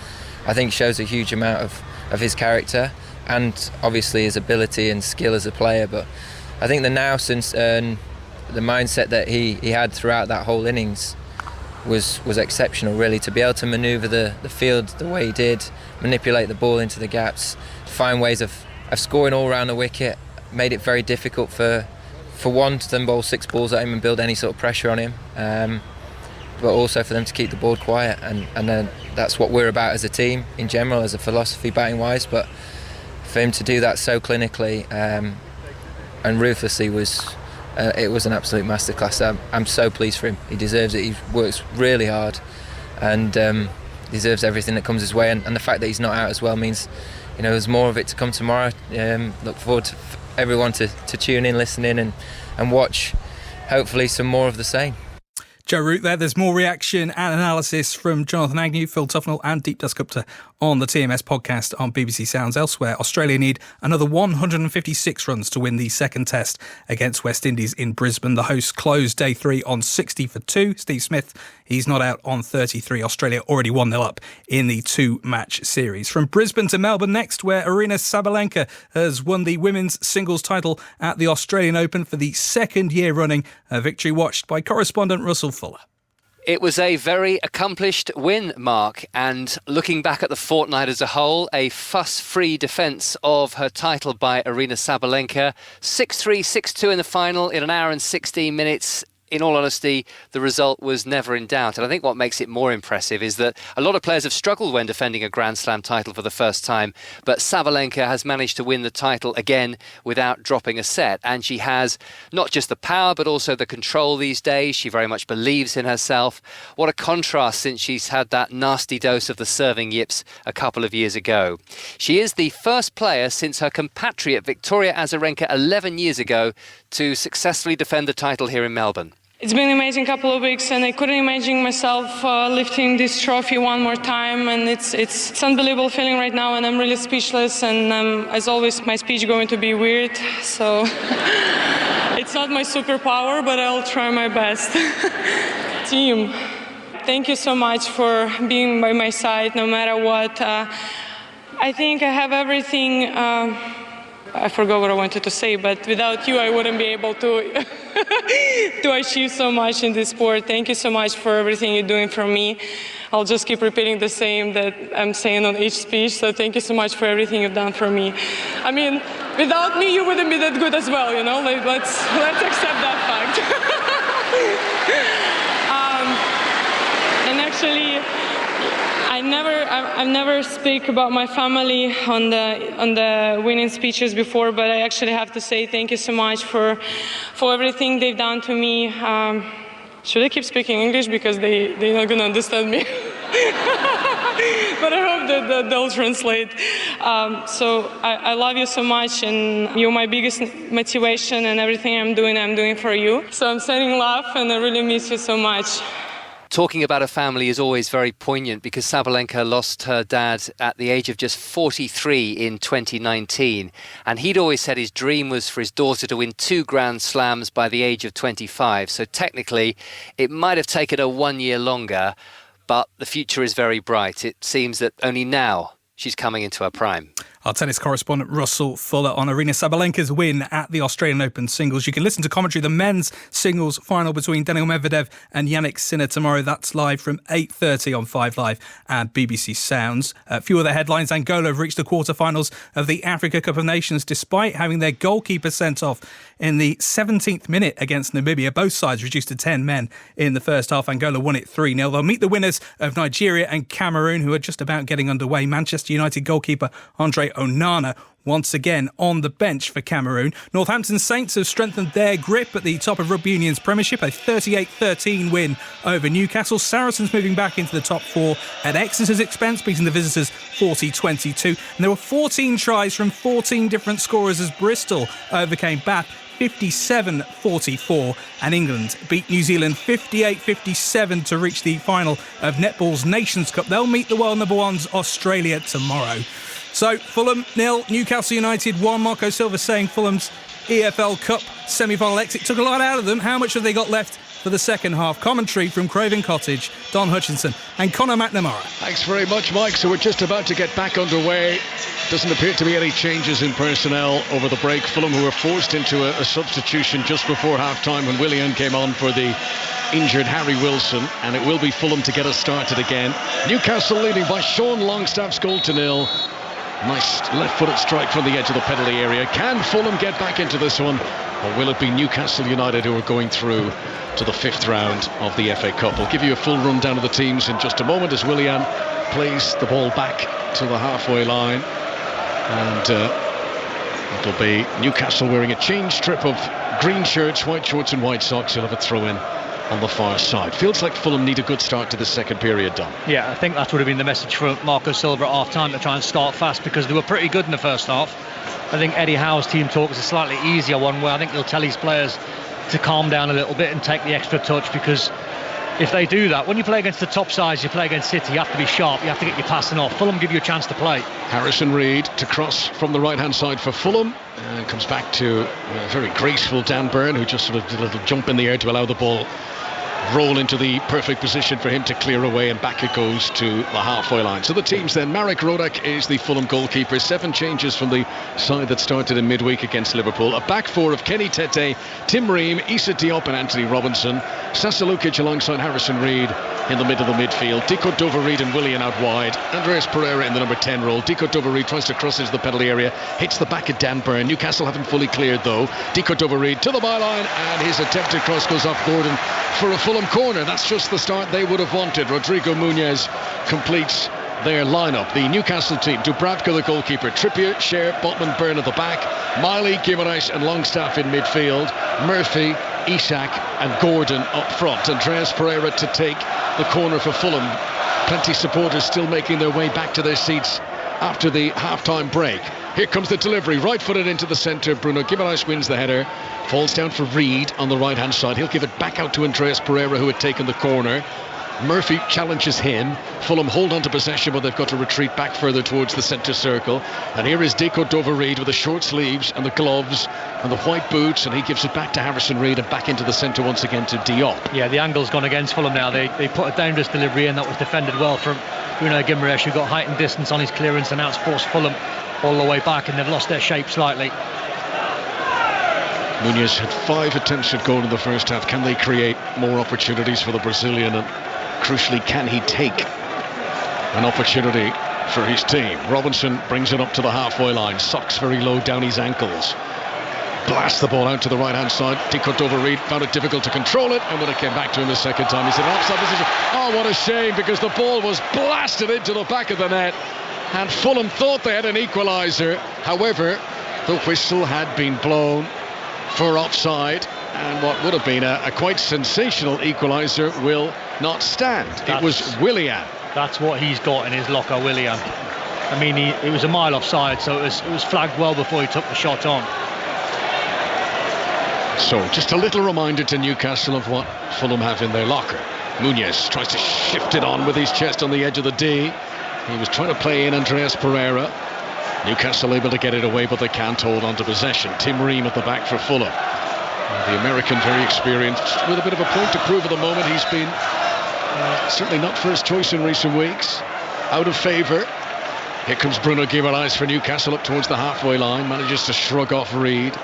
I think shows a huge amount of his character and obviously his ability and skill as a player. But I think the nous and the mindset that he had throughout that whole innings was exceptional, really, to be able to manoeuvre the field the way he did, manipulate the ball into the gaps, find ways of scoring all around the wicket, made it very difficult for one to then bowl 6 balls at him and build any sort of pressure on him, but also for them to keep the board quiet, and that's what we're about as a team in general, as a philosophy batting wise. But for him to do that so clinically and ruthlessly it was an absolute masterclass. I'm so pleased for him. He deserves it. He works really hard and deserves everything that comes his way, and the fact that he's not out as well means there's more of it to come tomorrow. Look forward to everyone to tune in, listen in and watch hopefully some more of the same. Joe Root there. There's more reaction and analysis from Jonathan Agnew, Phil Tufnell and Deepdust Gupta on the TMS podcast on BBC Sounds. Elsewhere, Australia need another 156 runs to win the second test against West Indies in Brisbane. The hosts closed day 3 on 60 for 2. Steve Smith, he's not out on 33. Australia already 1-0 up in the 2-match series. From Brisbane to Melbourne next, where Aryna Sabalenka has won the women's singles title at the Australian Open for the second year running. A victory watched by correspondent Russell Fuller. It was a very accomplished win, Mark, and looking back at the fortnight as a whole, a fuss-free defence of her title by Aryna Sabalenka. 6-3, 6-2 in the final in an hour and 16 minutes. In all honesty, the result was never in doubt. And I think what makes it more impressive is that a lot of players have struggled when defending a Grand Slam title for the first time. But Sabalenka has managed to win the title again without dropping a set. And she has not just the power, but also the control these days. She very much believes in herself. What a contrast since she's had that nasty dose of the serving yips a couple of years ago. She is the first player since her compatriot Victoria Azarenka 11 years ago to successfully defend the title here in Melbourne. It's been an amazing couple of weeks, and I couldn't imagine myself lifting this trophy one more time, and it's an unbelievable feeling right now, and I'm really speechless, and as always my speech going to be weird, so it's not my superpower, but I'll try my best. Team, thank you so much for being by my side no matter what. I think I have everything. I forgot what I wanted to say, but without you I wouldn't be able to to achieve so much in this sport. Thank you so much for everything you're doing for me. I'll just keep repeating the same that I'm saying on each speech, so thank you so much for everything you've done for me. I mean, without me you wouldn't be that good as well, let's accept that fact. And actually I never speak about my family on the winning speeches before, but I actually have to say thank you so much for everything they've done to me. Should I keep speaking English because they're not gonna understand me? But I hope that they'll translate. So I love you so much, and you're my biggest motivation, and everything I'm doing for you. So I'm sending love, and I really miss you so much. Talking about a family is always very poignant because Sabalenka lost her dad at the age of just 43 in 2019. And he'd always said his dream was for his daughter to win 2 Grand Slams by the age of 25. So technically, it might have taken her 1 year longer, but the future is very bright. It seems that only now she's coming into her prime. Our tennis correspondent Russell Fuller on Aryna Sabalenka's win at the Australian Open singles. You can listen to commentary the men's singles final between Daniil Medvedev and Yannick Sinner tomorrow. That's live from 8:30 on 5 Live and BBC Sounds. A few other headlines. Angola have reached the quarterfinals of the Africa Cup of Nations despite having their goalkeeper sent off in the 17th minute against Namibia. Both sides reduced to 10 men in the first half. Angola won it 3-0. They'll meet the winners of Nigeria and Cameroon, who are just about getting underway. Manchester United goalkeeper Andre Onana once again on the bench for Cameroon. Northampton Saints have strengthened their grip at the top of Rugby Union's Premiership, a 38-13 win over Newcastle. Saracens moving back into the top 4 at Exeter's expense, beating the visitors 40-22. And there were 14 tries from 14 different scorers as Bristol overcame Bath 57-44, and England beat New Zealand 58-57 to reach the final of netball's Nations Cup. They'll meet the world number 1's Australia tomorrow. So, Fulham 0, Newcastle United 1. Marco Silva saying Fulham's EFL Cup semi-final exit took a lot out of them. How much have they got left for the second half? Commentary from Craven Cottage, Don Hutchinson and Conor McNamara. Thanks very much, Mike. So we're just about to get back underway. Doesn't appear to be any changes in personnel over the break. Fulham, who were forced into a substitution just before half-time when Willian came on for the injured Harry Wilson, and it will be Fulham to get us started again. Newcastle leading by Sean Longstaff's goal to 0. Nice left-footed strike from the edge of the penalty area. Can Fulham get back into this one, or will it be Newcastle United who are going through to the 5th round of the FA Cup? I'll give you a full rundown of the teams in just a moment as Willian plays the ball back to the halfway line. And it'll be Newcastle wearing a change strip of green shirts, white shorts and white socks. He'll have a throw in on the far side. Feels like Fulham need a good start to the second period, Don. Yeah, I think that would have been the message for Marco Silva at half-time, to try and start fast, because they were pretty good in the first half. I think Eddie Howe's team talk is a slightly easier one, where I think he'll tell his players to calm down a little bit and take the extra touch, because if they do that, when you play against the top sides, you play against City, you have to be sharp, you have to get your passing off. Fulham give you a chance to play. Harrison Reed to cross from the right-hand side for Fulham, and comes back to a very graceful Dan Burn, who just sort of did a little jump in the air to allow the ball roll into the perfect position for him to clear away, and back it goes to the halfway line. So the teams then: Marek Rodak is the Fulham goalkeeper. 7 changes from the side that started in midweek against Liverpool. A back four of Kenny Tete, Tim Ream, Issa Diop and Anthony Robinson. Sasa Lukic alongside Harrison Reed in the middle of the midfield. Diko Dovereed and Willian out wide. Andreas Pereira in the number 10 role. Diko Dovereed tries to cross into the penalty area, hits the back of Dan Burn. Newcastle haven't fully cleared though. Diko Dovereed to the byline, and his attempted cross goes off Gordon for a Fulham corner. That's just the start they would have wanted. Rodrigo Muniz completes their lineup. The Newcastle team: Dubravka the goalkeeper, Trippier, Scher, Botman, Burn at the back, Miley, Guimaraes and Longstaff in midfield, Murphy, Isak and Gordon up front. Andreas Pereira to take the corner for Fulham. Plenty supporters still making their way back to their seats after the half-time break. Here comes the delivery, right-footed into the centre. Bruno Guimaraes wins the header, falls down for Reed on the right-hand side. He'll give it back out to Andreas Pereira, who had taken the corner. Murphy challenges him. Fulham hold on to possession, but they've got to retreat back further towards the centre circle. And here is Diko Dovereed with the short sleeves and the gloves and the white boots, and he gives it back to Harrison Reed and back into the centre once again to Diop. Yeah, the angle's gone against Fulham now. They put a dangerous delivery in that was defended well from Bruno Guimaraes, who got height and distance on his clearance, and now it's forced Fulham all the way back, and they've lost their shape slightly. Muniz had 5 attempts at goal in the first half. Can they create more opportunities for the Brazilian? And crucially, can he take an opportunity for his team? Robinson brings it up to the halfway line. Socks very low down his ankles. Blasts the ball out to the right-hand side. Diko Dovereed found it difficult to control it, and when it came back to him the second time, he said, offside position. Oh, what a shame, because the ball was blasted into the back of the net, and Fulham thought they had an equaliser. However, the whistle had been blown for offside, and what would have been a quite sensational equaliser will not stand. It was Willian. That's what he's got in his locker, Willian. I mean, it was a mile offside, so it was flagged well before he took the shot on. So just a little reminder to Newcastle of what Fulham have in their locker. Muniz tries to shift it on with his chest on the edge of the D. He was trying to play in Andreas Pereira. Newcastle able to get it away, but they can't hold on to possession. Tim Ream at the back for Fulham. The American, very experienced, with a bit of a point to prove at the moment. He's been certainly not first choice in recent weeks. Out of favour. Here comes Bruno Guimaraes for Newcastle up towards the halfway line. Manages to shrug off Reed.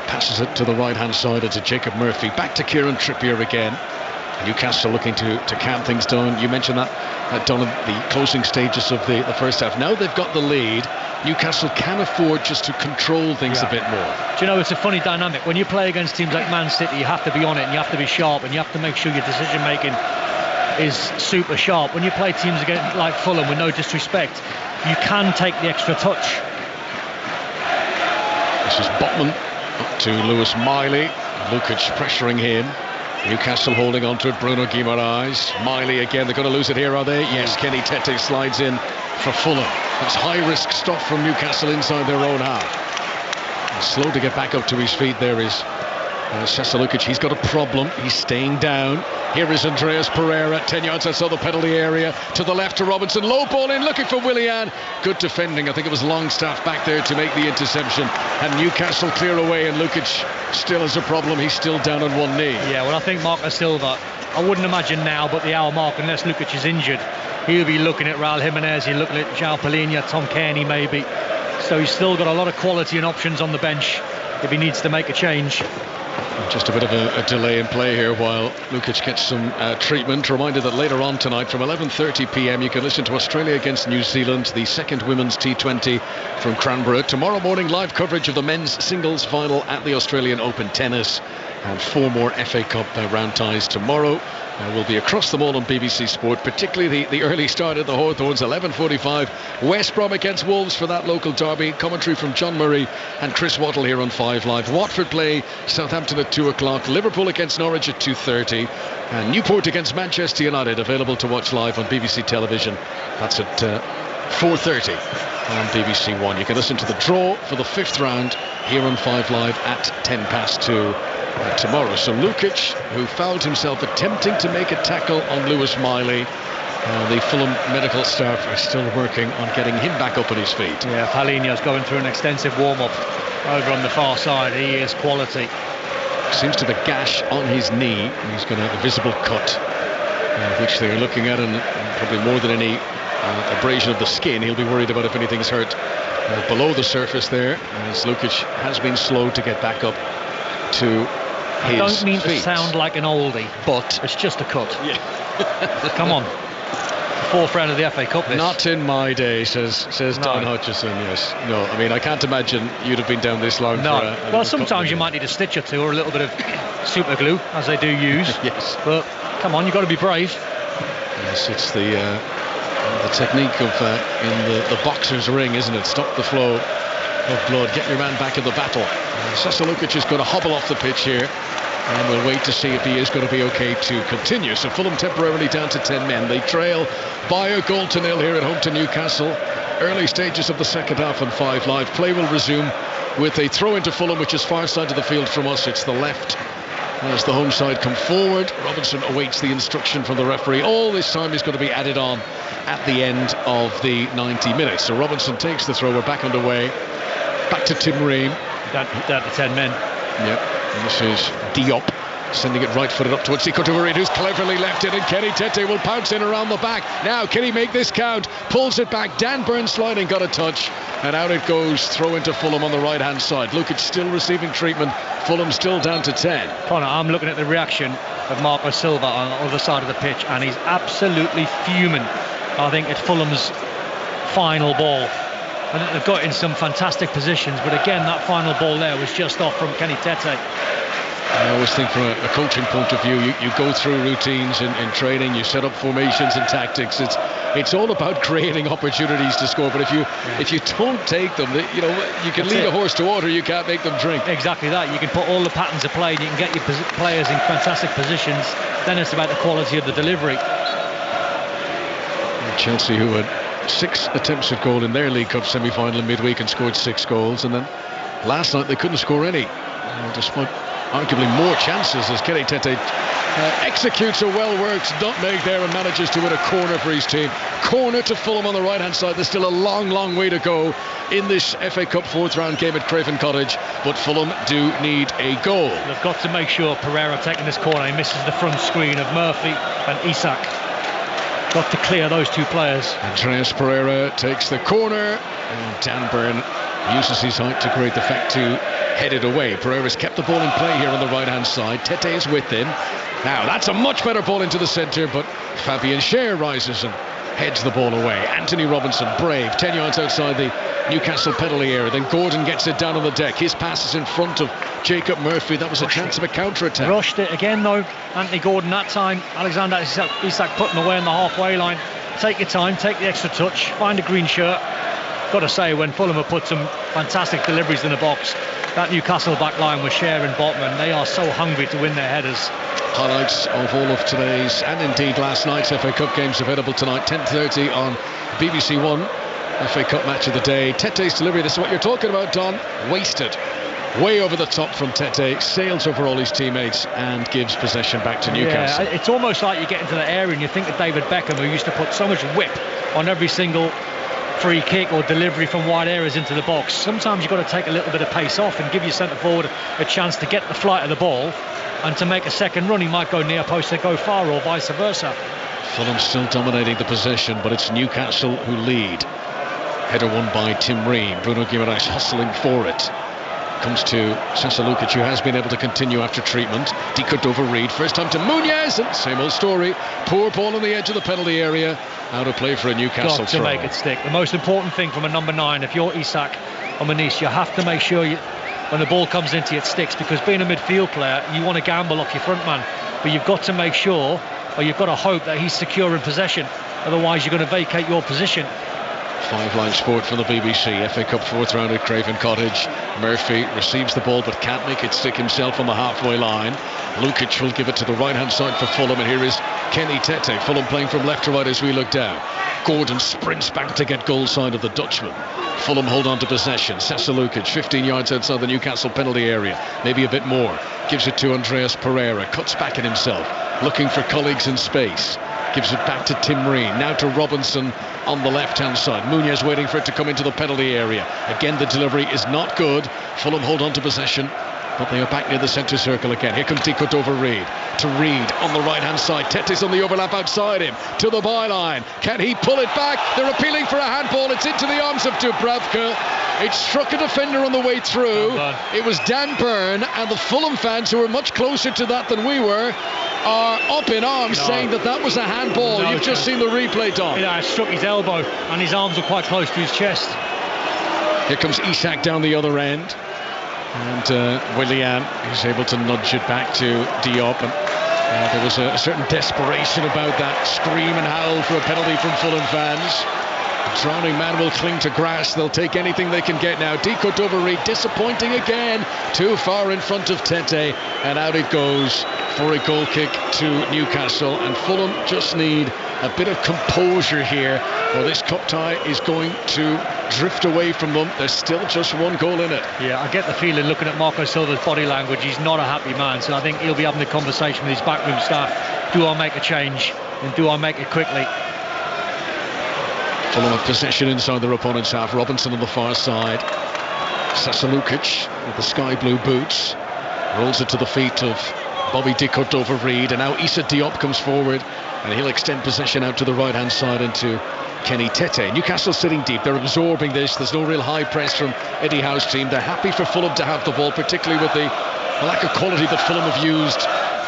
Passes it to the right-hand side to Jacob Murphy. Back to Kieran Trippier again. Newcastle looking to calm things down. You mentioned that done in the closing stages of the first half. Now they've got the lead, Newcastle can afford just to control things a bit more. Do you know, it's a funny dynamic. When you play against teams like Man City, you have to be on it, and you have to be sharp, and you have to make sure your decision making is super sharp. When you play teams against like Fulham, with no disrespect, you can take the extra touch. This is Botman up to Lewis Miley. Lukic pressuring him. Newcastle holding on to it. Bruno Guimaraes. Miley again. They're going to lose it here, are they? Yes. Kenny Tete slides in for Fulham. That's high-risk stuff from Newcastle inside their own half. And slow to get back up to his feet there is Sasa Lukic, he's got a problem. He's staying down. Here is Andreas Pereira, 10 yards outside the penalty area. To the left to Robinson. Low ball in, looking for Willian. Good defending. I think it was Longstaff back there to make the interception. And Newcastle clear away, and Lukic still has a problem. He's still down on one knee. Yeah, well, I think Marco Silva, I wouldn't imagine now, but the hour mark, unless Lukic is injured, he'll be looking at Raul Jimenez, he'll look at João Palhinha, Tom Kearney maybe. So he's still got a lot of quality and options on the bench if he needs to make a change. Just a bit of a delay in play here while Lukic gets some treatment. Reminder that later on tonight from 11:30 p.m. you can listen to Australia against New Zealand, the second women's T20 from Cranbrook. Tomorrow morning, live coverage of the men's singles final at the Australian Open Tennis, and 4 more FA Cup round ties tomorrow. Will be across them all on BBC Sport, particularly the early start at the Hawthorns, 11:45. West Brom against Wolves for that local derby. Commentary from John Murray and Chris Wattle here on 5 Live. Watford play Southampton at 2 o'clock. Liverpool against Norwich at 2:30. And Newport against Manchester United, available to watch live on BBC Television. That's at 4:30 on BBC One. You can listen to the draw for the 5th round here on 5 Live at 2:10 tomorrow. So Lukic, who found himself attempting to make a tackle on Lewis Miley, the Fulham medical staff are still working on getting him back up on his feet. Yeah, Palhinha's going through an extensive warm-up over on the far side. He is quality. Seems to be a gash on his knee. He's got a visible cut, which they're looking at, and probably more than any abrasion of the skin, he'll be worried about if anything's hurt below the surface there, as Lukic has been slow to get back up to his I don't mean feet. to sound like an oldie, but it's just a cut. Yeah. Come on. 4th round of the FA Cup. This. Not in my day, says Don Hutchison. Yes. No, I mean, I can't imagine you'd have been down this long. No. For well, sometimes you might need a stitch or two, or a little bit of super glue, as they do use. Yes. But come on, you've got to be brave. Yes, it's the technique of in the boxer's ring, isn't it? Stop the flow of blood. Get your man back in the battle. Sasa Lukic is going to hobble off the pitch here, and we'll wait to see if he is going to be okay to continue. So Fulham temporarily down to 10 men. They trail by a 1-0 here at home to Newcastle. Early stages of the second half on 5 Live. Play will resume with a throw into Fulham, which is far side of the field from us. It's the left as the home side come forward. Robinson awaits the instruction from the referee. All this time is going to be added on at the end of the 90 minutes. So Robinson takes the throw. We're back underway. Back to Tim Ream. Down to 10 men. Yep. And this is Diop sending it right-footed up towards Sekou Touré, who's cleverly left it, and Kenny Tete will pounce in around the back. Now, can he make this count? Pulls it back. Dan Burn sliding, got a touch, and out it goes. Throw into Fulham on the right-hand side. Lukic still receiving treatment. Fulham still down to 10. Conor, I'm looking at the reaction of Marco Silva on the other side of the pitch, and he's absolutely fuming. I think it's Fulham's final ball. I think they've got in some fantastic positions, but again, that final ball there was just off from Kenny Tete. I always think from a coaching point of view, you go through routines in training, you set up formations and tactics. It's all about creating opportunities to score. But if you don't take them, you can lead a horse to water, you can't make them drink. Exactly that. You can put all the patterns of play, and you can get your players in fantastic positions. Then it's about the quality of the delivery. Chelsea, who had 6 attempts at goal in their League Cup semi-final in midweek and scored 6 goals, and then last night they couldn't score any, despite arguably more chances, as Kenny Tete executes a well-worked nutmeg there and manages to win a corner for his team. Corner to Fulham on the right-hand side. There's still a long way to go in this FA Cup 4th round game at Craven Cottage, but Fulham do need a goal. They've got to make sure Pereira taking this corner, he misses the front screen of Murphy and Isak. Got to clear those 2 players. Andreas Pereira takes the corner, and Dan Burn uses his height to create the fact to head it away. Pereira's kept the ball in play here on the right-hand side. Tete is with him. Now, that's a much better ball into the centre, but Fabian Schär rises and heads the ball away. Anthony Robinson, brave, 10 yards outside the Newcastle penalty area. Then Gordon gets it down on the deck. His pass is in front of Jacob Murphy. That was a chance of a counter-attack. Rushed it again, though. Anthony Gordon that time. Alexander Isak putting away on the halfway line. Take your time, take the extra touch, find a green shirt. Got to say, when Fulham have put some fantastic deliveries in the box, that Newcastle back line with Schär and Botman, they are so hungry to win their headers. Highlights of all of today's and indeed last night's FA Cup games available tonight, 10:30 on BBC One. FA Cup match of the day. Tete's delivery, this is what you're talking about, Don. Wasted. Way over the top from Tete, sails over all his teammates and gives possession back to Newcastle. Yeah, it's almost like you get into that area and you think of David Beckham, who used to put so much whip on every single free kick or delivery from wide areas into the box. Sometimes you've got to take a little bit of pace off and give your centre forward a chance to get the flight of the ball, and to make a second run he might go near post and go far, or vice versa. Fulham still dominating the possession, but it's Newcastle who lead. Header won by Tim Ream. Bruno Guimaraes hustling for it. Comes to Sasalukic, who has been able to continue after treatment. Decut over Reed, first time to Muñez, and same old story. Poor ball on the edge of the penalty area. Out of play for a Newcastle throw. Got to make it stick. The most important thing from a number 9, if you're Isak or Manish, you have to make sure when the ball comes into you, it sticks, because being a midfield player, you want to gamble off your front man, but you've got to make sure, or you've got to hope that he's secure in possession, otherwise you're going to vacate your position. Five-line sport from the BBC. FA Cup 4th round at Craven Cottage. Murphy receives the ball but can't make it stick himself on the halfway line. Lukic will give it to the right-hand side for Fulham, and here is Kenny Tete. Fulham playing from left to right as we look down. Gordon sprints back to get goal side of the Dutchman. Fulham hold on to possession. Sasalukic 15 yards outside the Newcastle penalty area, maybe a bit more. Gives it to Andreas Pereira, cuts back at himself, looking for colleagues in space. Gives it back to Tim Ream, now to Robinson on the left-hand side. Muñez waiting for it to come into the penalty area. Again, the delivery is not good. Fulham hold on to possession, but they are back near the centre circle again. Here comes Decut over Reed. To Reed on the right-hand side. Tete's on the overlap outside him. To the byline. Can he pull it back? They're appealing for a handball. It's into the arms of Dubravka. It struck a defender on the way through. It was Dan Burn, and the Fulham fans, who were much closer to that than we were, are up in arms saying that was a handball. You've just seen the replay, Don. Yeah, it struck his elbow and his arms were quite close to his chest. Here comes Isak down the other end, and Willian is able to nudge it back to Diop, and there was a certain desperation about that scream and howl for a penalty from Fulham fans. The drowning man will cling to grass. They'll take anything they can get now. Decut over Reed, disappointing again, too far in front of Tete, and out it goes for a goal kick to Newcastle. And Fulham just need a bit of composure here, or this cup tie is going to drift away from them. There's still just one goal in it. Yeah, I get the feeling, looking at Marco Silva's body language, he's not a happy man, so I think he'll be having a conversation with his backroom staff. Do I make a change, and do I make it quickly? Fulham have possession inside their opponent's half. Robinson on the far side. Sasalukic with the sky blue boots rolls it to the feet of Bobby Decut over Reed, and now Issa Diop comes forward, and he'll extend possession out to the right hand side into Kenny Tete. Newcastle sitting deep, they're absorbing this. There's no real high press from Eddie Howe's team. They're happy for Fulham to have the ball, particularly with the lack of quality that Fulham have used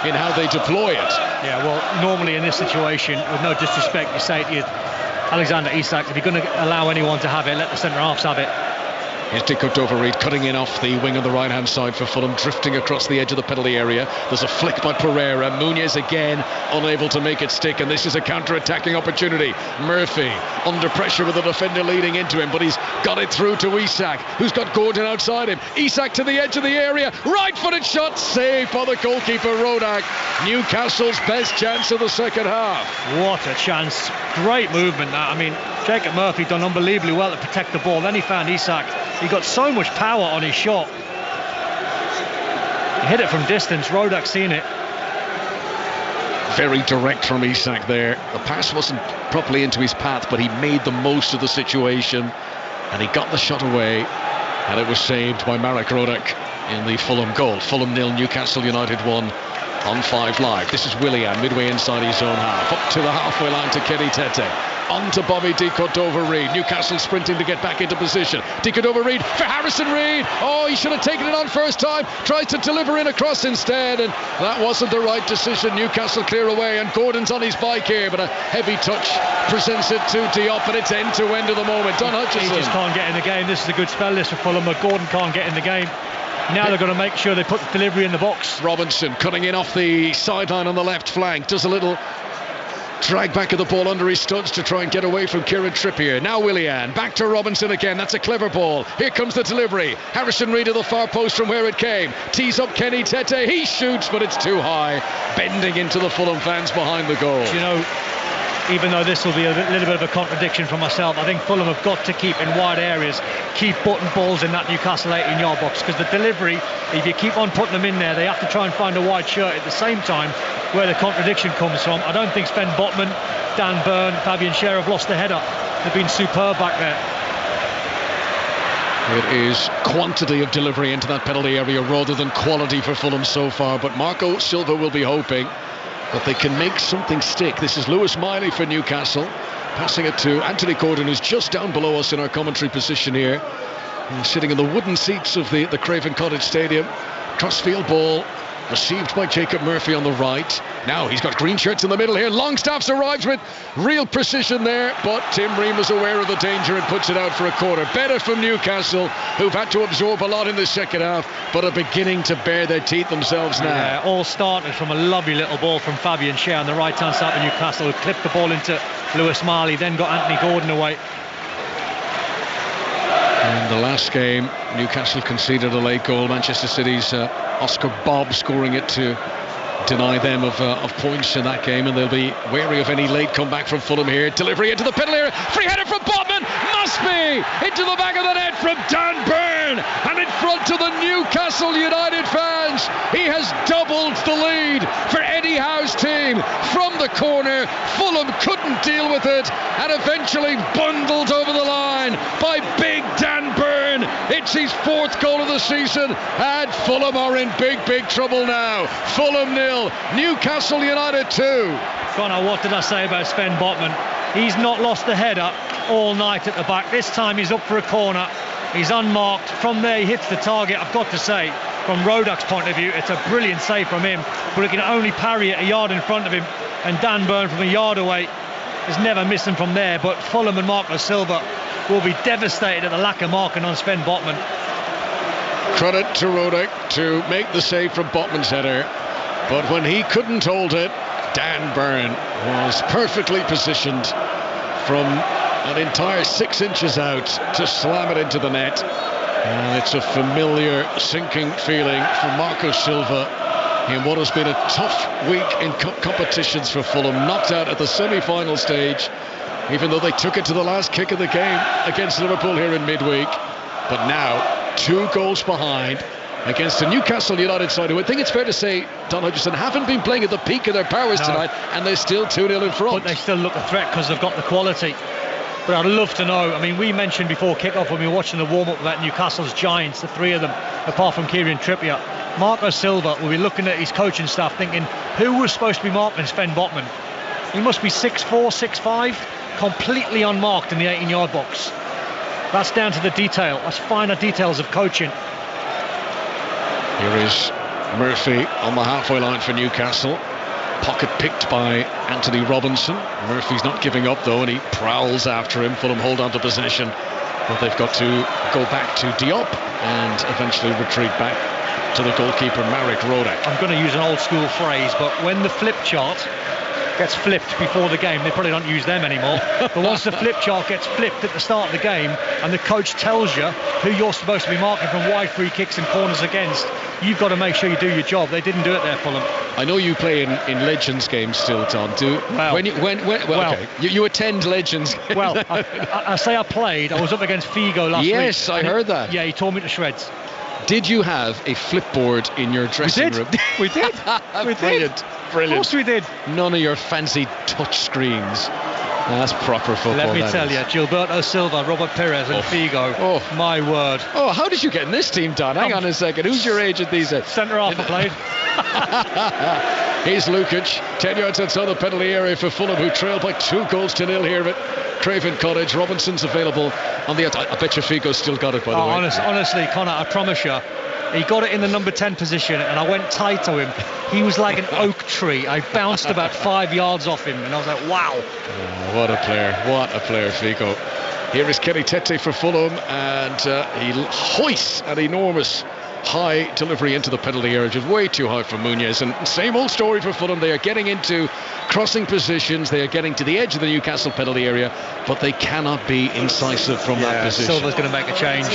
in how they deploy it. Yeah, well, normally in this situation, with no disrespect, you say to Alexander Isak, if you're going to allow anyone to have it, let the centre-halves have it. Here's Decut over Reed, cutting in off the wing on the right-hand side for Fulham, drifting across the edge of the penalty area. There's a flick by Pereira. Muñez again unable to make it stick, and this is a counter-attacking opportunity. Murphy under pressure with the defender leading into him, but he's got it through to Isak, who's got Gordon outside him. Isak to the edge of the area, right-footed shot, saved by the goalkeeper Rodak. Newcastle's best chance of the second half. What a chance. Great movement that. I mean, Jacob Murphy done unbelievably well to protect the ball. Then he found Isak. He got so much power on his shot. He hit it from distance. Rodak seen it. Very direct from Isak there. The pass wasn't properly into his path, but he made the most of the situation, and he got the shot away, and it was saved by Marek Rodak in the Fulham goal. Fulham 0, Newcastle United 1 on 5 Live. This is Willian midway inside his own half, up to the halfway line to Kenny Tete. On to Bobby Decut over Reed. Newcastle sprinting to get back into position. Decut over Reed for Harrison Reed. Oh, he should have taken it on first time. Tries to deliver in across instead, and that wasn't the right decision. Newcastle clear away, and Gordon's on his bike here, but a heavy touch presents it to Diop, and it's end to end of the moment. Don Hutchison. He just can't get in the game. This is a good spell list for Fulham, but Gordon can't get in the game. Now they're going to make sure they put the delivery in the box. Robinson cutting in off the sideline on the left flank. Does a little drag back of the ball under his studs to try and get away from Kieran Trippier. Now Willian, back to Robinson again. That's a clever ball. Here comes the delivery. Harrison Reed to the far post from where it came. Tees up Kenny Tete. He shoots, but it's too high. Bending into the Fulham fans behind the goal. You know, even though this will be a little bit of a contradiction for myself, I think Fulham have got to keep in wide areas, keep putting balls in that Newcastle 18-yard box, because the delivery, if you keep on putting them in there, they have to try and find a wide shirt at the same time. Where the contradiction comes from, I don't think Sven Botman, Dan Burn, Fabian Schär have lost the header. They've been superb back there. It is quantity of delivery into that penalty area rather than quality for Fulham so far, but Marco Silva will be hoping that they can make something stick. This is Lewis Miley for Newcastle, passing it to Anthony Gordon, who's just down below us in our commentary position here. He's sitting in the wooden seats of the Craven Cottage Stadium. Crossfield ball received by Jacob Murphy on the right. Now he's got green shirts in the middle here. Longstaff's arrived with real precision there, but Tim Ream was aware of the danger and puts it out for a corner. Better from Newcastle, who've had to absorb a lot in the second half, but are beginning to bare their teeth themselves now. Yeah, all started from a lovely little ball from Fabian Schär on the right hand side of Newcastle, who clipped the ball into Lewis Miley, then got Anthony Gordon away. In the last game, Newcastle conceded a late goal. Manchester City's Oscar Bobb scoring it to deny them of points in that game, and they'll be wary of any late comeback from Fulham here. Delivery into the penalty area, free header from Botman, must be into the back of the net from Dan Burn, and in front of the Newcastle United fans, he has doubled the lead for Eddie Howe's team from the corner. Fulham couldn't deal with it and eventually bundled over the line by big Dan Burn. It's his 4th goal of the season, and Fulham are in big trouble now. Fulham 0, Newcastle United 2. Connor, what did I say about Sven Botman? He's not lost the header all night at the back. This time he's up for a corner. He's unmarked. From there he hits the target. I've got to say, from Rodak's point of view, it's a brilliant save from him, but he can only parry it a yard in front of him, and Dan Burn from a yard away has never missed him from there. But Fulham and Marco Silva will be devastated at the lack of marking on Sven Botman. Credit to Rodak to make the save from Botman's header, but when he couldn't hold it, Dan Burn was perfectly positioned from an entire 6 inches out to slam it into the net. And it's a familiar sinking feeling for Marco Silva in what has been a tough week in competitions for Fulham. Knocked out at the semi-final stage, even though they took it to the last kick of the game against Liverpool here in midweek. But now 2 goals behind against a Newcastle United side who I think it's fair to say, Don Hutchison, haven't been playing at the peak of their powers tonight, and they're still 2-0 in front. But they still look a threat because they've got the quality. But I'd love to know, I mean, we mentioned before kick-off when we were watching the warm-up about Newcastle's giants, the 3 of them, apart from Kieran Trippier. Marco Silva will be looking at his coaching staff thinking, who was supposed to be marked in Sven Botman? He must be 6'4", 6'5", completely unmarked in the 18-yard box. That's down to the detail. That's finer details of coaching. Here is Murphy on the halfway line for Newcastle. Pocket picked by Anthony Robinson. Murphy's not giving up though, and he prowls after him. Fulham hold on to possession, but they've got to go back to Diop and eventually retreat back to the goalkeeper Marek Rodak. I'm going to use an old school phrase, but when the flip chart gets flipped before the game, they probably don't use them anymore, but once the flip chart gets flipped at the start of the game and the coach tells you who you're supposed to be marking from wide free kicks and corners against, you've got to make sure you do your job. They didn't do it there, Fulham. I know you play in Legends games still, Tom. Okay. You attend Legends. Well, I say I played. I was up against Figo last week. Yes, I heard that. Yeah, he tore me to shreds. Did you have a flipboard in your dressing room? We did. We did. Brilliant. Of course we did. None of your fancy touch screens. That's proper football. Let me tell you, Gilberto Silva, Robert Pires and Figo. Oh, my word. Oh, how did you get in this team, Don? Hang on a second. Who's your agent these days? Centre half I played. Here's Lukic, 10 yards outside the penalty area for Fulham, who trail by 2-0 here at Craven Cottage. Robinson's available on the I bet you Figo's still got it, by the way. Honestly, Connor, I promise you, he got it in the number 10 position, and I went tight to him. He was like an oak tree. I bounced about 5 yards off him, and I was like, wow. Oh, what a player, Figo. Here is Kenny Tete for Fulham, and he hoists an enormous high delivery into the penalty area, just way too high for Muñez. And same old story for Fulham. They are getting into crossing positions, they are getting to the edge of the Newcastle penalty area, but they cannot be incisive from that position. Silva's going to make a change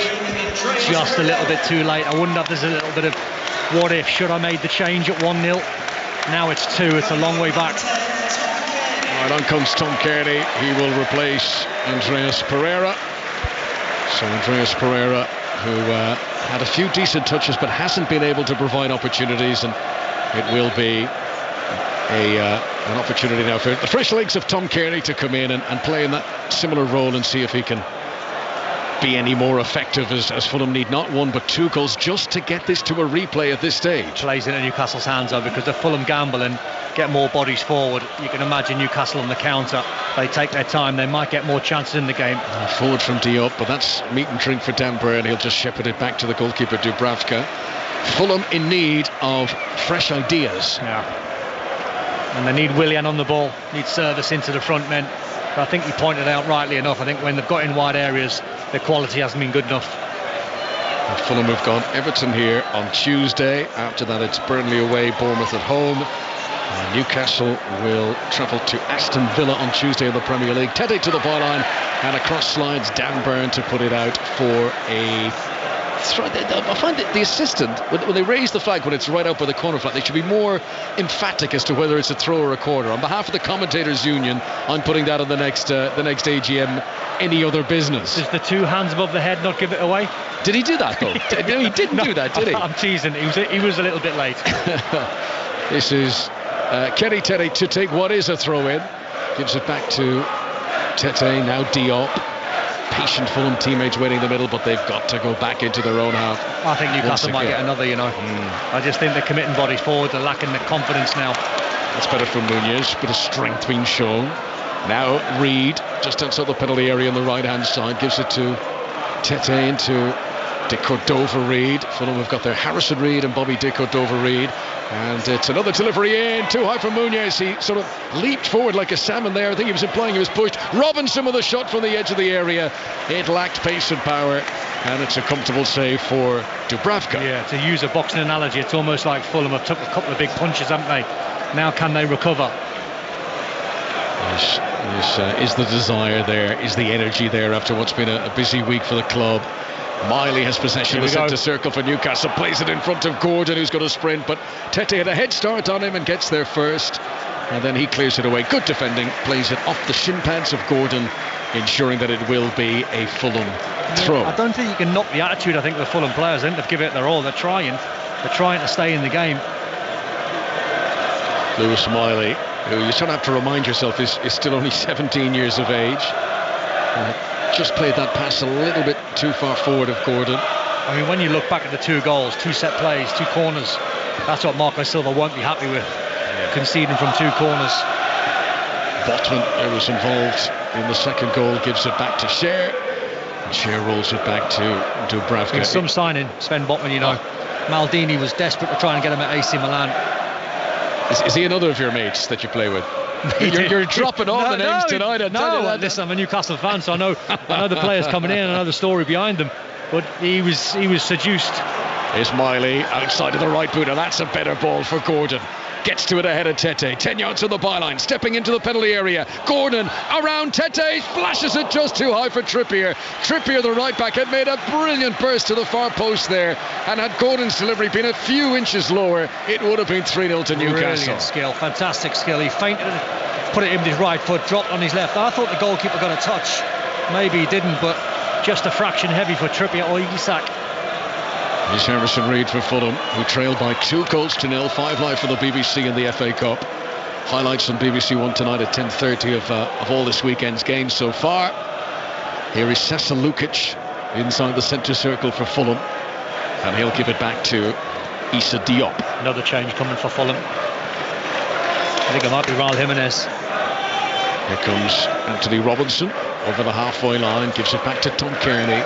just a little bit too late. I wonder if there's a little bit of what if, should I made the change at 1-0. Now it's 2, it's a long way back. Right, on comes Tom Kearney. He will replace Andreas Pereira. So Andreas Pereira, who had a few decent touches but hasn't been able to provide opportunities, and it will be an opportunity now for the fresh legs of Tom Kearney to come in and play in that similar role and see if he can be any more effective, as Fulham need not 1 but 2 goals just to get this to a replay at this stage. Plays into Newcastle's hands though, because the Fulham gamble and get more bodies forward. You can imagine Newcastle on the counter. They take their time, they might get more chances in the game. Forward from Diop, but that's meat and drink for Dan Burn. He'll just shepherd it back to the goalkeeper Dubravka. Fulham in need of fresh ideas. Yeah. And they need Willian on the ball, need service into the front men. But I think he pointed out rightly enough, I think when they've got in wide areas, the quality hasn't been good enough. Fulham have got Everton here on Tuesday. After that it's Burnley away, Bournemouth at home. Newcastle will travel to Aston Villa on Tuesday in the Premier League. Tete to the byline, and across slides Dan Burn to put it out for a throw. I find that the assistant, when they raise the flag when it's right out by the corner flag, they should be more emphatic as to whether it's a throw or a corner. On behalf of the Commentators Union, I'm putting that on the next AGM. Any other business? Does the 2 hands above the head not give it away? Did he do that though? No, he didn't do that, did he? I'm teasing. He was a little bit late. This is Kenny Tete to take what is a throw-in. Gives it back to Tete, now Diop. Patient Fulham teammates waiting in the middle, but they've got to go back into their own half. I think Newcastle might get another, I just think they're committing bodies forward. They're lacking the confidence now. That's better from Muñoz. Bit of strength being shown. Now Reid, just outside the penalty area on the right-hand side, gives it to Tete into De Cordova-Reid. Fulham have got their Harrison Reid and Bobby De Cordova-Reid. And it's another delivery in, too high for Muñoz. He sort of leaped forward like a salmon there. I think he was implying he was pushed. Robinson with a shot from the edge of the area. It lacked pace and power, and it's a comfortable save for Dubravka. Yeah, to use a boxing analogy, it's almost like Fulham have took a couple of big punches, haven't they? Now can they recover? Is the desire there? Is the energy there after what's been a busy week for the club? Miley has possession of the centre circle for Newcastle, plays it in front of Gordon, who's got a sprint, but Tete had a head start on him and gets there first, and then he clears it away. Good defending, plays it off the shin pads of Gordon, ensuring that it will be a Fulham throw. I don't think you can knock the attitude, I think, of the Fulham players. I think they've given it their all. They're trying to stay in the game. Lewis Miley, who you sort of have to remind yourself is still only 17 years of age. Just played that pass a little bit too far forward of Gordon. I mean, when you look back at the 2 goals, 2 set plays, 2 corners, that's what Marco Silva won't be happy with, conceding from 2 corners. Botman, who was involved in the second goal, gives it back to Scher. And Scher rolls it back to Dubravka. It's some signing, Sven Botman, Maldini was desperate to try and get him at AC Milan. Is he another of your mates that you play with? You're dropping all the names tonight. Listen, I'm a Newcastle fan, so I know the players coming in, I know the story behind them. But he was seduced. Here's Miley outside of the right boot, and that's a better ball for Gordon. Gets to it ahead of Tete. 10 yards on the byline, stepping into the penalty area. Gordon around Tete, splashes it just too high for Trippier. Trippier, the right back, had made a brilliant burst to the far post there, and had Gordon's delivery been a few inches lower, it would have been 3-0 to Newcastle. Brilliant skill, fantastic skill. He feinted it, put it in with his right foot, dropped on his left. I thought the goalkeeper got a touch. Maybe he didn't, but just a fraction heavy for Trippier or Isak. Here's Harrison Reid for Fulham, who trailed by 2-0, 5 live for the BBC in the FA Cup. Highlights on BBC One tonight at 10:30 of all this weekend's games so far. Here is Sasa Lukic inside the centre circle for Fulham, and he'll give it back to Issa Diop. Another change coming for Fulham. I think it might be Raul Jimenez. Here comes Anthony Robinson over the halfway line, gives it back to Tom Kearney.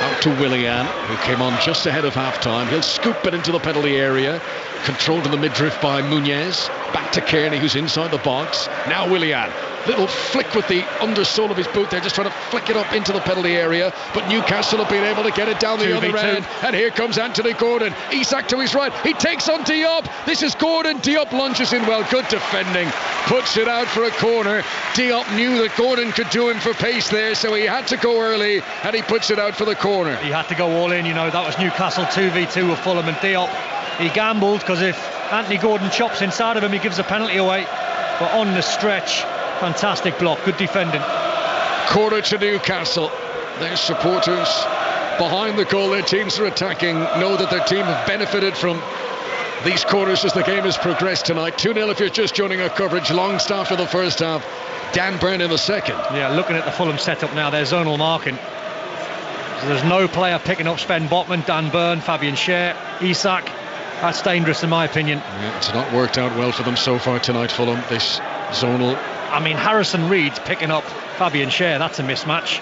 Out to Willian, who came on just ahead of half-time. He'll scoop it into the penalty area. Controlled in the midriff by Muñoz. Back to Kearney, who's inside the box. Now Willian. Little flick with the undersole of his boot there, just trying to flick it up into the penalty area. But Newcastle have been able to get it down the other end. And here comes Anthony Gordon. Isak to his right. He takes on Diop. This is Gordon. Diop lunges in well. Good defending. Puts it out for a corner. Diop knew that Gordon could do him for pace there, so he had to go early, and he puts it out for the corner. He had to go all in, that was Newcastle 2v2 with Fulham, and Diop, he gambled, because if Anthony Gordon chops inside of him, he gives a penalty away. But on the stretch, Fantastic block, good defending. Corner to Newcastle. Their supporters behind the goal their teams are attacking know that their team have benefited from these corners as the game has progressed tonight. 2-0 if you're just joining our coverage. Longstaff in the first half, Dan Burn in the second. Yeah, looking at the Fulham setup now, their zonal marking. So there's no player picking up Sven Botman, Dan Burn, Fabian Schär, Isak. That's dangerous in my opinion. Yeah, it's not worked out well for them so far tonight, Fulham, this zonal. I mean, Harrison Reed's picking up Fabian Schär, that's a mismatch.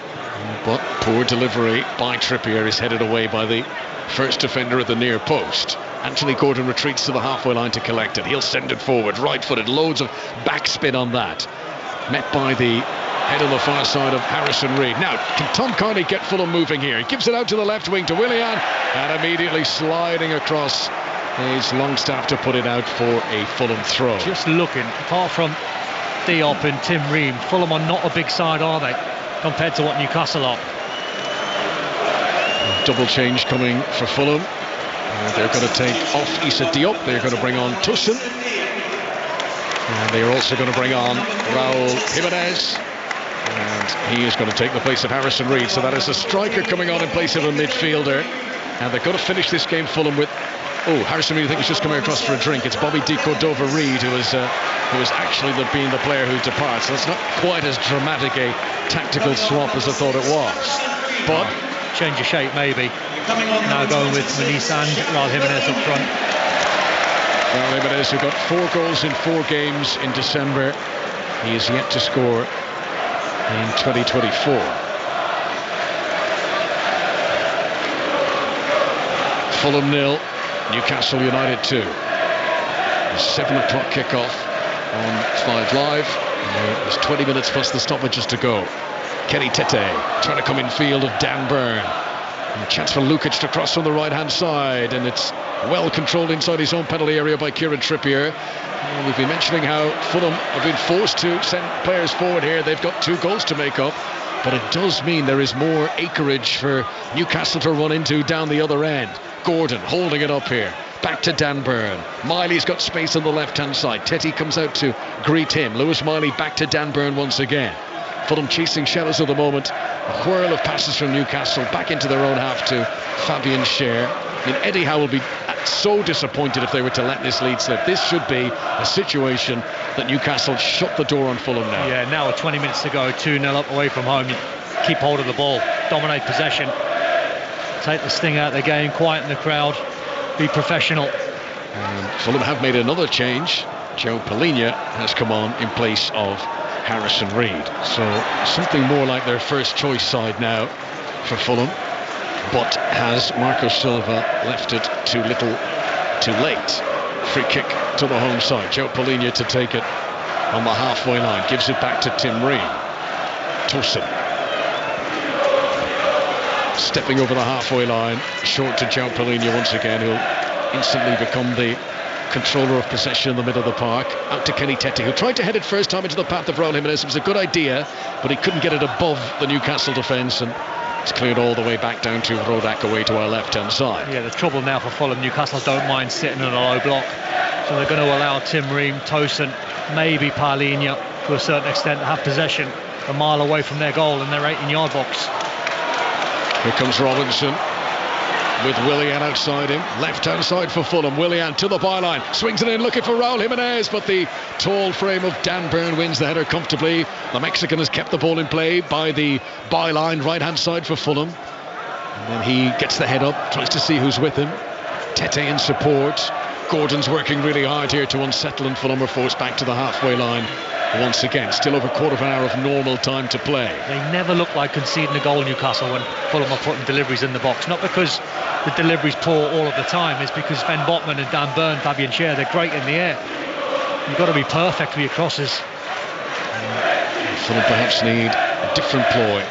But poor delivery by Trippier is headed away by the first defender at the near post. Anthony Gordon retreats to the halfway line to collect it. He'll send it forward, right-footed, loads of backspin on that. Met by the head on the far side of Harrison Reed. Now, can Tom Carney get Fulham moving here? He gives it out to the left wing to Willian, and immediately sliding across is Longstaff to put it out for a Fulham throw. Just looking, apart from Diop and Tim Ream, Fulham are not a big side, are they, compared to what Newcastle are? Double change coming for Fulham. They're going to take off Issa Diop. They're going to bring on Tosin. And they are also going to bring on Raul Jimenez. And he is going to take the place of Harrison Reed. So that is a striker coming on in place of a midfielder. And they're going to finish this game, Fulham, with... Oh, Harrison Reed, I think he's just coming across for a drink. It's Bobby De Cordova-Reid who is actually being the player who departs. So it's not quite as dramatic a tactical swap as I thought it was. But... change of shape, maybe. Now going with Muniz and Raul Jimenez up front. Raul Jimenez, who got 4 goals in 4 games in December. He is yet to score in 2024. Fulham 0, Newcastle United 2. A 7 o'clock kickoff on 5 Live. And there's 20 minutes plus the stoppages to go. Kenny Tete trying to come in field of Dan Burn. And a chance for Lukic to cross from the right-hand side, and it's well controlled inside his own penalty area by Kieran Trippier. And we've been mentioning how Fulham have been forced to send players forward here. They've got 2 goals to make up, but it does mean there is more acreage for Newcastle to run into down the other end. Gordon holding it up here. Back to Dan Burn. Miley's got space on the left-hand side. Tete comes out to greet him. Lewis Miley back to Dan Burn once again. Fulham chasing shadows at the moment. A whirl of passes from Newcastle back into their own half to Fabian Schär. I mean, Eddie Howe will be so disappointed if they were to let this lead slip. This should be a situation that Newcastle shut the door on Fulham now. Yeah, now with 20 minutes to go, 2-0 up away from home. You keep hold of the ball, dominate possession, take the sting out of the game, quieten the crowd, be professional. Fulham have made another change. Joe Palhinha has come on in place of Harrison Reed. So something more like their first choice side now for Fulham. But has Marco Silva left it too little, too late? Free kick to the home side. Joe Palhinha to take it on the halfway line. Gives it back to Tim Ream. Tosin. Stepping over the halfway line. Short to Joe Palhinha once again, who'll instantly become the controller of possession in the middle of the park. Out to Kenny Tete, who tried to head it first time into the path of Raul Jimenez. It was a good idea, but he couldn't get it above the Newcastle defence, and it's cleared all the way back down to Rodak away to our left-hand side. Yeah, the trouble now for Fulham, Newcastle don't mind sitting in a low block, so they're going to allow Tim Ream, Tosin, maybe Palhinha to a certain extent to have possession a mile away from their goal in their 18-yard box. Here comes Robinson with Willian outside him. Left-hand side for Fulham. Willian to the byline. Swings it in looking for Raul Jimenez, but the tall frame of Dan Burn wins the header comfortably. The Mexican has kept the ball in play by the byline, right-hand side for Fulham. And then he gets the head up, tries to see who's with him. Tete in support. Gordon's working really hard here to unsettle, and Fulham are forced back to the halfway line once again. Still over a quarter of an hour of normal time to play. They never look like conceding a goal, Newcastle, when Fulham are putting deliveries in the box. Not because the delivery's poor all of the time, it's because Sven Botman and Dan Burn, Fabian Schär, they're great in the air. You've got to be perfect with your crosses. Fulham perhaps need a different ploy.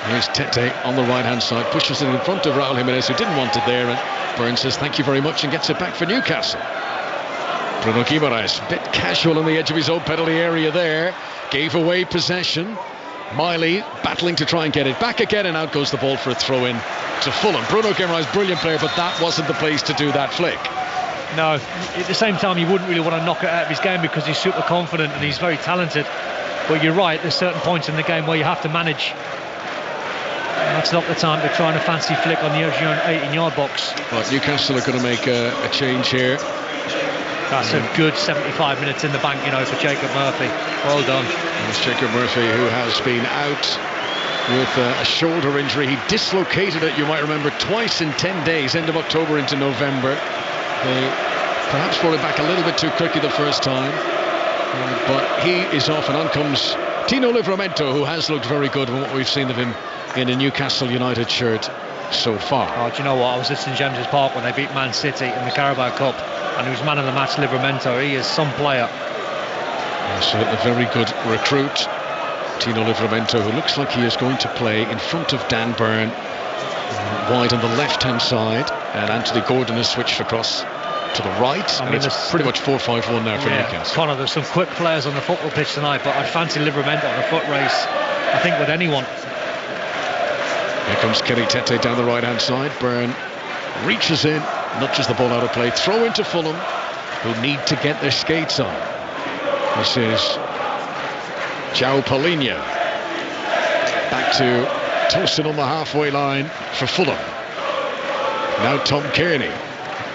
Here's Tete on the right-hand side, pushes it in front of Raul Jimenez, who didn't want it there, and Burn says thank you very much and gets it back for Newcastle. Bruno Guimaraes, a bit casual on the edge of his own penalty area there, gave away possession. Miley battling to try and get it back again, and out goes the ball for a throw-in to Fulham. Bruno Guimaraes, brilliant player, but that wasn't the place to do that flick. No, at the same time you wouldn't really want to knock it out of his game because he's super confident and he's very talented. But you're right, there's certain points in the game where you have to manage. That's not the time to try and a fancy flick on the edge of your own 18-yard box. But Newcastle are going to make a change here. That's a good 75 minutes in the bank, for Jacob Murphy. Well done. It's Jacob Murphy, who has been out with a shoulder injury. He dislocated it, you might remember, twice in 10 days, end of October into November. They perhaps brought it back a little bit too quickly the first time. But he is off, and on comes Tino Livramento, who has looked very good from what we've seen of him in a Newcastle United shirt so far. Oh, do you know what? I was at St James's Park when they beat Man City in the Carabao Cup, and he was man of the match, Livramento. He is some player. So a very good recruit, Tino Livramento, who looks like he is going to play in front of Dan Burn, wide on the left-hand side, and Anthony Gordon has switched across to the right. And it's pretty much 4-5-1 now for Newcastle. Connor, there's some quick players on the football pitch tonight, but I'd fancy Livramento on a foot race, I think, with anyone. Here comes Kenny Tete down the right-hand side. Byrne reaches in, nudges the ball out of play. Throw into Fulham, who need to get their skates on. This is João Palhinha. Back to Tosin on the halfway line for Fulham. Now Tom Kearney.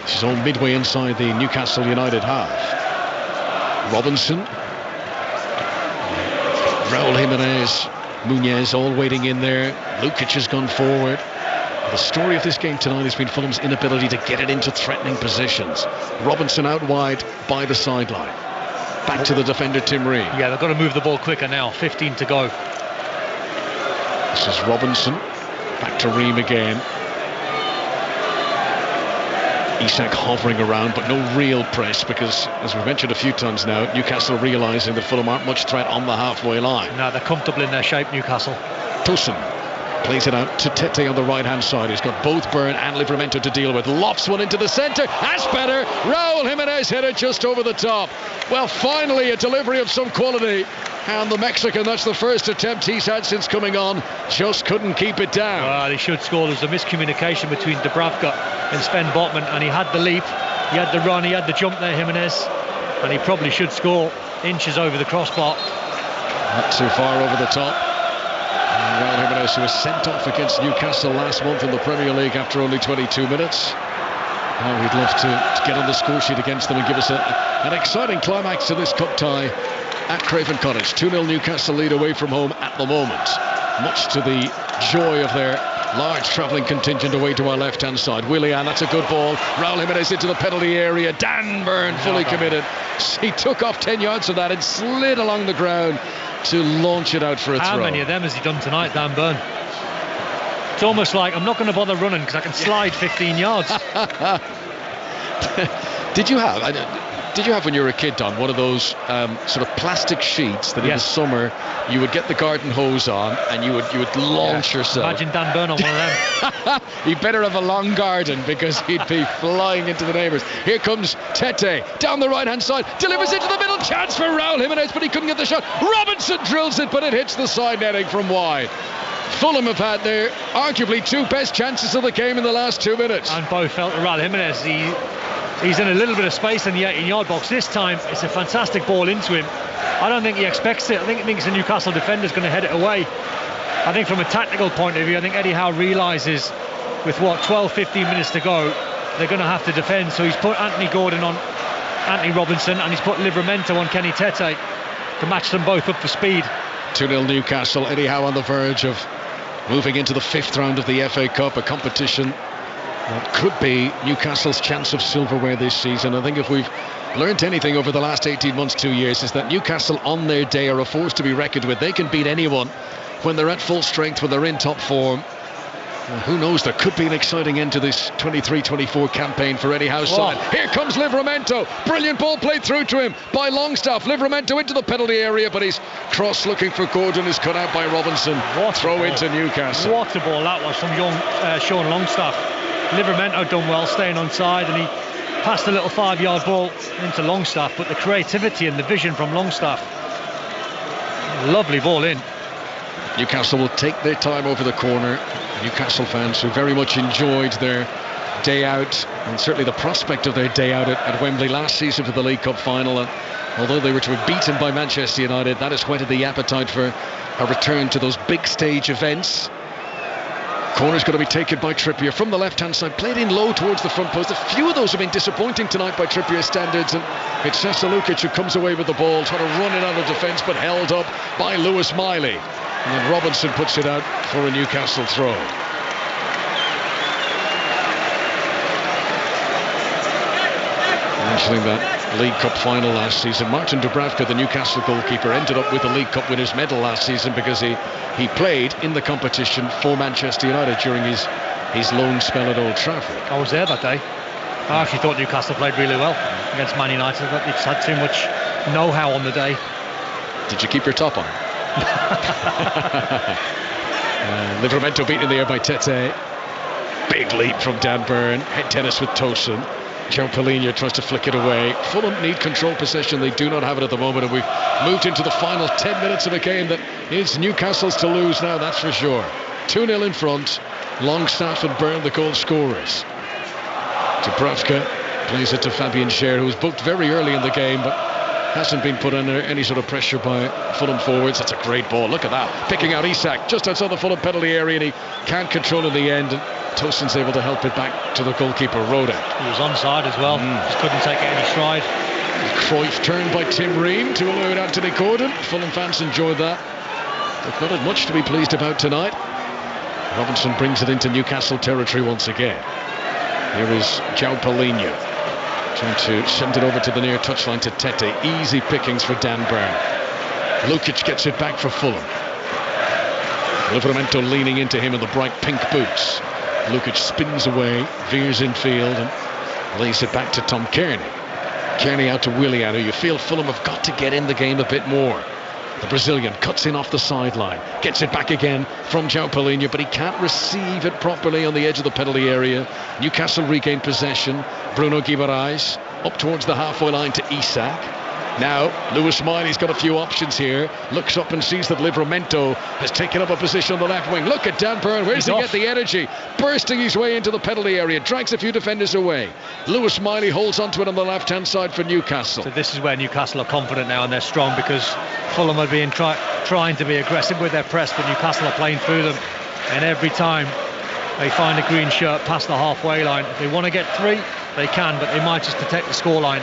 This is all midway inside the Newcastle United half. Robinson. Raul Jimenez. Muniz all waiting in there. Lukic has gone forward. The story of this game tonight has been Fulham's inability to get it into threatening positions. Robinson out wide by the sideline. Back to the defender Tim Ream. Yeah, they've got to move the ball quicker now. 15 to go. This is Robinson. Back to Ream again. Isak hovering around, but no real press, because, as we've mentioned a few times now, Newcastle realising that Fulham aren't much threat on the halfway line. No, they're comfortable in their shape, Newcastle. Tosin plays it out to Tete on the right-hand side. He's got both Byrne and Livramento to deal with. Lofts one into the centre. That's better. Raul Jimenez hit it just over the top. Well, finally a delivery of some quality. And the Mexican, that's the first attempt he's had since coming on, just couldn't keep it down. Well, he should score. There's a miscommunication between Dubravka and Sven Botman, and he had the leap, he had the run, he had the jump there, Jimenez, and he probably should score inches over the crossbar. Not too far over the top. And Raul Jimenez, who was sent off against Newcastle last month in the Premier League after only 22 minutes. Well, we'd love to get on the score sheet against them and give us an exciting climax to this cup tie at Craven Cottage. 2-0 Newcastle lead away from home at the moment, much to the joy of their large travelling contingent away to our left-hand side. Willian, that's a good ball. Raul Jimenez into the penalty area. Dan Burn fully committed. He took off 10 yards of that and slid along the ground to launch it out for a throw. How many of them has he done tonight, Dan Burn? It's almost like, I'm not going to bother running because I can slide 15 yards. Did you have when you were a kid, Don, one of those sort of plastic sheets that in the summer you would get the garden hose on and you would launch yourself? Imagine Dan Burn on one of them. He better have a long garden, because he'd be flying into the neighbours. Here comes Tete down the right hand side, delivers into the middle, chance for Raul Jimenez, but he couldn't get the shot. Robinson drills it, but it hits the side netting from wide. Fulham have had their arguably two best chances of the game in the last 2 minutes. And both felt Raul Jimenez. He's in a little bit of space in the 18-yard box. This time, it's a fantastic ball into him. I don't think he expects it. I think he thinks the Newcastle defender's going to head it away. I think from a tactical point of view, I think Eddie Howe realises with 12-15 minutes to go, they're going to have to defend. So he's put Anthony Gordon on Anthony Robinson, and he's put Livramento on Kenny Tete to match them both up for speed. 2-0 Newcastle. Eddie Howe on the verge of moving into the 5th round of the FA Cup, a competition that could be Newcastle's chance of silverware this season. I think if we've learnt anything over the last 18 months, 2 years, is that Newcastle on their day are a force to be reckoned with. They can beat anyone when they're at full strength, when they're in top form. Well, who knows, there could be an exciting end to this 23-24 campaign for Eddie Howe's side. Here comes Livramento. Brilliant ball played through to him by Longstaff. Livramento into the penalty area, but his cross looking for Gordon is cut out by Robinson. Throw into Newcastle. What a ball that was from Sean Longstaff. Livramento done well, staying on side, and he passed a little 5-yard ball into Longstaff, but the creativity and the vision from Longstaff. Lovely ball in. Newcastle will take their time over the corner. Newcastle fans who very much enjoyed their day out, and certainly the prospect of their day out at Wembley last season for the League Cup final. And although they were to be beaten by Manchester United, that has whetted the appetite for a return to those big stage events. Corner's going to be taken by Trippier from the left-hand side, played in low towards the front post. A few of those have been disappointing tonight by Trippier's standards, and it's Sasa Lukic who comes away with the ball, trying to run it out of defence, but held up by Lewis Miley. And then Robinson puts it out for a Newcastle throw. Mentioning that League Cup final last season, Martin Dubravka, the Newcastle goalkeeper, ended up with the League Cup winners medal last season because he played in the competition for Manchester United during his loan spell at Old Trafford. I was there that day. I actually thought Newcastle played really well against Man United. I thought it's had too much know-how on the day. Did you keep your top on? Livramento beaten in the air by Tete. Big leap from Dan Burn. Head tennis with Tosin. João Palhinha tries to flick it away. Fulham need control possession. They do not have it at the moment, and we've moved into the final 10 minutes of a game that is Newcastle's to lose now, that's for sure. 2-0 in front. Longstaff and Byrne the goal scorers. Dubravka plays it to Fabian Schär, who was booked very early in the game but hasn't been put under any sort of pressure by Fulham forwards. That's a great ball. Look at that. Picking out Isak just outside the Fulham penalty area, and he can't control in the end. And Tosin's able to help it back to the goalkeeper, Roda. He was onside as well. Just couldn't take it any stride. Cruyff turned by Tim Ream to elude Anthony Gordon. Fulham fans enjoyed that. They've not had much to be pleased about tonight. Robinson brings it into Newcastle territory once again. Here is João Palhinha trying to send it over to the near touchline to Tete. Easy pickings for Dan Burn. Lukic gets it back for Fulham. Livramento leaning into him in the bright pink boots. Lukic spins away, veers infield, and lays it back to Tom Kearney. Kearney out to Willian, who you feel Fulham have got to get in the game a bit more. The Brazilian cuts in off the sideline, gets it back again from João Palhinha, but he can't receive it properly on the edge of the penalty area. Newcastle regain possession. Bruno Guimarães up towards the halfway line to Isak. Now Lewis Miley's got a few options here. Looks up and sees that Livramento has taken up a position on the left wing. Look at Dan Burn. Where's he get the energy? Bursting his way into the penalty area, drags a few defenders away. Lewis Miley holds onto it on the left hand side for Newcastle. So this is where Newcastle are confident now, and they're strong, because Fulham are being trying to be aggressive with their press, but Newcastle are playing through them, and every time they find a green shirt past the halfway line, if they want to get 3 they can, but they might just protect the scoreline.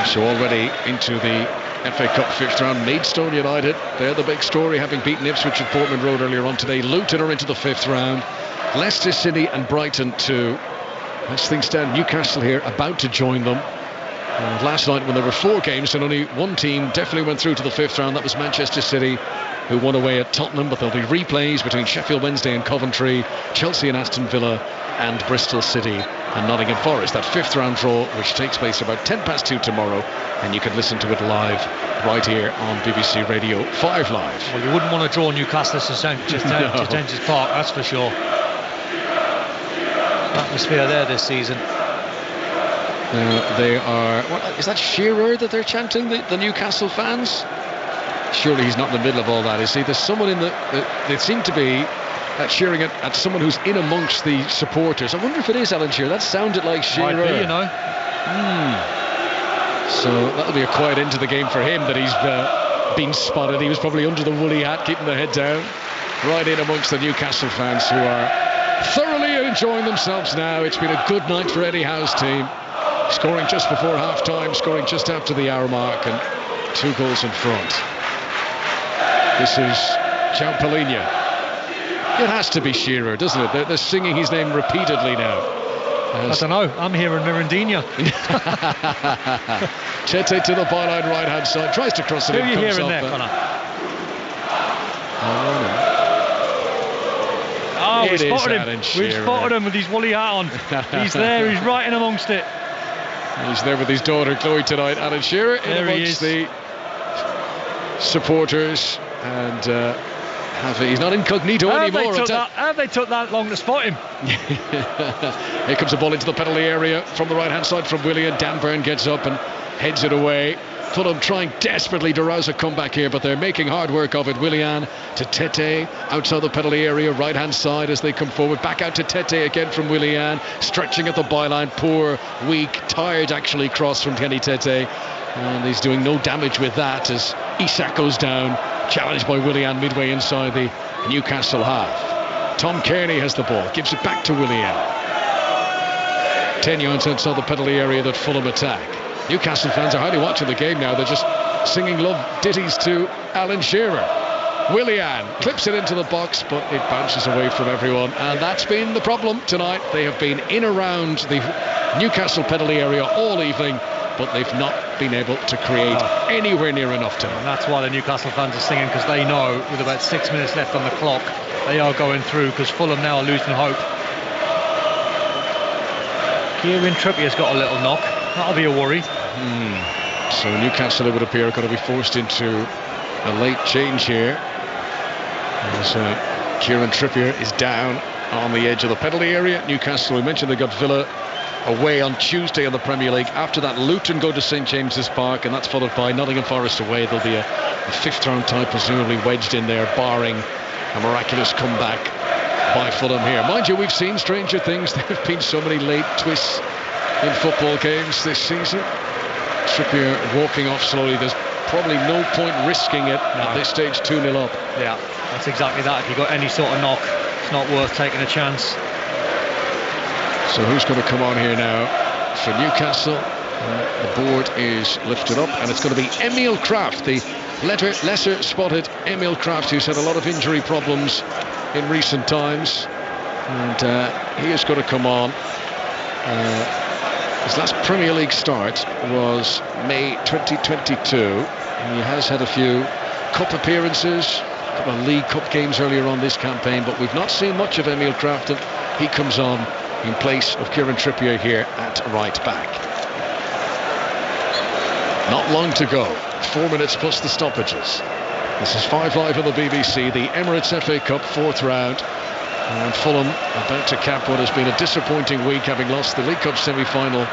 So already into the FA Cup 5th round, Maidstone United, they're the big story, having beaten Ipswich at Portman Road earlier on today. Luton are into the 5th round. Leicester City and Brighton too. As things stand, Newcastle here about to join them. And last night when there were 4 games and only one team definitely went through to the 5th round, that was Manchester City, who won away at Tottenham, but there'll be replays between Sheffield Wednesday and Coventry, Chelsea and Aston Villa, and Bristol City and Nottingham Forest. That 5th round draw, which takes place about 2:10 tomorrow, and you can listen to it live right here on BBC Radio 5 Live. Well, you wouldn't want to draw Newcastle to St James's Park, that's for sure. Atmosphere there this season. They are... is that Shearer that they're chanting, the Newcastle fans? Surely he's not in the middle of all that, is he? There's someone in the... they seem to be cheering at someone who's in amongst the supporters. I wonder if it is Alan Shearer. That sounded like Shearer. Might be, you know. So that'll be a quiet end to the game for him, that he's been spotted. He was probably under the woolly hat, keeping the head down. Right in amongst the Newcastle fans, who are thoroughly enjoying themselves now. It's been a good night for Eddie Howe's team. Scoring just before half-time, scoring just after the hour mark, and 2 goals in front. This is João Palhinha. It has to be Shearer, doesn't it? They're singing his name repeatedly now. I don't know. I'm hearing Mirandinha. Tete to the byline right-hand side. Tries to cross it. Who are you hearing there, Connor? Oh, we spotted him. We spotted him with his woolly hat on. He's there. He's right in amongst it. He's there with his daughter Chloe tonight. Alan Shearer in amongst the supporters, and he's not incognito anymore. Have they took that long to spot him? Here comes the ball into the penalty area from the right hand side from Willian. Dan Burn gets up and heads it away. Fulham trying desperately to rouse a comeback here, but they're making hard work of it. Willian to Tete outside the penalty area, right hand side as they come forward. Back out to Tete again from Willian, stretching at the byline. Poor, weak, tired actually cross from Kenny Tete. And he's doing no damage with that as Isak goes down, challenged by Willian midway inside the Newcastle half. Tom Kearney has the ball, gives it back to Willian. 10 yards outside the penalty area that Fulham attack. Newcastle fans are hardly watching the game now. They're just singing love ditties to Alan Shearer. Willian clips it into the box, but it bounces away from everyone. And that's been the problem tonight. They have been in around the Newcastle penalty area all evening, but they've not been able to create anywhere near enough to. And that's why the Newcastle fans are singing, because they know with about 6 minutes left on the clock, they are going through, because Fulham now are losing hope. Kieran Trippier's got a little knock. That'll be a worry. So Newcastle, it would appear, are going to be forced into a late change here. As Kieran Trippier is down on the edge of the penalty area. Newcastle, we mentioned they got Villa away on Tuesday in the Premier League. After that, Luton go to St James's Park, and that's followed by Nottingham Forest away. There'll be a fifth round tie presumably wedged in there, barring a miraculous comeback by Fulham here. Mind you, we've seen stranger things. There have been so many late twists in football games this season. Trippier walking off slowly. There's probably no point risking it at this stage. 2-0 up. Yeah, that's exactly that. If you've got any sort of knock, it's not worth taking a chance. So who's going to come on here now for Newcastle? The board is lifted up, and it's going to be Emil Kraft, the lesser spotted Emil Kraft, who's had a lot of injury problems in recent times, and he is going to come on. His last Premier League start was May 2022, and he has had a few cup appearances, a couple of League Cup games earlier on this campaign, but we've not seen much of Emil Kraft, and he comes on in place of Kieran Trippier here at right back. Not long to go, 4 minutes plus the stoppages. This is 5 Live on the BBC, the Emirates FA Cup 4th round. And Fulham about to cap what has been a disappointing week, having lost the League Cup semi-final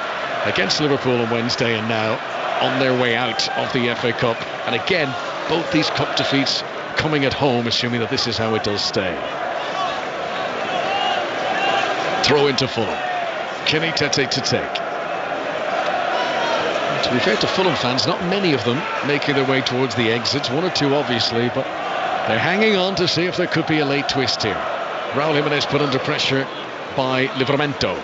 against Liverpool on Wednesday, and now on their way out of the FA Cup. And again, both these cup defeats coming at home, assuming that this is how it does stay. Throw into Fulham. Kenny Tete to take. To be fair to Fulham fans, not many of them making their way towards the exits. 1 or 2 obviously, but they're hanging on to see if there could be a late twist here. Raul Jimenez put under pressure by Livramento.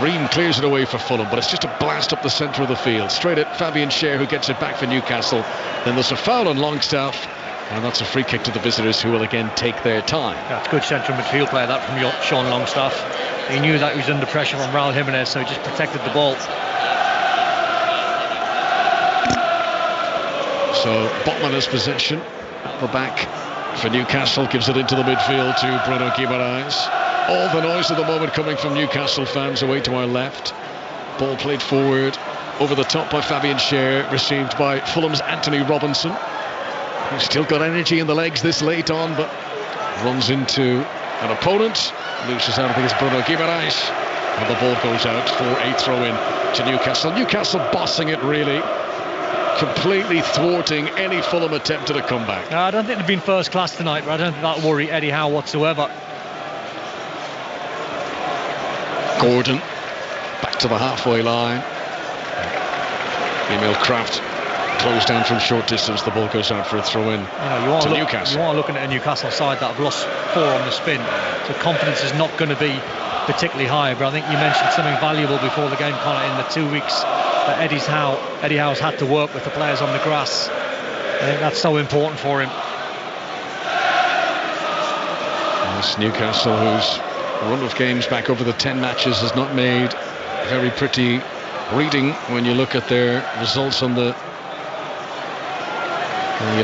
Ream clears it away for Fulham, but it's just a blast up the centre of the field, straight at Fabian Schär, who gets it back for Newcastle. Then there's a foul on Longstaff, and that's a free kick to the visitors, who will again take their time. That's good central midfield play, that from Sean Longstaff. He knew that he was under pressure from Raul Jimenez, so he just protected the ball. So Botman has possession at the back for Newcastle, gives it into the midfield to Bruno Guimaraes. All the noise at the moment coming from Newcastle fans away to our left. Ball played forward, over the top by Fabian Schär, received by Fulham's Anthony Robinson, who's still got energy in the legs this late on, but runs into an opponent, loses out. I think it's Bruno Guimaraes, and the ball goes out for a throw-in to Newcastle. Newcastle bossing it, really, completely thwarting any Fulham attempt at a comeback. I don't think they've been first class tonight, but I don't think that'll worry Eddie Howe whatsoever. Gordon back to the halfway line. Emil Kraft closed down from short distance. The ball goes out for a throw-in to Newcastle. You are looking at a Newcastle side that have lost 4 on the spin, so confidence is not going to be particularly high. But I think you mentioned something valuable before the game, Connor, in the 2 weeks that Eddie Howe's had to work with the players on the grass. I think that's so important for him. This Newcastle, whose run of games back over the 10 matches has not made very pretty reading when you look at their results on the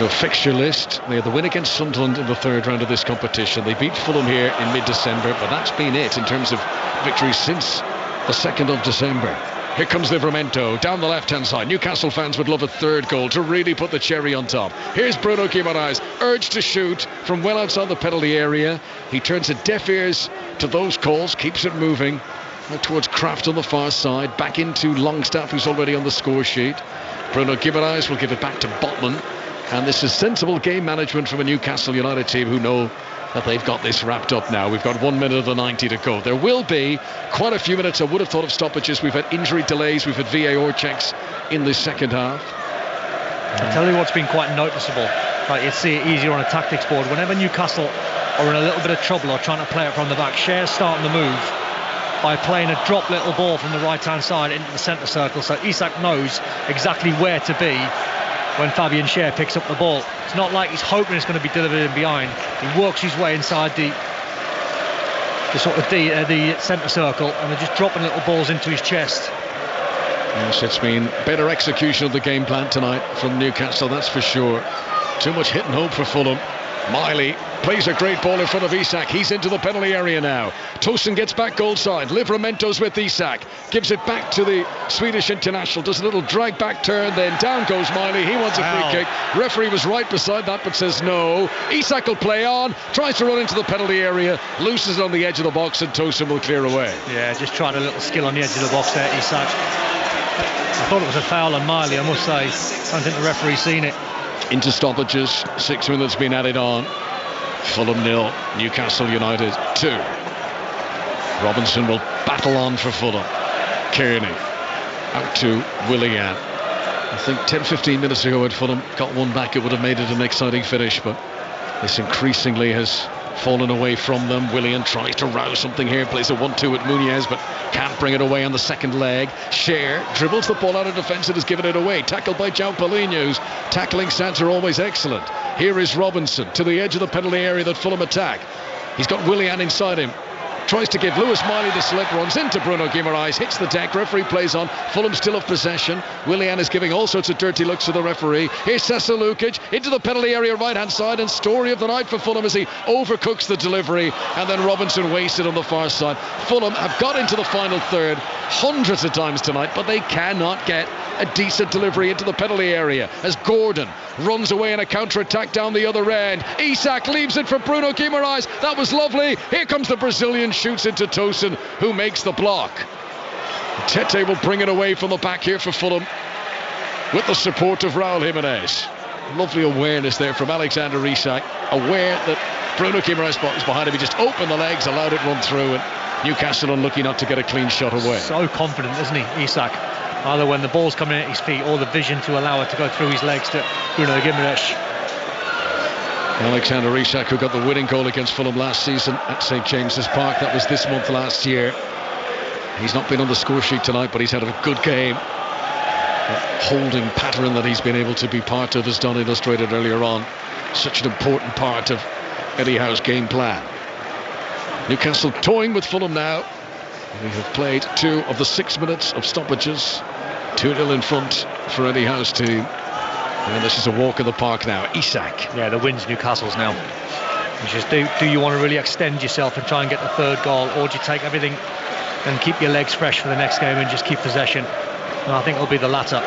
fixture list. They had the win against Sunderland in the 3rd round of this competition. They beat Fulham here in mid-December, but that's been it in terms of victories since the 2nd of December. Here comes Livramento down the left-hand side. Newcastle fans would love a 3rd goal to really put the cherry on top. Here's Bruno Guimaraes, urged to shoot from well outside the penalty area. He turns a deaf ears to those calls, keeps it moving towards Kraft on the far side, back into Longstaff, who's already on the score sheet. Bruno Guimaraes will give it back to Botman. And this is sensible game management from a Newcastle United team who know that they've got this wrapped up now. We've got 1 minute of the 90 to go. There will be quite a few minutes, I would have thought, of stoppages. We've had injury delays, we've had VAR checks in this second half. I'll tell you what's been quite noticeable. Like, you see it easier on a tactics board. Whenever Newcastle are in a little bit of trouble or trying to play it from the back, Cher's starting the move by playing a drop little ball from the right-hand side into the centre circle, so Isak knows exactly where to be when Fabian Cher picks up the ball. It's not like he's hoping it's going to be delivered in behind. He works his way inside the centre circle, and they're just dropping little balls into his chest. Yes, it's been better execution of the game plan tonight from Newcastle, that's for sure. Too much hit and hope for Fulham. Miley plays a great ball in front of Isak. He's into the penalty area now. Tosin gets back goal side. Livramento's with Isak. Gives it back to the Swedish international. Does a little drag back turn. Then down goes Miley. He wants a free kick. Referee was right beside that but says no. Isak will play on. Tries to run into the penalty area. Loses it on the edge of the box and Tosin will clear away. Yeah, just tried a little skill on the edge of the box there, Isak. I thought it was a foul on Miley, I must say. I don't think the referee's seen it. Into stoppages, 6 minutes been added on. Fulham 0, Newcastle United 2. Robinson will battle on for Fulham. Kearney out to Willian. I think 10-15 minutes ago when Fulham got one back, it would have made it an exciting finish, but this increasingly has fallen away from them. Willian tries to rouse something here, plays a 1-2 at Muniz, but can't bring it away on the second leg. Cher dribbles the ball out of defence and has given it away. Tackled by João Paulinho, whose tackling stats are always excellent. Here is Robinson to the edge of the penalty area that Fulham attack. He's got Willian inside him. Tries to give Lewis Miley the slip, runs into Bruno Guimaraes, hits the deck, referee plays on. Fulham still have possession. Willian is giving all sorts of dirty looks to the referee. Here's Cesar Lukic into the penalty area right hand side, and story of the night for Fulham as he overcooks the delivery, and then Robinson wasted on the far side. Fulham have got into the final third hundreds of times tonight, but they cannot get a decent delivery into the penalty area as Gordon runs away in a counter-attack down the other end. Isak leaves it for Bruno Guimaraes. That was lovely. Here comes the Brazilian, shoots into Tosin, who makes the block. Tete will bring it away from the back here for Fulham with the support of Raul Jimenez. Lovely awareness there from Alexander Isak, aware that Bruno Guimaraes was behind him. He just opened the legs, allowed it run through, and Newcastle unlucky not to get a clean shot away. So confident, isn't he, Isak? Either when the ball's coming in at his feet or the vision to allow it to go through his legs to Bruno Guimaraes. Alexander Isak, who got the winning goal against Fulham last season at St James's Park. That was this month last year. He's not been on the score sheet tonight, but he's had a good game. That holding pattern that he's been able to be part of, as Don illustrated earlier on. Such an important part of Eddie Howe's game plan. Newcastle toying with Fulham now. We have played 2 of the 6 minutes of stoppages. 2-0 in front for Eddie Howe's team. And this is a walk in the park now. Isak. Yeah, the wind's Newcastle's now. It's just, do you want to really extend yourself and try and get the third goal, or do you take everything and keep your legs fresh for the next game and just keep possession? And I think it'll be the latter.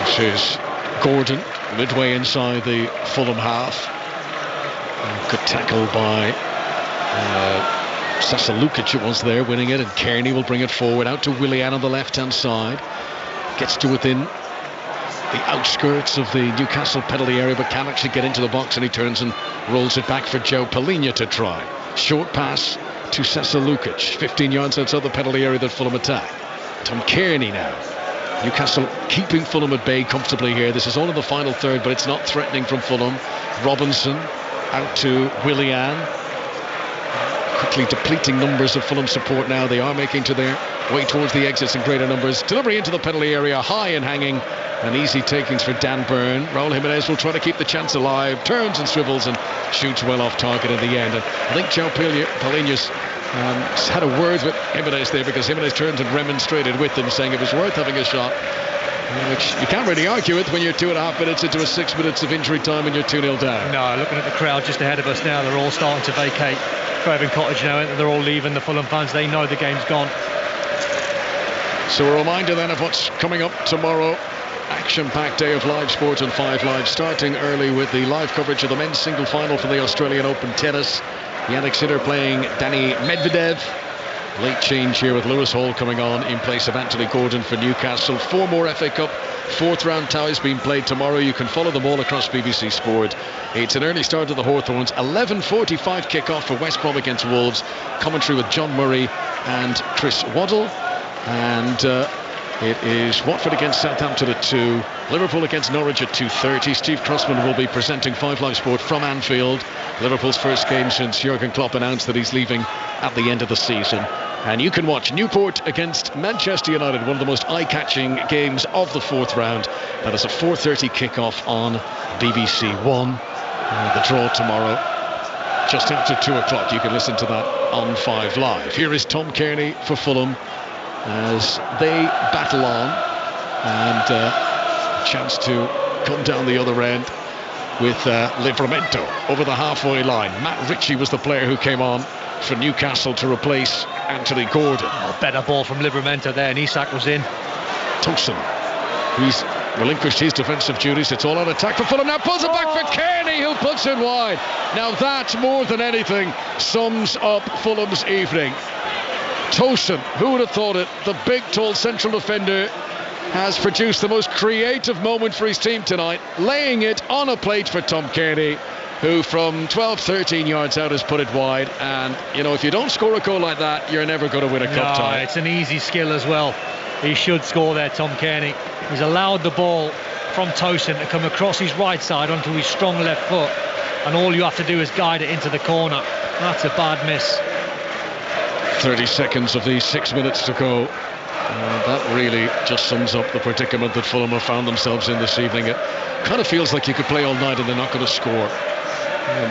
This is Gordon, midway inside the Fulham half. Good tackle by Cesar Lukic, it was there, winning it, and Kearney will bring it forward out to Willian on the left-hand side. Gets to within the outskirts of the Newcastle penalty area, but can't actually get into the box, and he turns and rolls it back for João Paulinho to try. Short pass to Cesar Lukic, 15 yards outside the penalty area that Fulham attack. Tom Kearney now. Newcastle keeping Fulham at bay comfortably here. This is all in the final third, but it's not threatening from Fulham. Robinson out to Willian. Quickly depleting numbers of Fulham support now. They are making to their way towards the exits in greater numbers. Delivery into the penalty area, high and hanging, and easy takings for Dan Burn. Raul Jimenez will try to keep the chance alive, turns and swivels and shoots well off target in the end. And I think João Paulinho's had a word with Jimenez there, because Jimenez turned and remonstrated with him, saying it was worth having a shot, which you can't really argue with when you're 2.5 minutes into a 6 minutes of injury time and you're 2-0 down. No, looking at the crowd just ahead of us now, they're all starting to vacate Craven Cottage now, and they're all leaving. The Fulham fans, they know the game's gone. So a reminder then of what's coming up tomorrow. Action-packed day of live sport on 5 Live, starting early with the live coverage of the men's single final for the Australian Open tennis. Yannick Sinner playing Danny Medvedev. Late change here with Lewis Hall coming on in place of Anthony Gordon for Newcastle. 4 more FA Cup fourth round ties being played tomorrow. You can follow them all across BBC Sport. It's an early start to the Hawthorns. 11:45 kick-off for West Brom against Wolves. Commentary with John Murray and Chris Waddle. And it is Watford against Southampton at 2. Liverpool against Norwich at 2:30. Steve Crossman will be presenting 5 Live Sport from Anfield. Liverpool's first game since Jurgen Klopp announced that he's leaving at the end of the season. And you can watch Newport against Manchester United, one of the most eye-catching games of the fourth round. That is a 4:30 kick-off on BBC One. The draw tomorrow, just after 2 o'clock. You can listen to that on 5 Live. Here is Tom Kearney for Fulham as they battle on, and a chance to come down the other end with Livramento over the halfway line. Matt Ritchie was the player who came on for Newcastle to replace Anthony Gordon. Better ball from Livramento there, and Isak was in. Tosin, he's relinquished his defensive duties. It's all on attack for Fulham. Now pulls it back for Kearney, who puts it wide. Now that, more than anything, sums up Fulham's evening. Tosin, who would have thought it, the big, tall central defender, has produced the most creative moment for his team tonight, laying it on a plate for Tom Kearney, who from 12-13 yards out has put it wide. And you know, if you don't score a goal like that, you're never going to win a cup tie. It's an easy skill as well. He should score there, Tom Kearney. He's allowed the ball from Tosin to come across his right side onto his strong left foot, and all you have to do is guide it into the corner. That's a bad miss. 30 seconds of these 6 minutes to go. That really just sums up the predicament that Fulham have found themselves in this evening. It kind of feels like you could play all night and they're not going to score.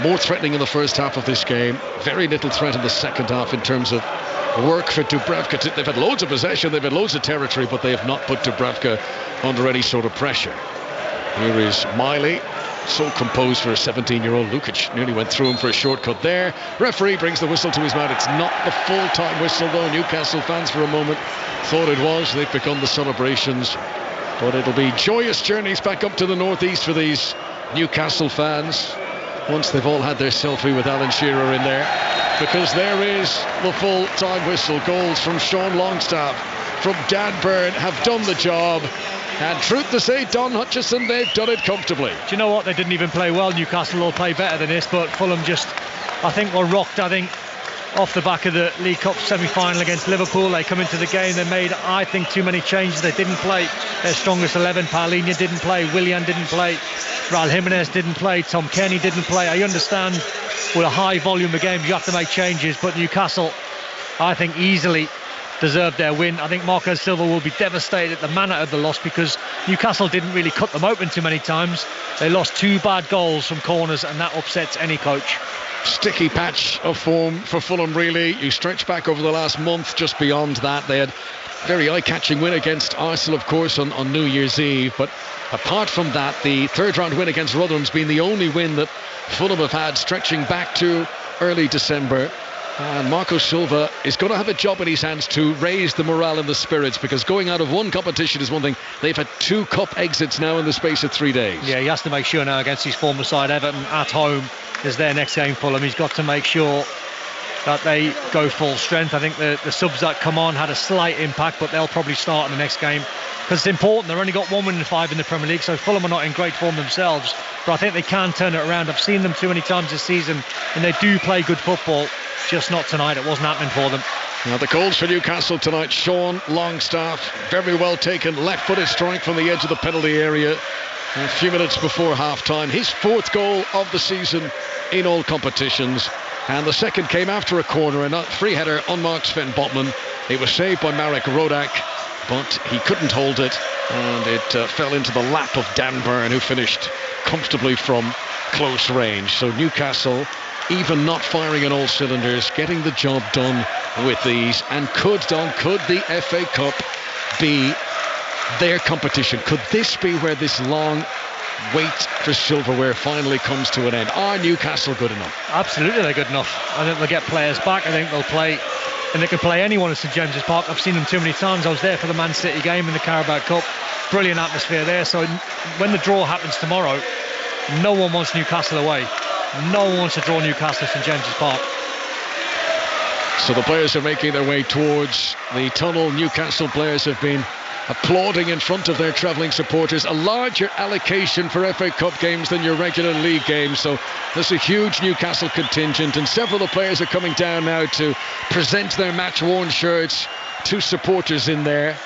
More threatening in the first half of this game. Very little threat in the second half in terms of work for Dubravka. They've had loads of possession, they've had loads of territory, but they have not put Dubravka under any sort of pressure. Here is Miley, so composed for a 17-year-old. Lukic nearly went through him for a shortcut there. Referee brings the whistle to his mouth. It's not the full-time whistle, though. Newcastle fans for a moment thought it was. They've begun the celebrations, but it'll be joyous journeys back up to the northeast for these Newcastle fans once they've all had their selfie with Alan Shearer in there, because there is the full-time whistle. Goals from Sean Longstaff, from Dan Byrne have done the job. And truth to say, Don Hutchison, they've done it comfortably. Do you know what? They didn't even play well. Newcastle will play better than this, but Fulham just, I think, were rocked, off the back of the League Cup semi-final against Liverpool. They come into the game, they made, I think, too many changes. They didn't play their strongest 11. Paulinho didn't play, Willian didn't play, Raul Jimenez didn't play, Tom Kearney didn't play. I understand with a high volume of games you have to make changes, but Newcastle, I think, easily deserved their win. I think Marco Silva will be devastated at the manner of the loss, because Newcastle didn't really cut them open too many times. They lost 2 bad goals from corners, and that upsets any coach. Sticky patch of form for Fulham, really. You stretch back over the last month. Just beyond that, they had a very eye-catching win against Arsenal, of course, on New Year's Eve. But apart from that, the third-round win against Rotherham's been the only win that Fulham have had, stretching back to early December. And Marco Silva is going to have a job in his hands to raise the morale and the spirits, because going out of one competition is one thing. They've had 2 cup exits now in the space of 3 days. Yeah, he has to make sure now against his former side, Everton, at home, is their next game for him. He's got to make sure that they go full strength. I think the subs that come on had a slight impact, but they'll probably start in the next game, because it's important. They've only got 1 win in 5 in the Premier League, so Fulham are not in great form themselves, but I think they can turn it around. I've seen them too many times this season, and they do play good football. Just not tonight. It wasn't happening for them. Now the goals for Newcastle tonight. Sean Longstaff, very well taken, left-footed strike from the edge of the penalty area a few minutes before half-time. His 4th goal of the season in all competitions, and the second came after a corner, and a free header unmarked Sven Botman. It was saved by Marek Rodak, but he couldn't hold it, and it fell into the lap of Dan Byrne, who finished comfortably from close range. So Newcastle, even not firing on all cylinders, getting the job done with these. And could the FA Cup be their competition? Could this be where this long wait for silverware finally comes to an end? Are Newcastle good enough? Absolutely, they're good enough. I think they'll get players back. I think they'll play, and they can play anyone at St James's Park. I've seen them too many times. I was there for the Man City game in the Carabao Cup. Brilliant atmosphere there. So when the draw happens tomorrow, no one wants Newcastle away. No one wants to draw Newcastle at St James's Park. So the players are making their way towards the tunnel. Newcastle players have been applauding in front of their travelling supporters. A larger allocation for FA Cup games than your regular league games, so there's a huge Newcastle contingent, and several of the players are coming down now to present their match-worn shirts to supporters in there.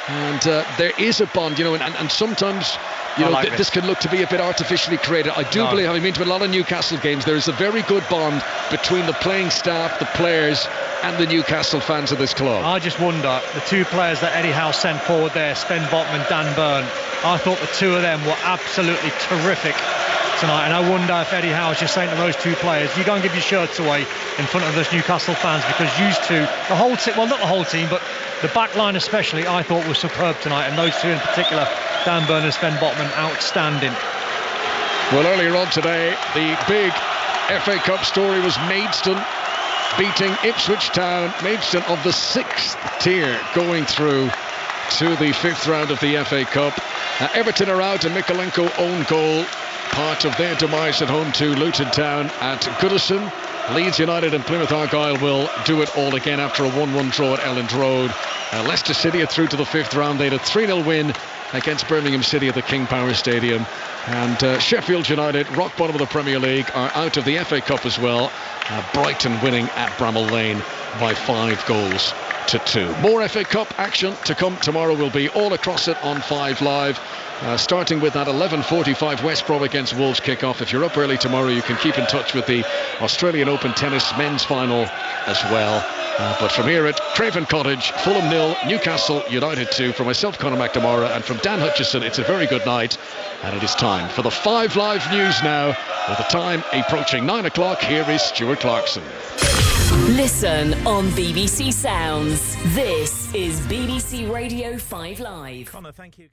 And there is a bond, and sometimes this can look to be a bit artificially created. I do believe, having been to a lot of Newcastle games, there is a very good bond between the playing staff, the players and the Newcastle fans of this club. I just wonder, the two players that Eddie Howe sent forward there, Sven Botman and Dan Burn, I thought the two of them were absolutely terrific tonight, and I wonder if Eddie Howe is just saying to those two players, you go and give your shirts away in front of those Newcastle fans, because you two, the whole team, well, not the whole team, but the back line especially, I thought was superb tonight, and those two in particular, Dan Burn and Sven Botman, outstanding. Well, earlier on today, the big FA Cup story was Maidstone beating Ipswich Town. Maidstone of the 6th tier going through to the 5th round of the FA Cup. Everton are out, and Mikolenko own goal, part of their demise at home to Luton Town at Goodison. Leeds United and Plymouth Argyle will do it all again after a 1-1 draw at Elland Road. Leicester City are through to the 5th round. They had a 3-0 win against Birmingham City at the King Power Stadium. And Sheffield United, rock bottom of the Premier League, are out of the FA Cup as well. Brighton winning at Bramall Lane by 5-2. More FA Cup action to come tomorrow. Will be all across it on 5 Live. Starting with that 11:45 West Brom against Wolves kick-off. If you're up early tomorrow, you can keep in touch with the Australian Open Tennis men's final as well. But from here at Craven Cottage, Fulham 0, Newcastle United 2. From myself, Conor McNamara, and from Dan Hutchison, it's a very good night. And it is time for the 5 Live News now. With the time approaching 9 o'clock, here is Stuart Clarkson. Listen on BBC Sounds. This is BBC Radio 5 Live. Conor, thank you.